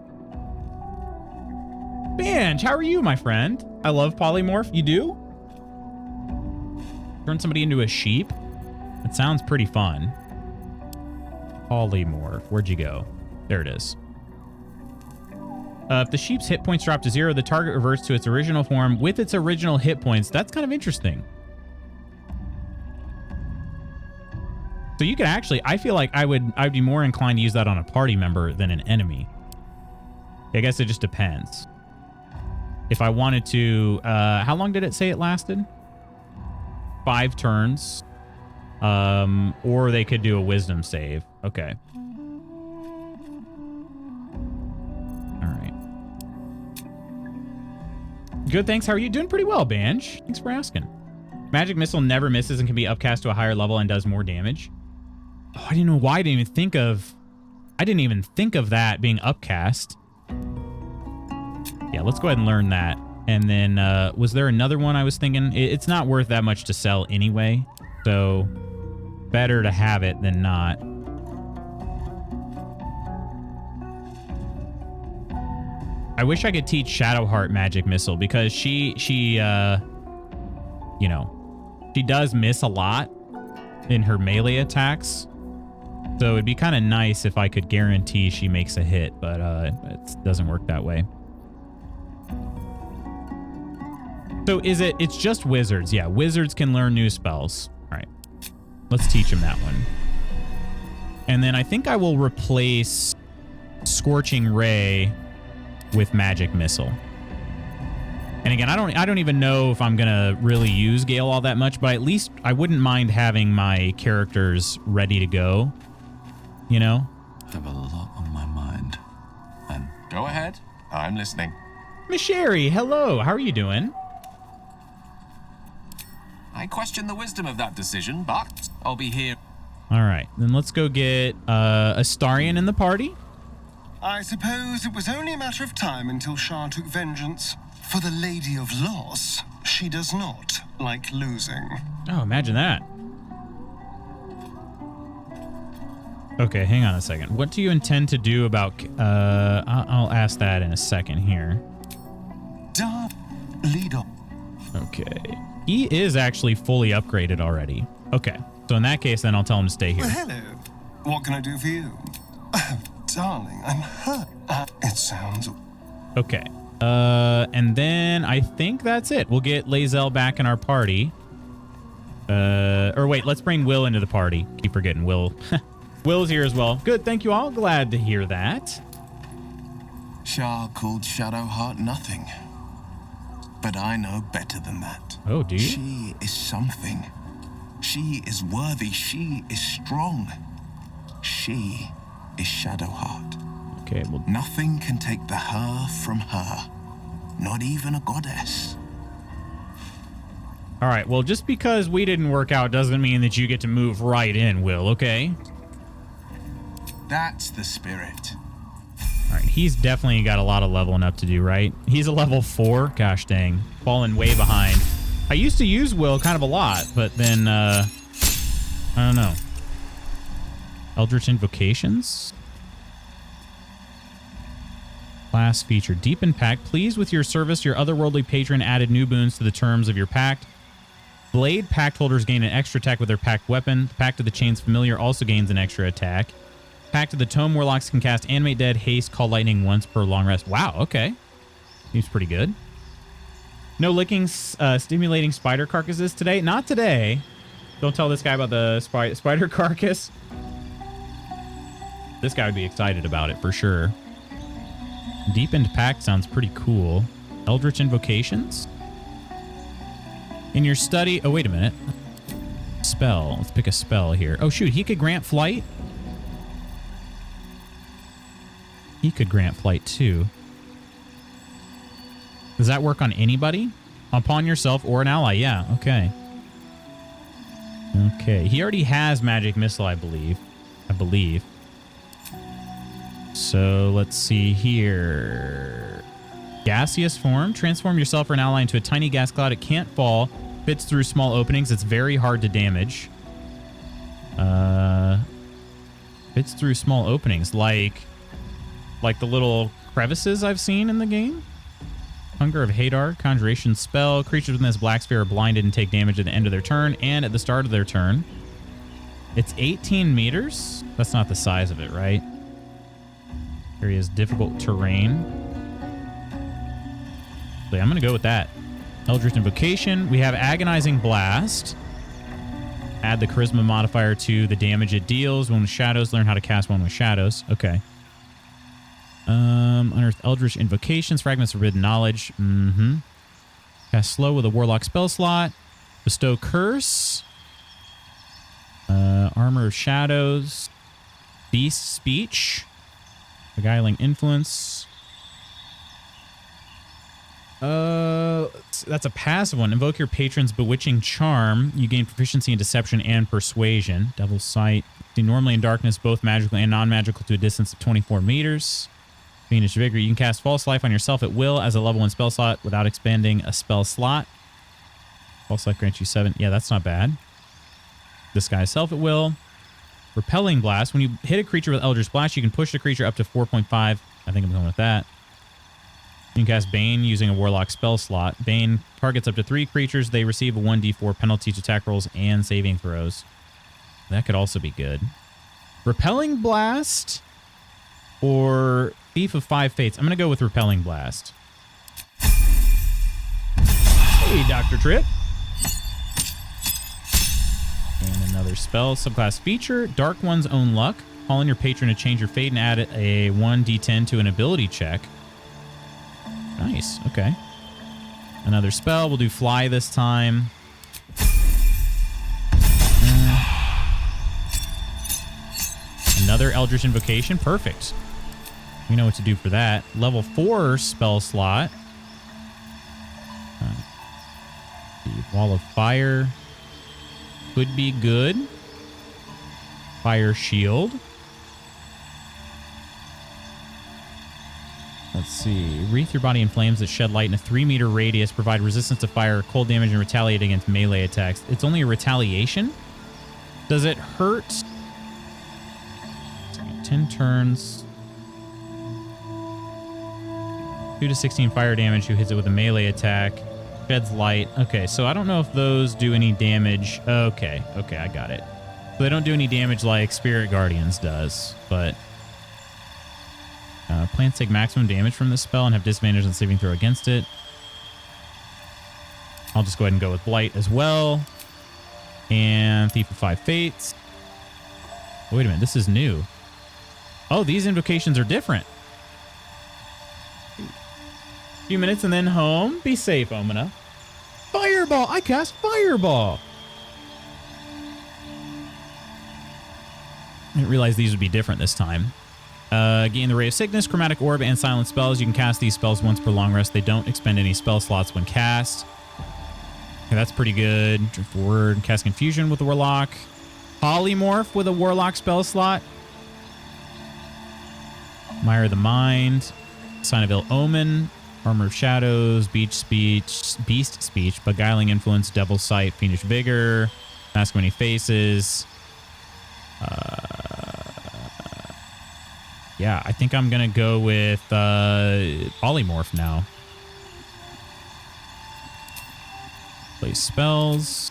Banj, how are you, my friend? I love polymorph. You do? Turn somebody into a sheep? It sounds pretty fun. Polymorph. Where'd you go? There it is. If the sheep's hit points drop to 0, the target reverts to its original form with its original hit points. That's kind of interesting. So you could actually, I feel like I'd be more inclined to use that on a party member than an enemy. I guess it just depends. If I wanted to, how long did it say it lasted? 5 turns. Or they could do a wisdom save. Okay. All right. Good, thanks. How are you? Doing pretty well, Banj. Thanks for asking. Magic Missile never misses and can be upcast to a higher level and does more damage. Oh, I didn't know why I didn't even think of that being upcast. Yeah, let's go ahead and learn that. And then, was there another one I was thinking? It's not worth that much to sell anyway. So, better to have it than not. I wish I could teach Shadowheart Magic Missile because she you know, she does miss a lot in her melee attacks. So it'd be kind of nice if I could guarantee she makes a hit, but it doesn't work that way. So it's just wizards. Yeah, wizards can learn new spells. All right, let's teach them that one. And then I think I will replace Scorching Ray with Magic Missile. And again, I don't even know if I'm gonna really use Gale all that much, but at least I wouldn't mind having my characters ready to go. You know? I have a lot on my mind. And Go ahead. I'm listening. Miss Sherry, hello. How are you doing? I question the wisdom of that decision, but I'll be here. All right, then let's go get Astarion in the party. I suppose it was only a matter of time until Shah took vengeance. For the Lady of Loss, she does not like losing. Oh, imagine that. Okay, hang on a second. What do you intend to do about... I'll ask that in a second here. Lead on. Okay. He is actually fully upgraded already. Okay. So in that case, then I'll tell him to stay here. Well, hello. What can I do for you? Oh, darling, I'm hurt. It sounds... Okay. And then I think that's it. We'll get Lae'zel back in our party. Or wait, let's bring Will into the party. Keep forgetting Will. Will's here as well. Good, thank you all. Glad to hear that. Shah called Shadowheart nothing. But I know better than that. Oh, do you? She is something. She is worthy. She is strong. She is Shadowheart. Okay, well... Nothing can take the her from her. Not even a goddess. All right, well, just because we didn't work out doesn't mean that you get to move right in, Will, okay? That's the spirit. All right, he's definitely got a lot of leveling up to do, right? He's a level 4. Gosh dang. Falling way behind. I used to use Will kind of a lot, but then, I don't know. Eldritch Invocations? Class feature. Deepen Pact. Pleased with your service, your otherworldly patron added new boons to the terms of your pact. Blade Pact holders gain an extra attack with their pact weapon. Pact of the Chains Familiar also gains an extra attack. Pact of the Tome Warlocks can cast Animate Dead, Haste, Call Lightning once per long rest. Wow, okay. Seems pretty good. No licking, stimulating spider carcasses today? Not today. Don't tell this guy about the spider carcass. This guy would be excited about it for sure. Deepened Pact sounds pretty cool. Eldritch Invocations? In your study... Oh, wait a minute. Spell. Let's pick a spell here. Oh, shoot. He could grant flight? He could grant flight, too. Does that work on anybody? Upon yourself or an ally? Yeah, okay. Okay. He already has Magic Missile, I believe. So, let's see here. Gaseous form. Transform yourself or an ally into a tiny gas cloud. It can't fall. Fits through small openings. It's very hard to damage. Fits through small openings. Like the little crevices I've seen in the game. Hunger of Hadar. Conjuration spell. Creatures within this black sphere are blinded and take damage at the end of their turn and at the start of their turn. It's 18 meters. That's not the size of it, right? Area is difficult terrain. So I'm going to go with that. Eldritch Invocation. We have Agonizing Blast. Add the Charisma modifier to the damage it deals. One with Shadows. Learn how to cast one with Shadows. Okay. Unearth Eldritch Invocations. Fragments of Forbidden Knowledge. Cast Slow with a Warlock spell slot. Bestow Curse. Armor of Shadows. Beast Speech. Beguiling Influence. That's a passive one. Invoke your patron's Bewitching Charm. You gain proficiency in Deception and Persuasion. Devil's Sight. See, normally in darkness, both magical and non-magical to a distance of 24 meters. Fiendish Vigor. You can cast False Life on yourself at will as a level 1 spell slot without expanding a spell slot. False Life grants you 7. Yeah, that's not bad. Disguise Self at will. Repelling Blast. When you hit a creature with Eldritch Blast, you can push the creature up to 4.5. I think I'm going with that. You can cast Bane using a Warlock spell slot. Bane targets up to 3 creatures. They receive a 1d4 penalty to attack rolls and saving throws. That could also be good. Repelling Blast or Thief of 5 Fates? I'm going to go with Repelling Blast. Hey, Dr. Trip. And another spell. Subclass feature. Dark One's Own Luck. Call on your patron to change your fate and add a 1d10 to an ability check. Nice. Okay. Another spell. We'll do Fly this time. Another Eldritch Invocation. Perfect. We know what to do for that. Level 4 spell slot. The Wall of Fire could be good. Fire Shield. Let's see. Wreath your body in flames that shed light in a 3-meter radius. Provide resistance to fire, cold damage, and retaliate against melee attacks. It's only a retaliation? Does it hurt? 10 turns. 2 to 16 fire damage. Who hits it with a melee attack? Sheds light. Okay, so I don't know if those do any damage. Okay, I got it. So they don't do any damage like Spirit Guardians does, but plants take maximum damage from this spell and have disadvantage on saving throw against it. I'll just go ahead and go with Blight as well. And Thief of 5 Fates. Wait a minute, this is new. Oh, these invocations are different. A few minutes and then home. Be safe, Omina. Fireball! I cast Fireball! I didn't realize these would be different this time. Gain the Ray of Sickness, Chromatic Orb, and Silent Spells. You can cast these spells once per long rest. They don't expend any spell slots when cast. Okay, that's pretty good. Drift forward. Cast Confusion with the Warlock. Polymorph with a Warlock spell slot. Mire of the Mind. Sign of Ill Omen. Armor of Shadows. Beast Speech. Beguiling Influence. Devil's Sight. Fiendish Vigor. Mask of Many Faces. Yeah, I think I'm going to go with Polymorph now. Place spells.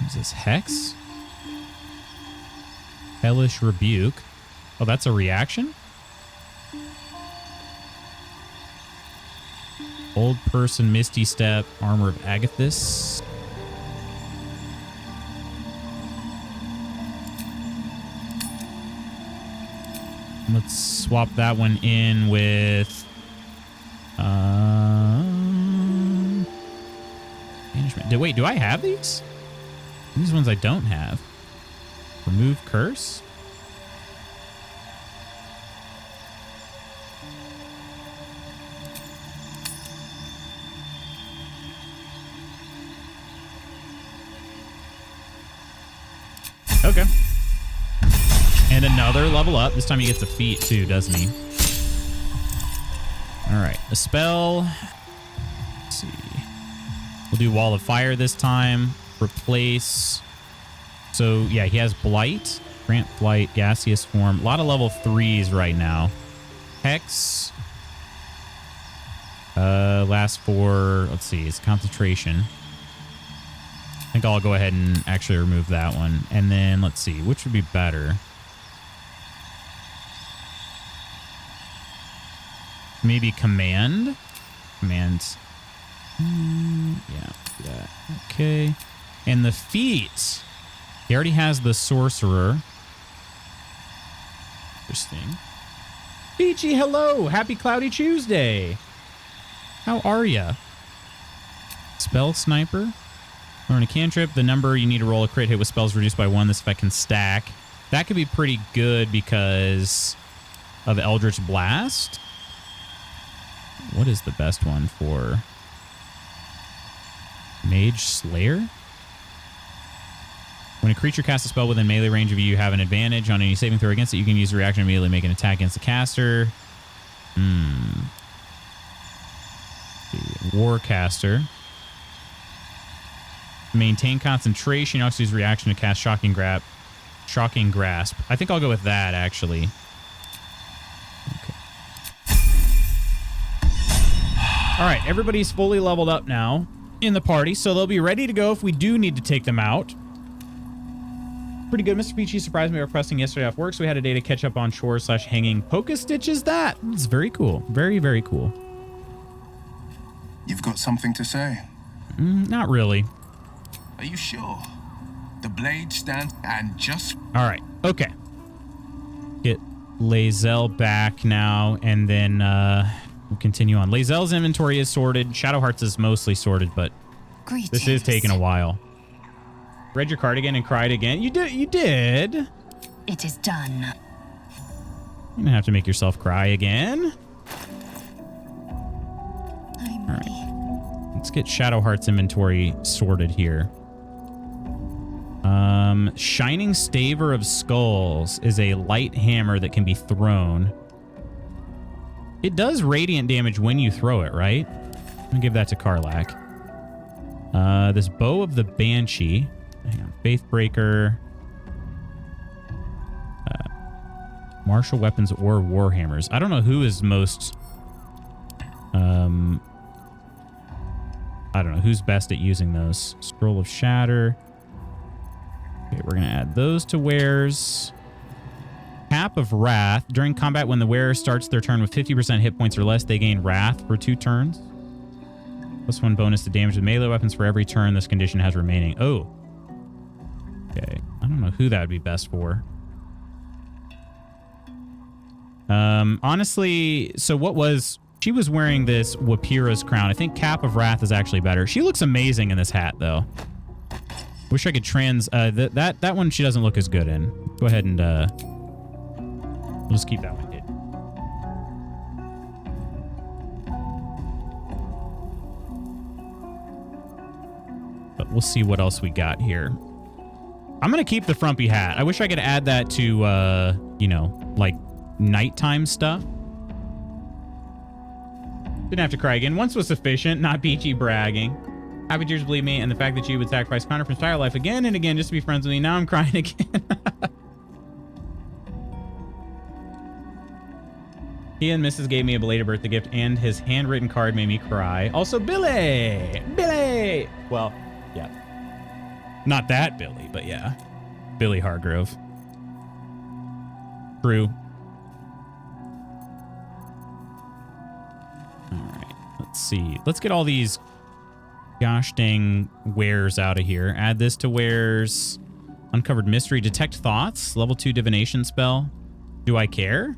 Is this Hex? Hellish Rebuke. Oh, that's a reaction? Old Person, Misty Step, Armor of Agathis. Let's swap that one in with management. Wait, do I have these? These ones I don't have. Remove Curse. Okay. And another level up. This time he gets a feat too, doesn't he? All right. A spell. Let's see. We'll do Wall of Fire this time. Replace. So, yeah, he has Blight. Grant Flight. Gaseous Form. A lot of level 3s right now. Hex. Last 4. Let's see. It's Concentration. I think I'll go ahead and actually remove that one. And then, let's see. Which would be better? Maybe Command. Command. Yeah, do that. Okay. And the feat. He already has the Sorcerer. Interesting. Peachy, hello. Happy Cloudy Tuesday. How are ya? Spell Sniper. Learn a cantrip. The number you need to roll a crit hit with spells reduced by 1. This effect can stack. That could be pretty good because of Eldritch Blast. What is the best one for Mage Slayer? When a creature casts a spell within melee range of you, you have an advantage on any saving throw against it. You can use the reaction to immediately make an attack against the caster. Warcaster. Maintain concentration. You also use reaction to cast Shocking Grasp. I think I'll go with that, actually. Okay. All right, everybody's fully leveled up now in the party, so they'll be ready to go if we do need to take them out. Pretty good. Mr. Peachy surprised me by requesting yesterday off work, so we had a day to catch up on chores / hanging. Poca stitches that. It's very cool. Very, very cool. You've got something to say? Not really. Are you sure? The blade stands and just... All right. Okay. Get Lae'zel back now, and then we'll continue on. Lae'zel's inventory is sorted. Shadowheart's is mostly sorted, but this is taking a while. Read your card again and cried again. You did. You did. It is done. You don't have to make yourself cry again. I'm All ready. right. Let's get Shadowheart's inventory sorted here. Shining Staver of Skulls is a light hammer that can be thrown. It does radiant damage when you throw it, right? I'm gonna give that to Karlach. This Bow of the Banshee. Hang on. Faithbreaker. Martial weapons or warhammers. I don't know who is most... I don't know who's best at using those. Scroll of Shatter. Okay, we're going to add those to wares. Cap of Wrath. During combat, when the wearer starts their turn with 50% hit points or less, they gain Wrath for 2 turns. +1 bonus to damage with melee weapons for every turn this condition has remaining. Oh. Okay. I don't know who that would be best for. Honestly, so what was... She was wearing this Wapira's crown. I think Cap of Wrath is actually better. She looks amazing in this hat, though. Wish I could that one she doesn't look as good in. Go ahead and we'll just keep that one hidden. But we'll see what else we got here. I'm gonna keep the frumpy hat. I wish I could add that to you know, like nighttime stuff. Didn't have to cry again. Once was sufficient, not Peachy bragging. Happy tears, believe me, and the fact that you would sacrifice Connor from Style Life again and again just to be friends with me. Now I'm crying again. He and Mrs. gave me a belated birthday gift, and his handwritten card made me cry. Also, Billy! Billy! Well, yeah. Not that Billy, but yeah. Billy Hargrove. True. Alright, let's see. Let's get all these gosh dang wares out of here. Add this to wares. Uncovered mystery. Detect thoughts. Level 2 divination spell. Do I care?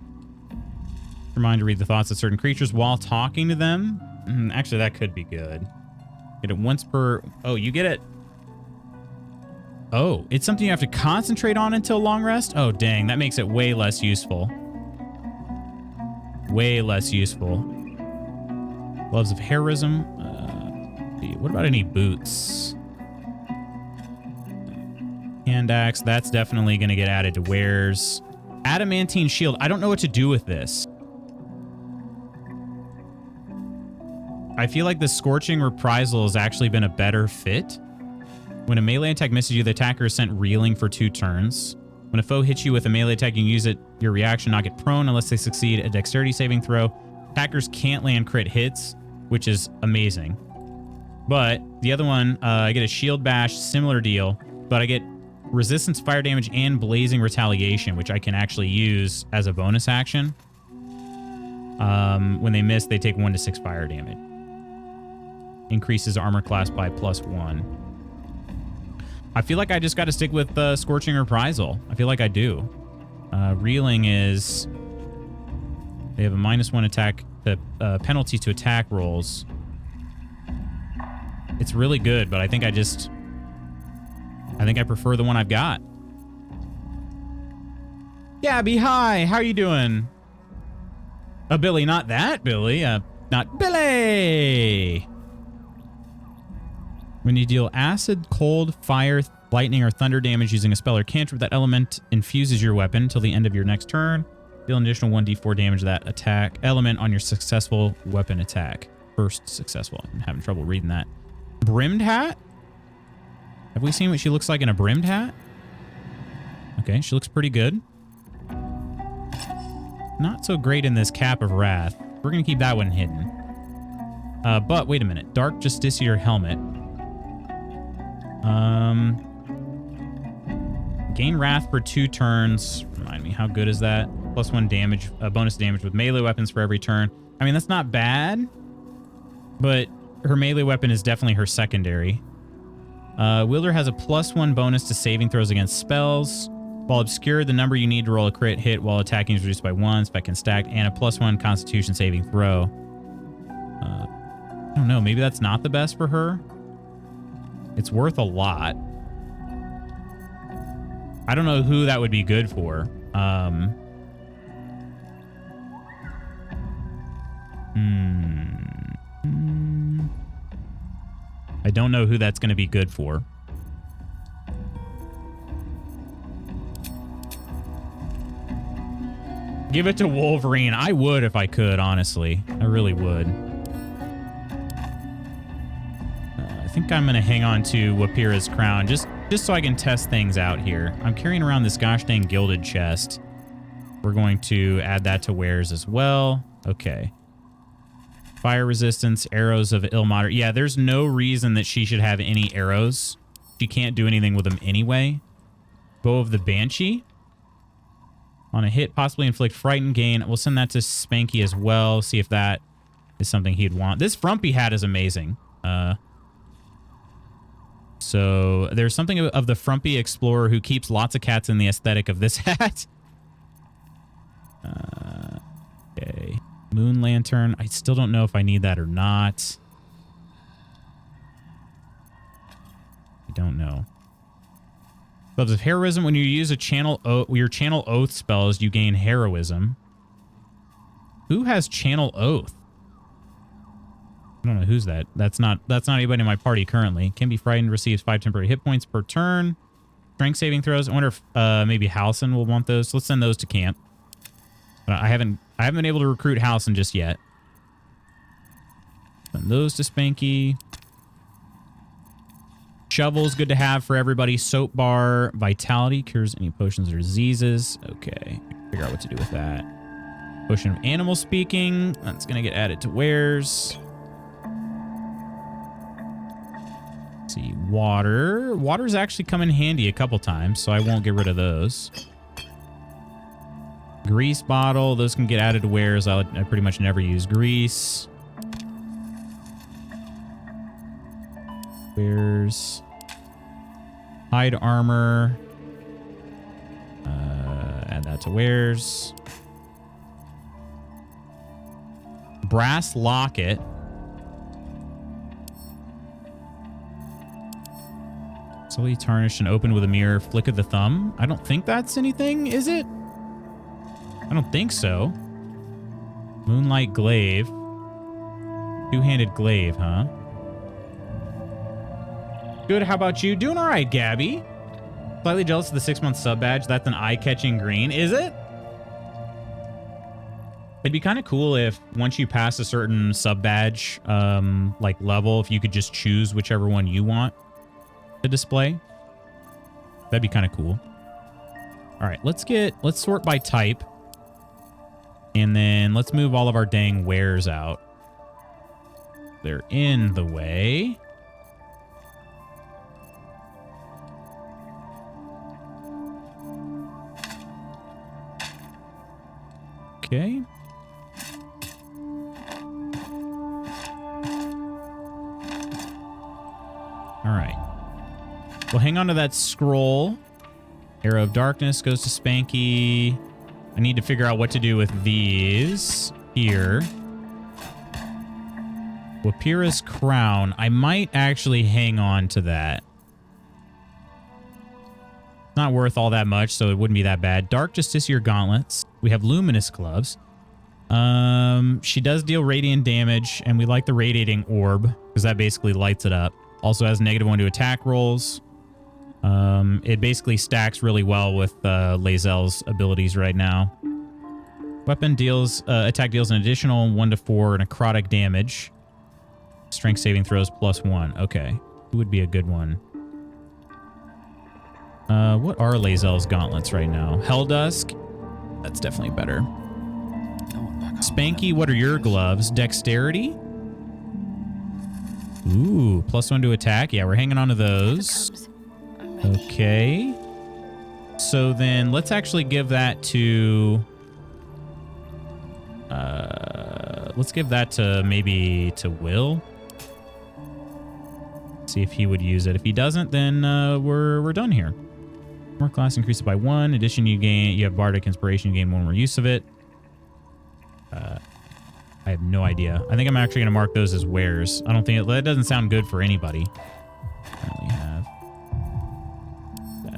Remind to read the thoughts of certain creatures while talking to them. Actually, that could be good. Get it once per... Oh, you get it... Oh, it's something you have to concentrate on until long rest? Oh, dang. That makes it way less useful. Way less useful. Gloves of Heroism. What about any boots? Hand axe. That's definitely going to get added to wares. Adamantine shield. I don't know what to do with this. I feel like the Scorching Reprisal has actually been a better fit. When a melee attack misses you, the attacker is sent reeling for 2 turns. When a foe hits you with a melee attack, you can use it, your reaction, not get prone unless they succeed a dexterity saving throw. Attackers can't land crit hits, which is amazing. But the other one, I get a shield bash, similar deal, but I get resistance fire damage and blazing retaliation, which I can actually use as a bonus action. When they miss, they take 1 to 6 fire damage. Increases armor class by +1. I feel like I just got to stick with Scorching Reprisal. I feel like I do. Reeling is... They have a -1 attack penalty to attack rolls. It's really good, but I think I prefer the one I've got. Gabby, hi. How are you doing? Billy, not that Billy. Not Billy. When you deal acid, cold, fire, lightning, or thunder damage using a spell or cantrip, that element infuses your weapon till the end of your next turn. Deal an additional 1d4 damage to that attack element on your successful weapon attack. First successful. I'm having trouble reading that. Brimmed hat? Have we seen what she looks like in a brimmed hat? Okay, she looks pretty good. Not so great in this Cap of Wrath. We're going to keep that one hidden. But wait a minute. Dark Justiciar helmet. Gain Wrath for 2 turns. Remind me, how good is that? +1 damage, bonus damage with melee weapons for every turn. I mean, that's not bad, but her melee weapon is definitely her secondary. Wielder has a +1 bonus to saving throws against spells. While obscured, the number you need to roll a crit hit while attacking is reduced by 1. Spec can stack, and a +1 Constitution saving throw. I don't know. Maybe that's not the best for her. It's worth a lot. I don't know who that would be good for. I don't know who that's going to be good for. Give it to Wolverine. I would if I could, honestly. I really would. I think I'm going to hang on to Wapira's crown just so I can test things out here. I'm carrying around this gosh dang gilded chest. We're going to add that to wares as well. Okay. Fire resistance, arrows of Ilmater. Yeah, there's no reason that she should have any arrows. She can't do anything with them anyway. Bow of the Banshee. On a hit, possibly inflict frightened gain. We'll send that to Spanky as well. See if that is something he'd want. This Frumpy hat is amazing. So there's something of the Frumpy Explorer who keeps lots of cats in the aesthetic of this hat. Okay. Moon Lantern. I still don't know if I need that or not. I don't know. Gloves of Heroism. When you use a your Channel Oath spells, you gain Heroism. Who has Channel Oath? I don't know who's that. That's not anybody in my party currently. Can be frightened. Receives 5 temporary hit points per turn. Strength saving throws. I wonder if maybe Halcyon will want those. So let's send those to camp. I haven't been able to recruit Halcyon just yet. Send those to Spanky. Shovel's good to have for everybody. Soap bar. Vitality. Cures any potions or diseases. Okay. Figure out what to do with that. Potion of Animal Speaking. That's going to get added to wares. Let's see. Water. Water's actually come in handy a couple times, so I won't get rid of those. Grease bottle. Those can get added to wares. I pretty much never use grease. Wares. Hide armor. Add that to wares. Brass locket. Slowly tarnished and opened with a mirror. Flick of the thumb. I don't think that's anything, is it? I don't think so. Moonlight glaive. Two-handed glaive, huh? Good, how about you? Doing all right, Gabby. Slightly jealous of the 6-month sub badge. That's an eye-catching green. Is it? It'd be kind of cool if once you pass a certain sub badge, like level, if you could just choose whichever one you want to display. That'd be kind of cool. All right, let's sort by type. And then let's move all of our dang wares out. They're in the way. Okay. All right. We'll hang on to that scroll. Arrow of Darkness goes to Spanky. I need to figure out what to do with these here. Wapira's crown. I might actually hang on to that. Not worth all that much, so it wouldn't be that bad. Dark Justiciar gauntlets. We have luminous gloves. She does deal radiant damage, and we like the radiating orb because that basically lights it up. Also has -1 to attack rolls. It basically stacks really well with Lae'zel's abilities right now. Weapon deals attack deals an additional 1 to 4 necrotic damage. Strength saving throws +1. Okay, who would be a good one? What are Lae'zel's gauntlets right now? Helldusk. That's definitely better. Spanky, what are your gloves? Dexterity. Ooh, +1 to attack. Yeah, we're hanging on to those. Okay. So then let's actually give that to... let's give that to maybe to Will. See if he would use it. If he doesn't, then we're done here. More class increases by 1. Addition, you have Bardic Inspiration, you gain 1 more use of it. I have no idea. I think I'm actually going to mark those as wares. I don't think that doesn't sound good for anybody. Currently have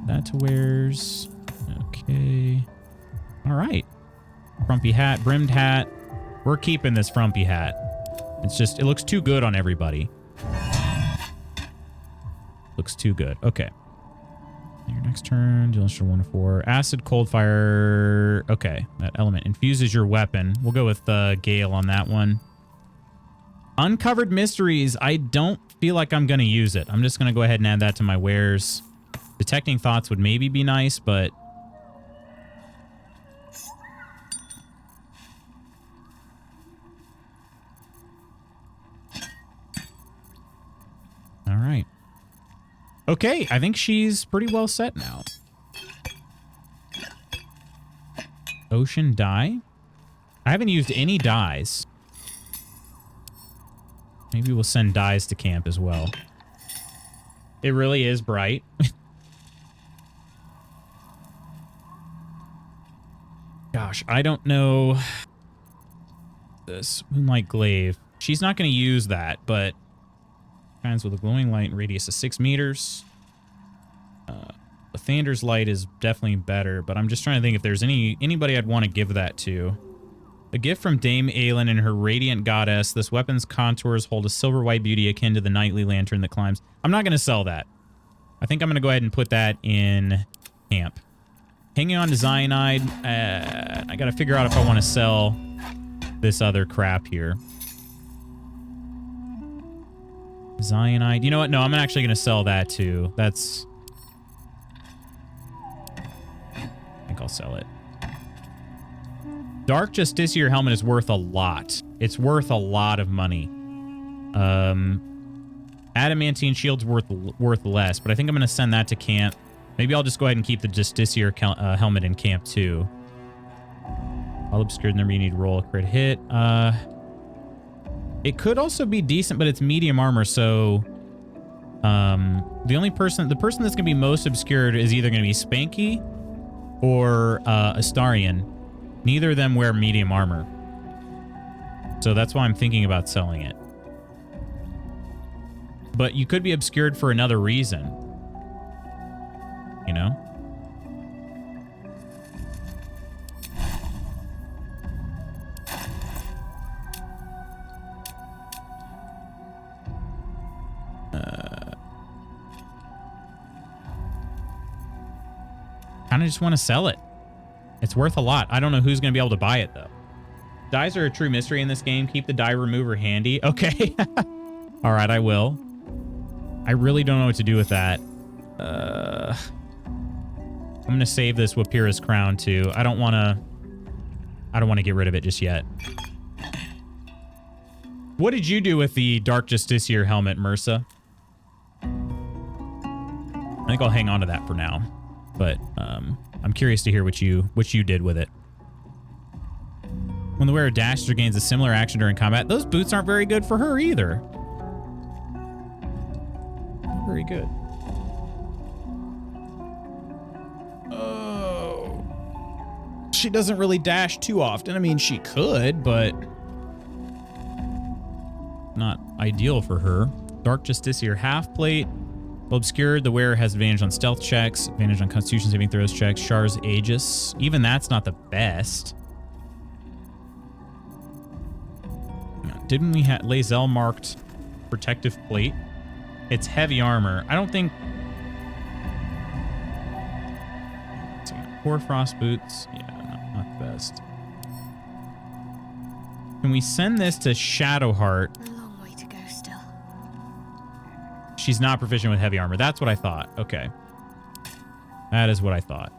that to wares. Okay. All right. Frumpy hat, brimmed hat. We're keeping this frumpy hat. It's just, it looks too good on everybody. Looks too good. Okay. Your next turn, deal extra 1 to 4. Acid, cold, fire. Okay, that element infuses your weapon. We'll go with Gale on that one. Uncovered mysteries. I don't feel like I'm going to use it. I'm just going to go ahead and add that to my wares. Detecting thoughts would maybe be nice, but... All right. Okay, I think she's pretty well set now. Ocean dye. I haven't used any dyes. Maybe we'll send dyes to camp as well. It really is bright. Gosh, I don't know. This Moonlight Glaive. She's not going to use that, but... Shines with a glowing light and radius of 6 meters. Lathander's light is definitely better, but I'm just trying to think if there's anybody I'd want to give that to. A gift from Dame Aelin and her radiant goddess. This weapon's contours hold a silver white beauty akin to the nightly lantern that climbs. I'm not going to sell that. I think I'm going to go ahead and put that in camp. Hanging on to Cyanide. I got to figure out if I want to sell this other crap here. Cyanide. You know what? No, I'm actually going to sell that too. That's... I think I'll sell it. Dark Justiciar helmet is worth a lot. It's worth a lot of money. Adamantine shield's worth less, but I think I'm going to send that to camp. Maybe I'll just go ahead and keep the Justiciar helmet in camp too. All obscured, and then you need to roll a crit hit. It could also be decent, but it's medium armor, so the person that's going to be most obscured is either going to be Spanky or Astarion. Neither of them wear medium armor. So that's why I'm thinking about selling it. But you could be obscured for another reason. You know? Kind of just want to sell it. It's worth a lot. I don't know who's going to be able to buy it, though. Dyes are a true mystery in this game. Keep the dye remover handy. Okay. All right, I will. I really don't know what to do with that. I'm going to save this Wapira's crown, too. I don't want to get rid of it just yet. What did you do with the Dark Justiciar helmet, Mursa? I think I'll hang on to that for now. But I'm curious to hear what you did with it. When the wearer dashes or gains a similar action during combat, those boots aren't very good for her either. Not very good. Oh. She doesn't really dash too often. I mean, she could, but not ideal for her. Dark Justiciar half plate. Obscured, the wearer has advantage on stealth checks, advantage on constitution saving throws checks, Char's Aegis. Even that's not the best. Didn't we have Lae'zel marked protective plate? It's heavy armor. I don't think... Hoarfrost boots. Yeah, not the best. Can we send this to Shadowheart? She's not proficient with heavy armor. That's what I thought. Okay. That is what I thought.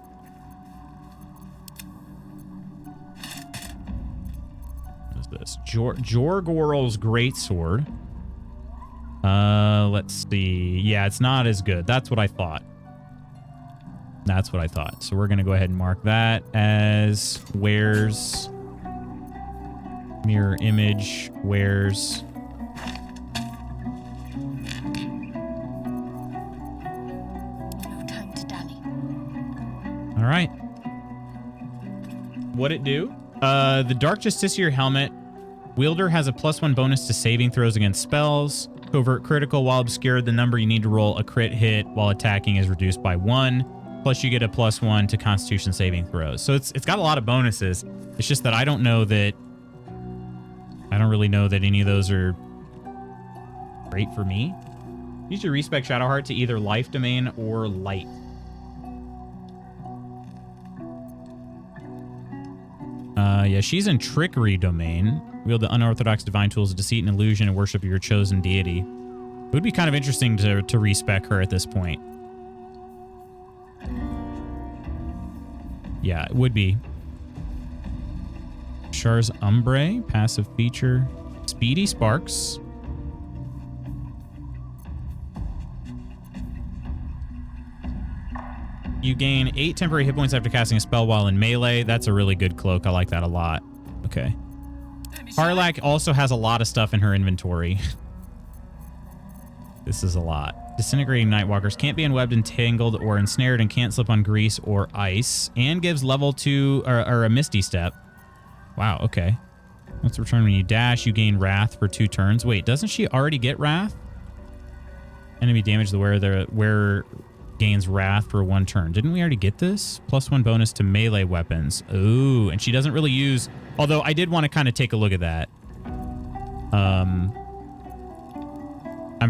What is this? Jorgorl's Greatsword. Let's see. Yeah, it's not as good. That's what I thought. That's what I thought. So we're going to go ahead and mark that as wears. Mirror image wears. No time to dally. All right. What'd it do? The Dark Justiciar helmet. Wielder has a +1 bonus to saving throws against spells. Covert critical while obscured. The number you need to roll a crit hit while attacking is reduced by 1. Plus you get a +1 to Constitution saving throws. So it's got a lot of bonuses. It's just that I don't really know that any of those are great for me. Use your respec Shadowheart to either life domain or light. Yeah, she's in trickery domain. Wield the unorthodox divine tools of deceit and illusion and worship your chosen deity. It would be kind of interesting to respec her at this point. Yeah, it would be. Char's Umbre, passive feature. Speedy Sparks. You gain 8 temporary hit points after casting a spell while in melee. That's a really good cloak. I like that a lot. Okay. Harlack also has a lot of stuff in her inventory. This is a lot. Disintegrating Nightwalkers can't be unwebbed, entangled, or ensnared and can't slip on grease or ice. And gives level 2 or a Misty Step. Wow, okay. Once returned when you dash, you gain Wrath for 2 turns. Wait, doesn't she already get Wrath? Enemy damage the wearer gains Wrath for 1 turn. Didn't we already get this? +1 bonus to melee weapons. Ooh, and she doesn't really use... Although I did want to kind of take a look at that. I'm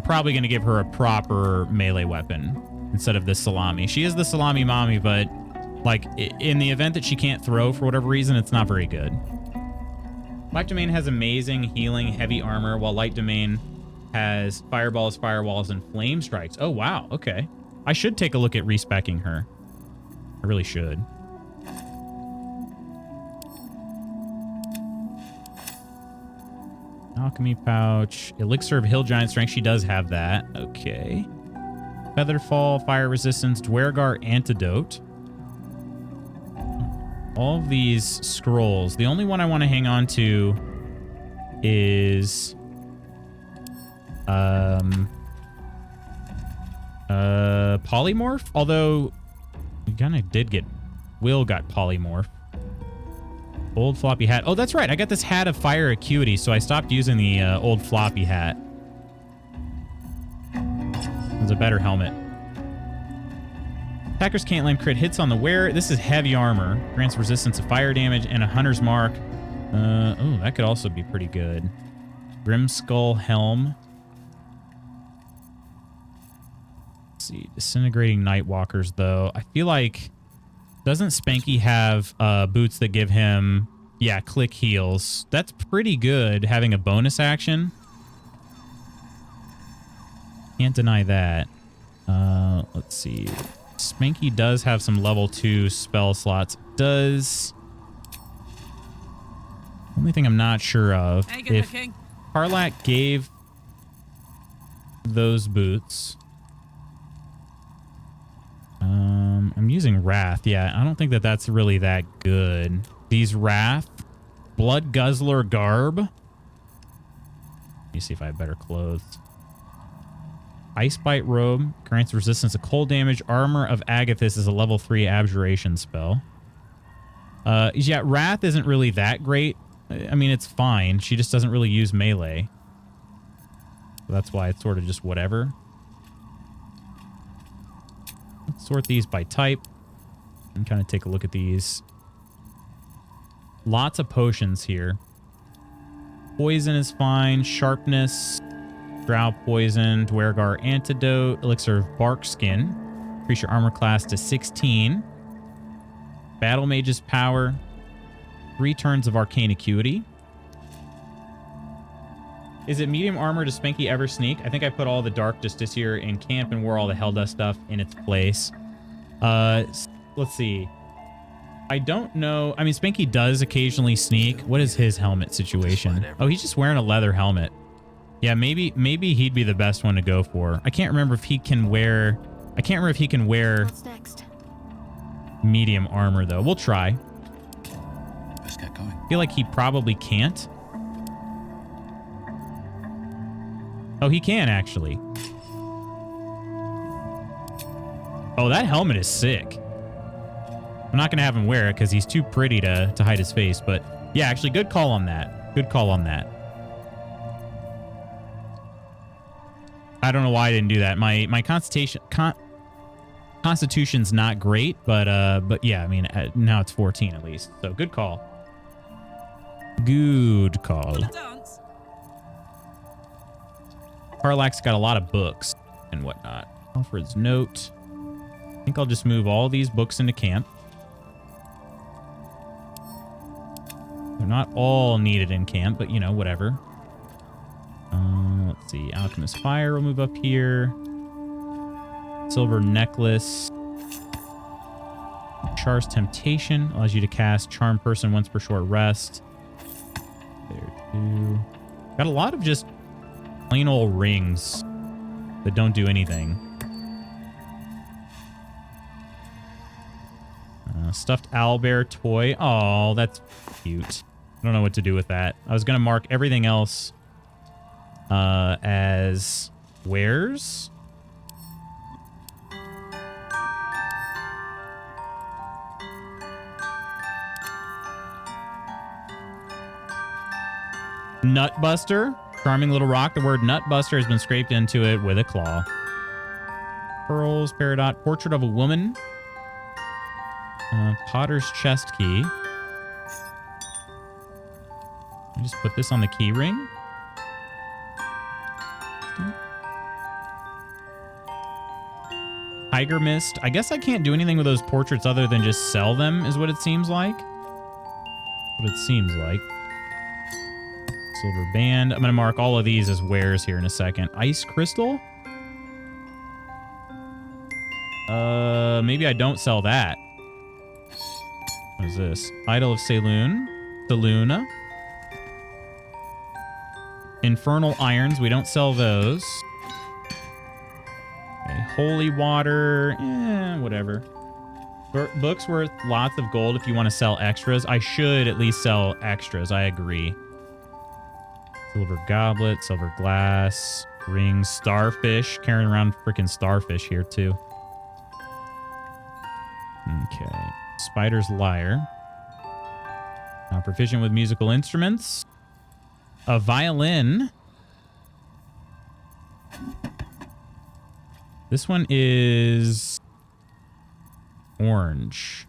probably going to give her a proper melee weapon instead of this salami. She is the salami mommy, but like in the event that she can't throw for whatever reason, it's not very good. Black Domain has amazing healing, heavy armor, while Light Domain has fireballs, firewalls, and flame strikes. Oh, wow. Okay. I should take a look at respecking her. I really should. Alchemy pouch. Elixir of Hill Giant Strength. She does have that. Okay. Featherfall, Fire Resistance, Dwergar Antidote. All of these scrolls. The only one I want to hang on to is... Polymorph? Although, we kind of did get... Will got Polymorph. Old floppy hat. Oh, that's right. I got this hat of fire acuity, so I stopped using the old floppy hat. It's a better helmet. Attackers can't land crit hits on the wearer. This is heavy armor. Grants resistance to fire damage and a hunter's mark. Oh, that could also be pretty good. Grim Skull Helm. Let's see. Disintegrating Nightwalkers, though. I feel like... Doesn't Spanky have boots that give him, yeah, click heals? That's pretty good, having a bonus action. Can't deny that. Let's see. Spanky does have some level 2 spell slots. Does... Only thing I'm not sure of, if Harlack gave those boots... I'm using Wrath. Yeah, I don't think that that's really that good. These Wrath, Blood Guzzler Garb. Let me see if I have better clothes. Ice Bite Robe grants resistance to cold damage. Armor of Agathis is a level 3 abjuration spell. Yeah, Wrath isn't really that great. I mean, it's fine. She just doesn't really use melee. So that's why it's sort of just whatever. Let's sort these by type and kind of take a look at these. Lots of potions here. Poison is fine. Sharpness. Drow Poison. Dwergar Antidote. Elixir of Bark Skin. Increase your armor class to 16. Battle Mage's Power. 3 turns of Arcane Acuity. Is it medium armor? Does Spanky ever sneak? I think I put all the Dark Justiciar in camp and wore all the Helldust stuff in its place. Let's see. I don't know. I mean, Spanky does occasionally sneak. What is his helmet situation? Oh, he's just wearing a leather helmet. Yeah, maybe he'd be the best one to go for. I can't remember if he can wear... What's next? medium armor, though. We'll try. Let's get going. I feel like he probably can't. Oh, he can, actually. Oh, that helmet is sick. I'm not going to have him wear it because he's too pretty to hide his face. But yeah, actually, good call on that. Good call on that. I don't know why I didn't do that. My constitution's not great, but yeah, I mean, now it's 14 at least. So good call. Good call. Karlak's got a lot of books and whatnot. Alfred's note. I think I'll just move all these books into camp. They're not all needed in camp, but you know, whatever. Let's see. Alchemist Fire will move up here. Silver Necklace. Char's Temptation allows you to cast Charm Person once per short rest. There too. Got a lot of just plain old rings that don't do anything. Stuffed owlbear toy. Oh, that's cute. I don't know what to do with that. I was going to mark everything else as wares. Nutbuster. Charming little rock. The word Nutbuster has been scraped into it with a claw. Pearls, Peridot. Portrait of a woman. Potter's chest key. I just put this on the key ring. Tiger Mist. I guess I can't do anything with those portraits other than just sell them, is what it seems like. What it seems like. Silver band. I'm going to mark all of these as wares here in a second. Ice crystal? Maybe I don't sell that. What is this? Idol of Seluna. Infernal irons. We don't sell those. Okay, holy water. Whatever. Books worth lots of gold if you want to sell extras. I should at least sell extras. I agree. Silver goblet, silver glass, rings, starfish. Carrying around freaking starfish here too. Okay. Spider's lyre. Proficient with musical instruments. A violin. This one is orange.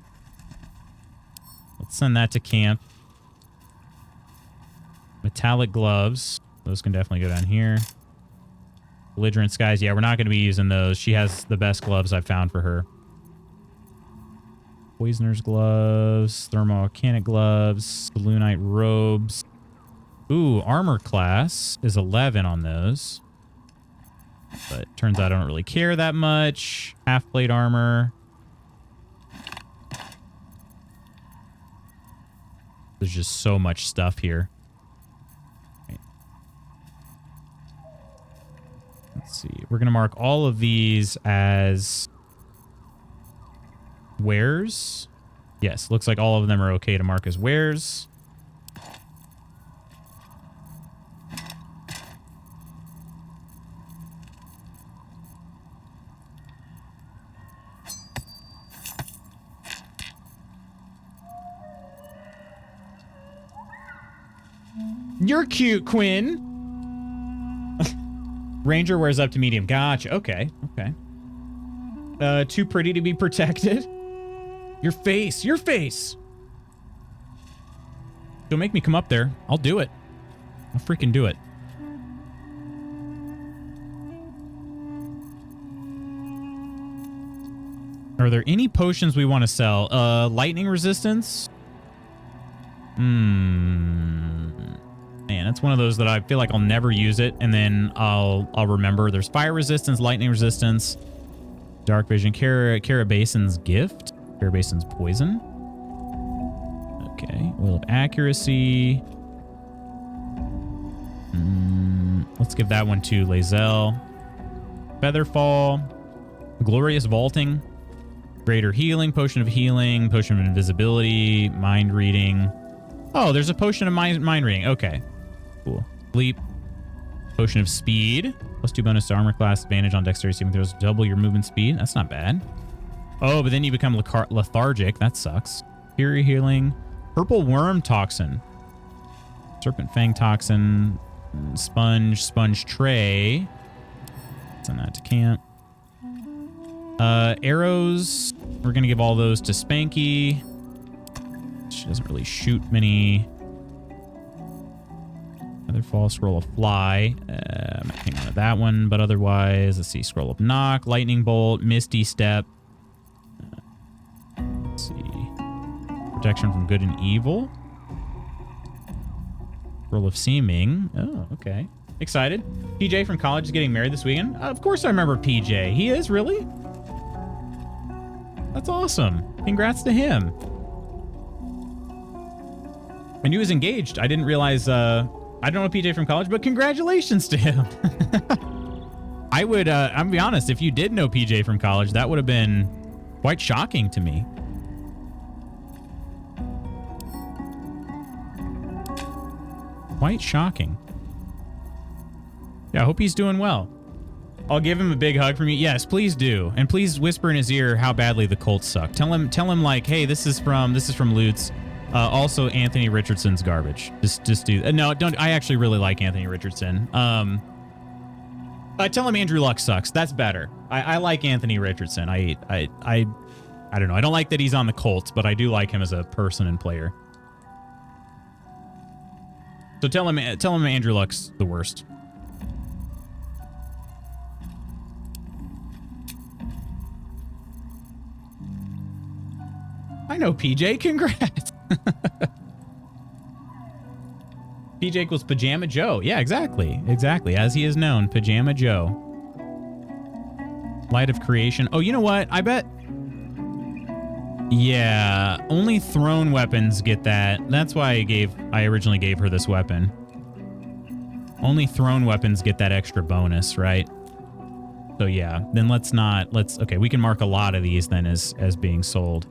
Let's send that to camp. Metallic gloves. Those can definitely go down here. Belligerent skies. Yeah, we're not going to be using those. She has the best gloves I've found for her. Poisoner's gloves. Thermo-volcanic gloves. Lunite robes. Ooh, armor class is 11 on those. But turns out I don't really care that much. Half plate armor. There's just so much stuff here. Let's see. We're going to mark all of these as wares. Yes, looks like all of them are okay to mark as wares. You're cute, Quinn. Ranger wears up to medium. Gotcha. Okay. Okay. Too pretty to be protected. Your face. Your face. Don't make me come up there. I'll do it. I'll freaking do it. Are there any potions we want to sell? Lightning resistance? Man, it's one of those that I feel like I'll never use it, and then I'll remember. There's fire resistance, lightning resistance, dark vision, Carabasin's gift, Carabasin's poison. Okay, oil of accuracy. Let's give that one to Lae'zel. Featherfall, glorious vaulting. Greater healing, potion of healing, potion of invisibility, mind reading. Oh, there's a potion of mind reading. Okay, cool. Sleep, potion of speed, +2 bonus to armor class, advantage on dexterity saving throws, double your movement speed. That's not bad. Oh, but then you become lethargic. That sucks. Superior healing, purple worm toxin, serpent fang toxin, sponge tray. Send that to camp. Arrows, we're gonna give all those to Spanky. She doesn't really shoot many. Another fall, scroll of fly. I'm not hanging on to that one, but otherwise, let's see. Scroll of knock, lightning bolt, misty step. Let's see. Protection from good and evil. Scroll of seeming. Oh, okay. Excited. PJ from college is getting married this weekend. Of course I remember PJ. He is, really? That's awesome. Congrats to him. And he was engaged. I didn't realize, I don't know PJ from college, but congratulations to him. I'm gonna be honest, if you did know PJ from college, that would have been quite shocking to me. Quite shocking. Yeah, I hope he's doing well. I'll give him a big hug from you. Yes, please do. And please whisper in his ear how badly the Colts suck. Tell him like, hey, this is from Lutz. Also, Anthony Richardson's garbage. Just do. No, don't. I actually really like Anthony Richardson. Tell him Andrew Luck sucks. That's better. I like Anthony Richardson. I don't know. I don't like that he's on the Colts, but I do like him as a person and player. So tell him Andrew Luck's the worst. I know PJ. Congrats. PJ equals Pajama Joe. Yeah, exactly. Exactly. As he is known, Pajama Joe. Light of Creation. Oh, you know what? I bet. Yeah, only thrown weapons get that. That's why I originally gave her this weapon. Only thrown weapons get that extra bonus, right? So yeah, then okay, we can mark a lot of these then as being sold.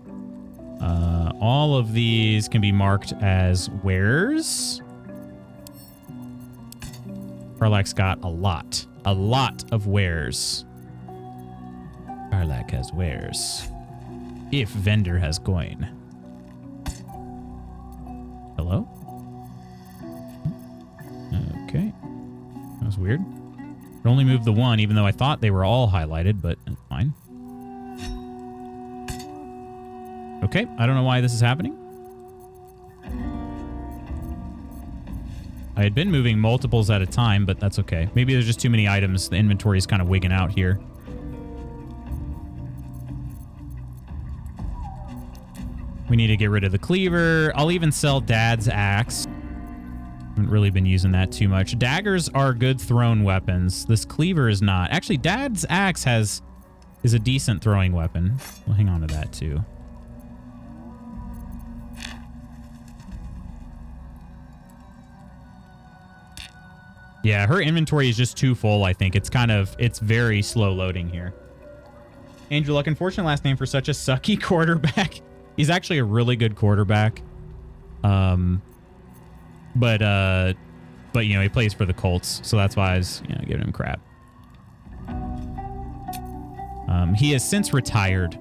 All of these can be marked as wares. Karlak's got a lot of wares. Karlak has wares. If vendor has coin. Hello? Okay. That was weird. It only moved the one, even though I thought they were all highlighted, but it's fine. Okay, I don't know why this is happening. I had been moving multiples at a time, but that's okay. Maybe there's just too many items. The inventory is kind of wigging out here. We need to get rid of the cleaver. I'll even sell Dad's axe. Haven't really been using that too much. Daggers are good thrown weapons. This cleaver is not. Actually, Dad's axe is a decent throwing weapon. We'll hang on to that too. Yeah, her inventory is just too full, I think. It's very slow loading here. Andrew Luck, unfortunate last name for such a sucky quarterback. He's actually a really good quarterback. But you know, he plays for the Colts, so that's why I was, giving him crap. He has since retired.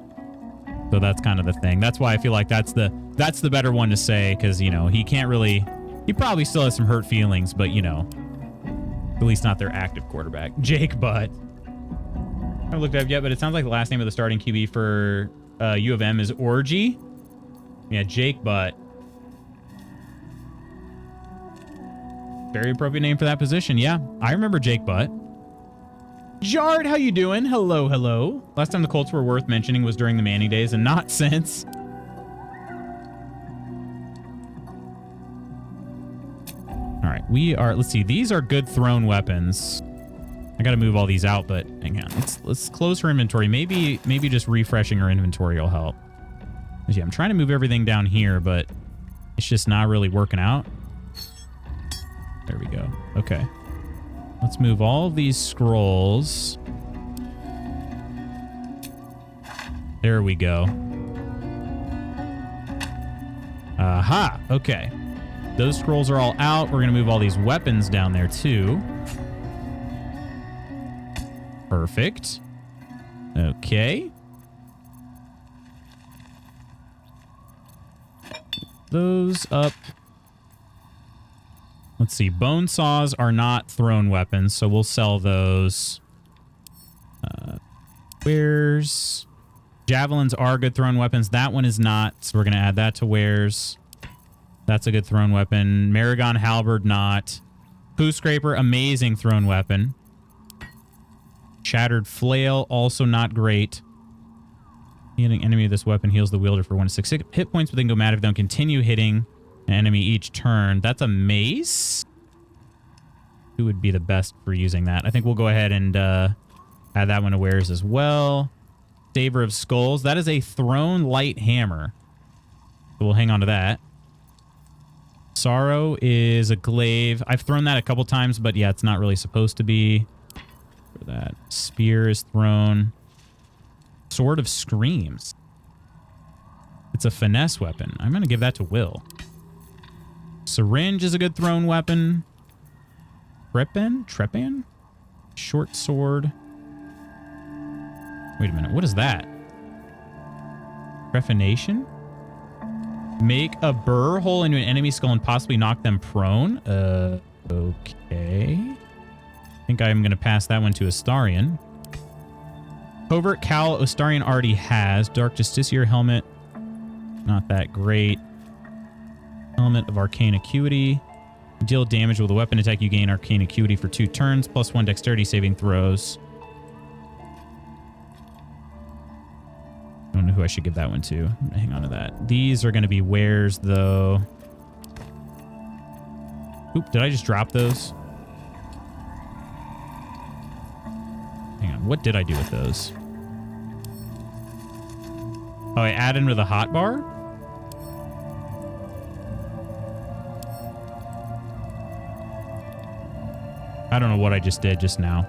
So that's kind of the thing. That's why I feel like that's the better one to say, because, he can't really, he probably still has some hurt feelings, but, at least not their active quarterback. Jake Butt. I haven't looked it up yet, but it sounds like the last name of the starting QB for U of M is Orgy. Yeah, Jake Butt. Very appropriate name for that position. Yeah, I remember Jake Butt. Jard, how you doing? Hello, hello. Last time the Colts were worth mentioning was during the Manning days and not since. All right, let's see. These are good thrown weapons. I got to move all these out, but hang on. Let's close her inventory. Maybe just refreshing her inventory will help. Yeah, I'm trying to move everything down here, but it's just not really working out. There we go. Okay. Let's move all of these scrolls. There we go. Aha. Okay. Those scrolls are all out. We're going to move all these weapons down there too. Perfect. Okay. Those up. Let's see. Bone saws are not thrown weapons, so we'll sell those. Wares. Javelins are good thrown weapons. That one is not, so we're going to add that to wares. That's a good thrown weapon. Maragon Halberd, not. Poo Scraper, amazing thrown weapon. Shattered Flail, also not great. Hitting enemy of this weapon heals the wielder for 1 to 6 hit points, but they can go mad if they don't continue hitting an enemy each turn. That's a mace. Who would be the best for using that? I think we'll go ahead and add that one to wares as well. Saber of Skulls. That is a thrown light hammer. So we'll hang on to that. Sorrow is a glaive. I've thrown that a couple times, but yeah, it's not really supposed to be. For that. Spear is thrown. Sword of Screams. It's a finesse weapon. I'm going to give that to Will. Syringe is a good thrown weapon. Trepan? Short sword. Wait a minute. What is that? Trephination? Make a burr hole into an enemy skull and possibly knock them prone. Okay. I think I'm going to pass that one to Astarion. Covert Cowl, Astarion already has. Dark Justiciar helmet. Not that great. Helmet of Arcane Acuity. Deal damage with a weapon attack. You gain Arcane Acuity for 2 turns. Plus 1 dexterity saving throws. I don't know who I should give that one to. I'm gonna hang on to that. These are going to be wares, though. Oop, did I just drop those? Hang on, what did I do with those? Oh, I added them to the hotbar? I don't know what I just did just now.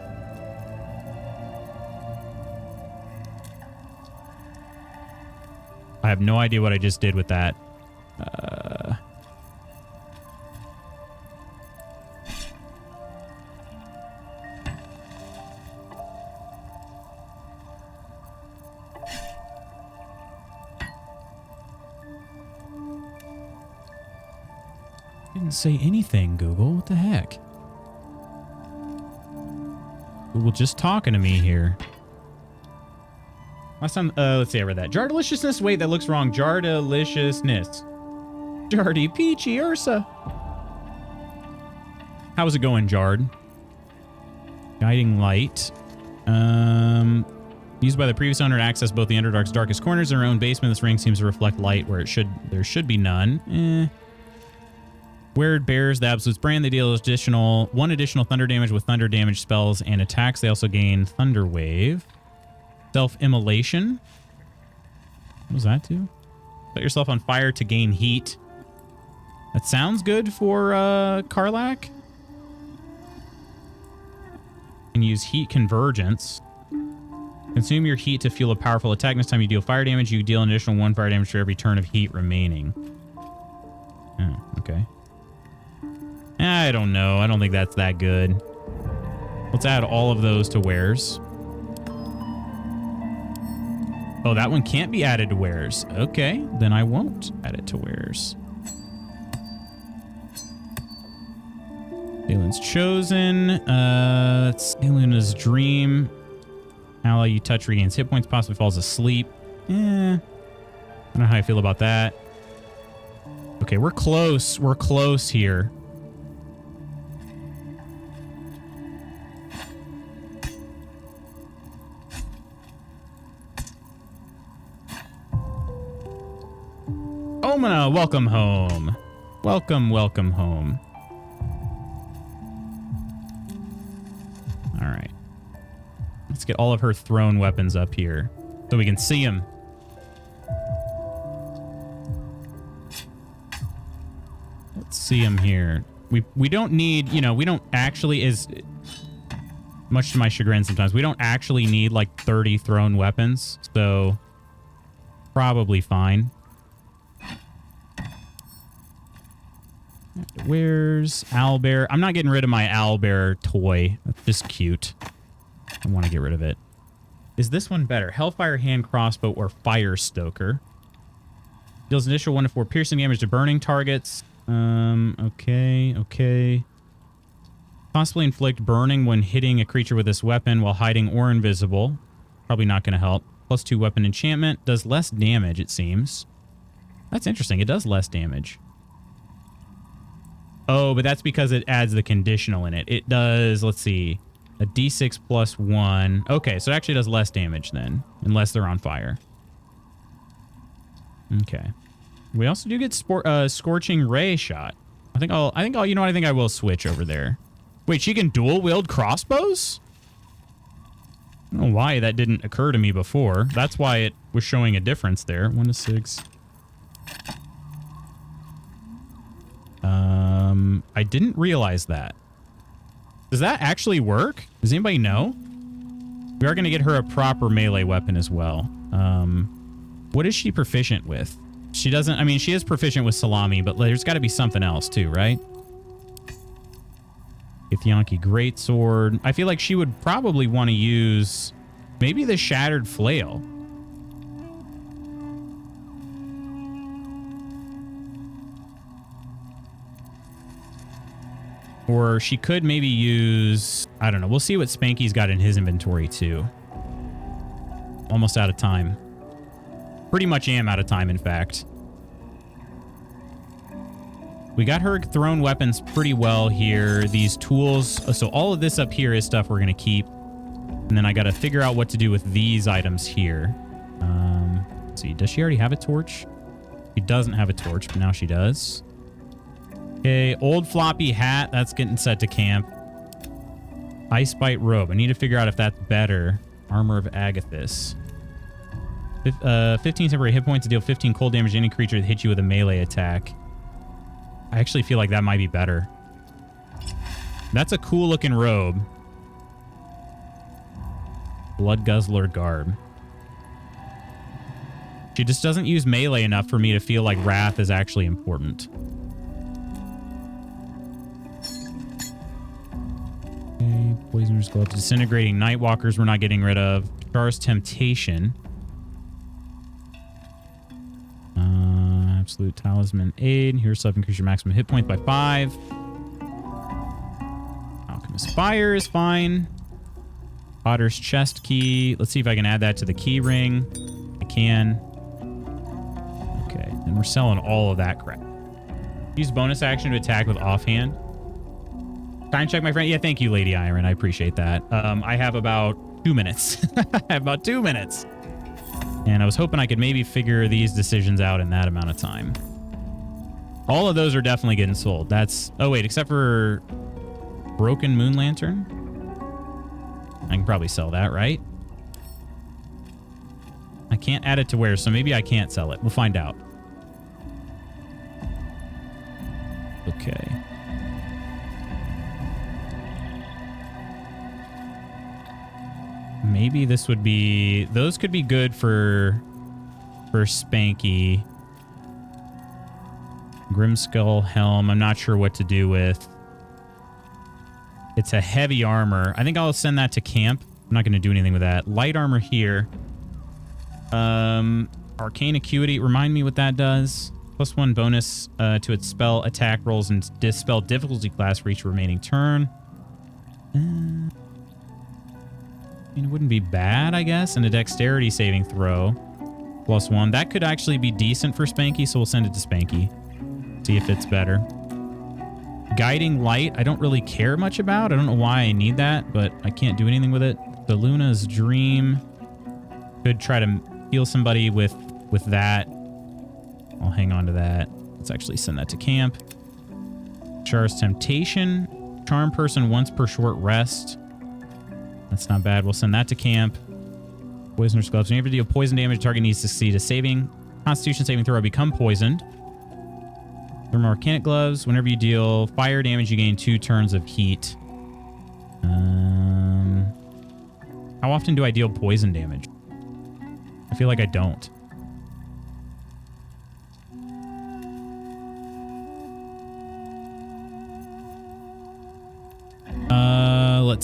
I have no idea what I just did with that. Didn't say anything, Google. What the heck? Google just talking to me here. Last time, let's see, I read that. Jar Deliciousness. Wait, that looks wrong. Jar Deliciousness. Jardy, Peachy, Ursa. How's it going, Jard? Guiding Light. Used by the previous owner to access both the Underdark's darkest corners and her own basement. This ring seems to reflect light where there should be none. Where it bears the Absolute's brand, they deal one additional thunder damage with thunder damage spells and attacks. They also gain Thunder Wave. Self-immolation. What was that do? Set yourself on fire to gain heat. That sounds good for Karlach. And use heat convergence. Consume your heat to fuel a powerful attack. Next time you deal fire damage, you deal an additional 1 fire damage for every turn of heat remaining. Oh, okay. I don't know. I don't think that's that good. Let's add all of those to wares. Oh, that one can't be added to wares. Okay, then I won't add it to wares. Salen's Chosen. Selena's Dream. Ally you touch regains hit points, possibly falls asleep. I don't know how I feel about that. Okay, we're close. We're close here. Omina, welcome home. Welcome home. All right. Let's get all of her thrown weapons up here so we can see them. Let's see them here. We don't need, we don't actually, is much to my chagrin sometimes, we don't actually need like 30 thrown weapons. So probably fine. Where's owlbear? I'm not getting rid of my owlbear toy. That's just cute. I want to get rid of it. Is this one better? Hellfire hand crossbow or fire stoker? Deals initial 1 to 4 piercing damage to burning targets. Okay. Possibly inflict burning when hitting a creature with this weapon while hiding or invisible. Probably not going to help. +2 weapon enchantment. Does less damage, it seems. That's interesting. It does less damage. Oh, but that's because it adds the conditional in it. It does, let's see, a d6 +1. Okay, so it actually does less damage then, unless they're on fire. Okay. We also do get Scorching Ray shot. I think I will switch over there. Wait, she can dual wield crossbows? I don't know why that didn't occur to me before. That's why it was showing a difference there. 1 to 6. I didn't realize that. Does that actually work? Does anybody know? We are going to get her a proper melee weapon as well. What is she proficient with? She doesn't... I mean, she is proficient with salami, but there's got to be something else too, right? Githyanki Greatsword. I feel like she would probably want to use maybe the Shattered Flail. Or she could maybe use... I don't know. We'll see what Spanky's got in his inventory, too. Almost out of time. Pretty much am out of time, in fact. We got her thrown weapons pretty well here. These tools... So all of this up here is stuff we're going to keep. And then I got to figure out what to do with these items here. Let's see. Does she already have a torch? She doesn't have a torch, but now she does. Okay, old floppy hat. That's getting set to camp. Ice Bite robe. I need to figure out if that's better. Armor of Agathis. 15 temporary hit points to deal 15 cold damage to any creature that hits you with a melee attack. I actually feel like that might be better. That's a cool looking robe. Blood Guzzler garb. She just doesn't use melee enough for me to feel like Wrath is actually important. Okay, Poisoner's Gloves. Disintegrating Nightwalkers we're not getting rid of. Char's Temptation. Absolute Talisman Aid. Here's stuff increase your maximum hit points by 5. Alchemist Fire is fine. Potter's Chest Key. Let's see if I can add that to the key ring. I can. Okay, and we're selling all of that crap. Use bonus action to attack with offhand. Time check, my friend. Yeah, thank you, Lady Iron. I appreciate that. I have about 2 minutes. I have about 2 minutes. And I was hoping I could maybe figure these decisions out in that amount of time. All of those are definitely getting sold. That's... Oh, wait. Except for Broken Moon Lantern. I can probably sell that, right? I can't add it to where, so maybe I can't sell it. We'll find out. Okay. Maybe this would be... Those could be good for Spanky. Grimskull Helm. I'm not sure what to do with. It's a heavy armor. I think I'll send that to camp. I'm not going to do anything with that. Light armor here. Arcane Acuity. Remind me what that does. +1 bonus to its spell attack rolls and dispel difficulty class for each remaining turn. I mean, it wouldn't be bad, I guess. And a dexterity saving throw. +1. That could actually be decent for Spanky, so we'll send it to Spanky. See if it's better. Guiding Light, I don't really care much about. I don't know why I need that, but I can't do anything with it. The Luna's Dream. Could try to heal somebody with that. I'll hang on to that. Let's actually send that to camp. Char's Temptation. Charm person once per short rest. That's not bad. We'll send that to camp. Poisoner's Gloves. Whenever you deal poison damage, target needs to succeed a saving. Constitution saving throw, become poisoned. Thermal Arcanic Gloves. Whenever you deal fire damage, you gain 2 turns of heat. How often do I deal poison damage? I feel like I don't.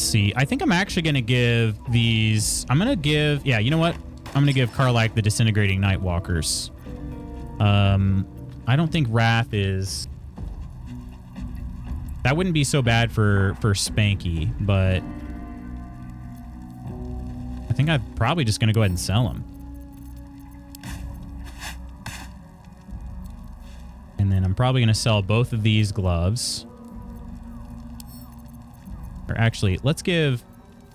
let's see. I think I'm actually going to give these... I'm going to give... Yeah, you know what? I'm going to give Karlak the Disintegrating Nightwalkers. I don't think Wrath is... That wouldn't be so bad for Spanky, but... I think I'm probably just going to go ahead and sell them. And then I'm probably going to sell both of these gloves. Or actually, let's give...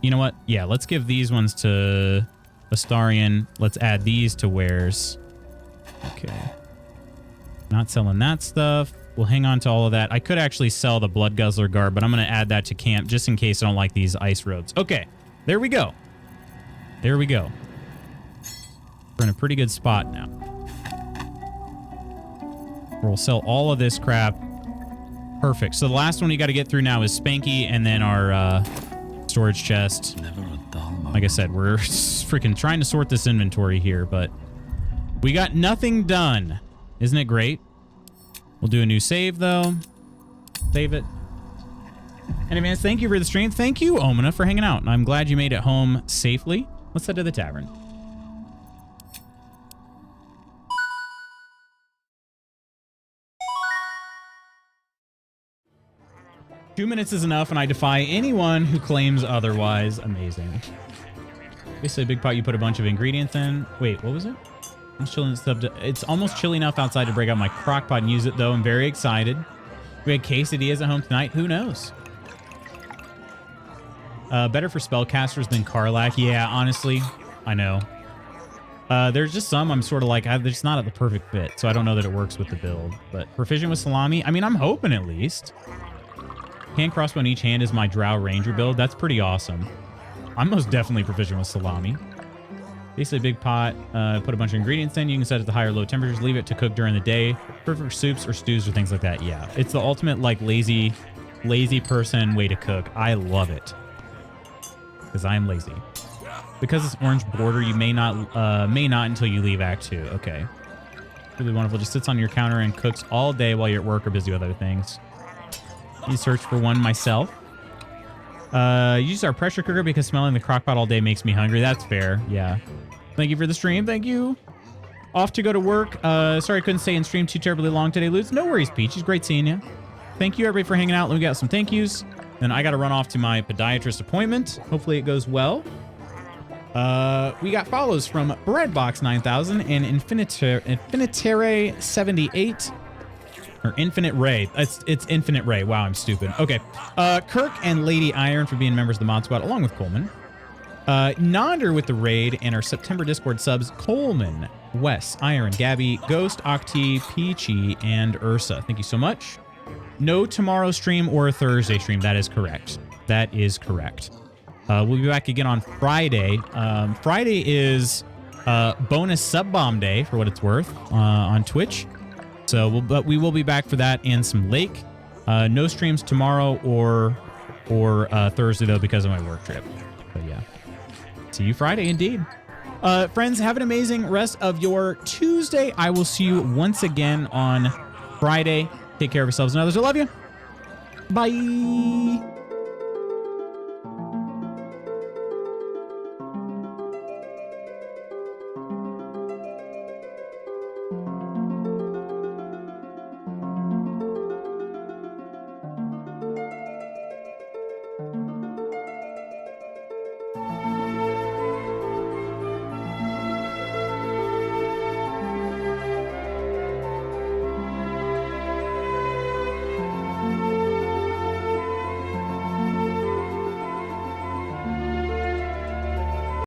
You know what? Yeah, let's give these ones to Astarion. Let's add these to Wares. Okay. Not selling that stuff. We'll hang on to all of that. I could actually sell the Blood Guzzler Garb, but I'm going to add that to camp just in case I don't like these ice robes. Okay, there we go. There we go. We're in a pretty good spot now. We'll sell all of this crap. Perfect. So the last one we got to get through now is Spanky and then our storage chest. Like I said, we're freaking trying to sort this inventory here, but we got nothing done. Isn't it great? We'll do a new save, though. Save it. And advance, thank you for the stream. Thank you, Omina, for hanging out. I'm glad you made it home safely. Let's head to the tavern. Two minutes is enough, and I defy anyone who claims otherwise. Amazing. Basically, a big pot you put a bunch of ingredients in. Wait, what was it? It's almost chilly enough outside to break out my crock pot and use it, though. I'm very excited. We had quesadillas at home tonight. Who knows? Better for spellcasters than Karlak. Yeah, honestly, I know. There's just some I'm sort of like, they're just not at the perfect fit, so I don't know that it works with the build. But proficient with salami? I mean, I'm hoping at least. Hand crossbow in each hand is my Drow Ranger build. That's pretty awesome. I'm most definitely proficient with salami. Basically a big pot, put a bunch of ingredients in. You can set it to high or low temperatures, leave it to cook during the day. Perfect for soups or stews or things like that. Yeah, it's the ultimate like lazy person way to cook. I love it. Because I am lazy. Because it's orange border, you may not until you leave Act 2. Okay. Really wonderful. Just sits on your counter and cooks all day while you're at work or busy with other things. You search for one myself. Use our pressure cooker because smelling the crock pot all day makes me hungry. That's fair. Yeah. Thank you for the stream. Thank you. Off to go to work. Sorry I couldn't stay in stream too terribly long today, Lutz. No worries, Peach. It's great seeing you. Thank you, everybody, for hanging out. Let me get some thank yous. Then I got to run off to my podiatrist appointment. Hopefully it goes well. We got follows from Breadbox9000 and Infinitare78. Or Infinite Ray. It's Infinite Ray. Wow, I'm stupid. Okay. Kirk and Lady Iron for being members of the Mod Squad, along with Coleman. Nonder with the raid and our September Discord subs, Coleman, Wes, Iron, Gabby, Ghost, Octi, Peachy, and Ursa. Thank you so much. No tomorrow stream or a Thursday stream. That is correct. That is correct. We'll be back again on Friday. Friday is bonus sub bomb day, for what it's worth, on Twitch. So, but we will be back for that and some Lake. No streams tomorrow or Thursday, though, because of my work trip. But yeah. See you Friday, indeed. Friends, have an amazing rest of your Tuesday. I will see you once again on Friday. Take care of yourselves and others. I love you. Bye.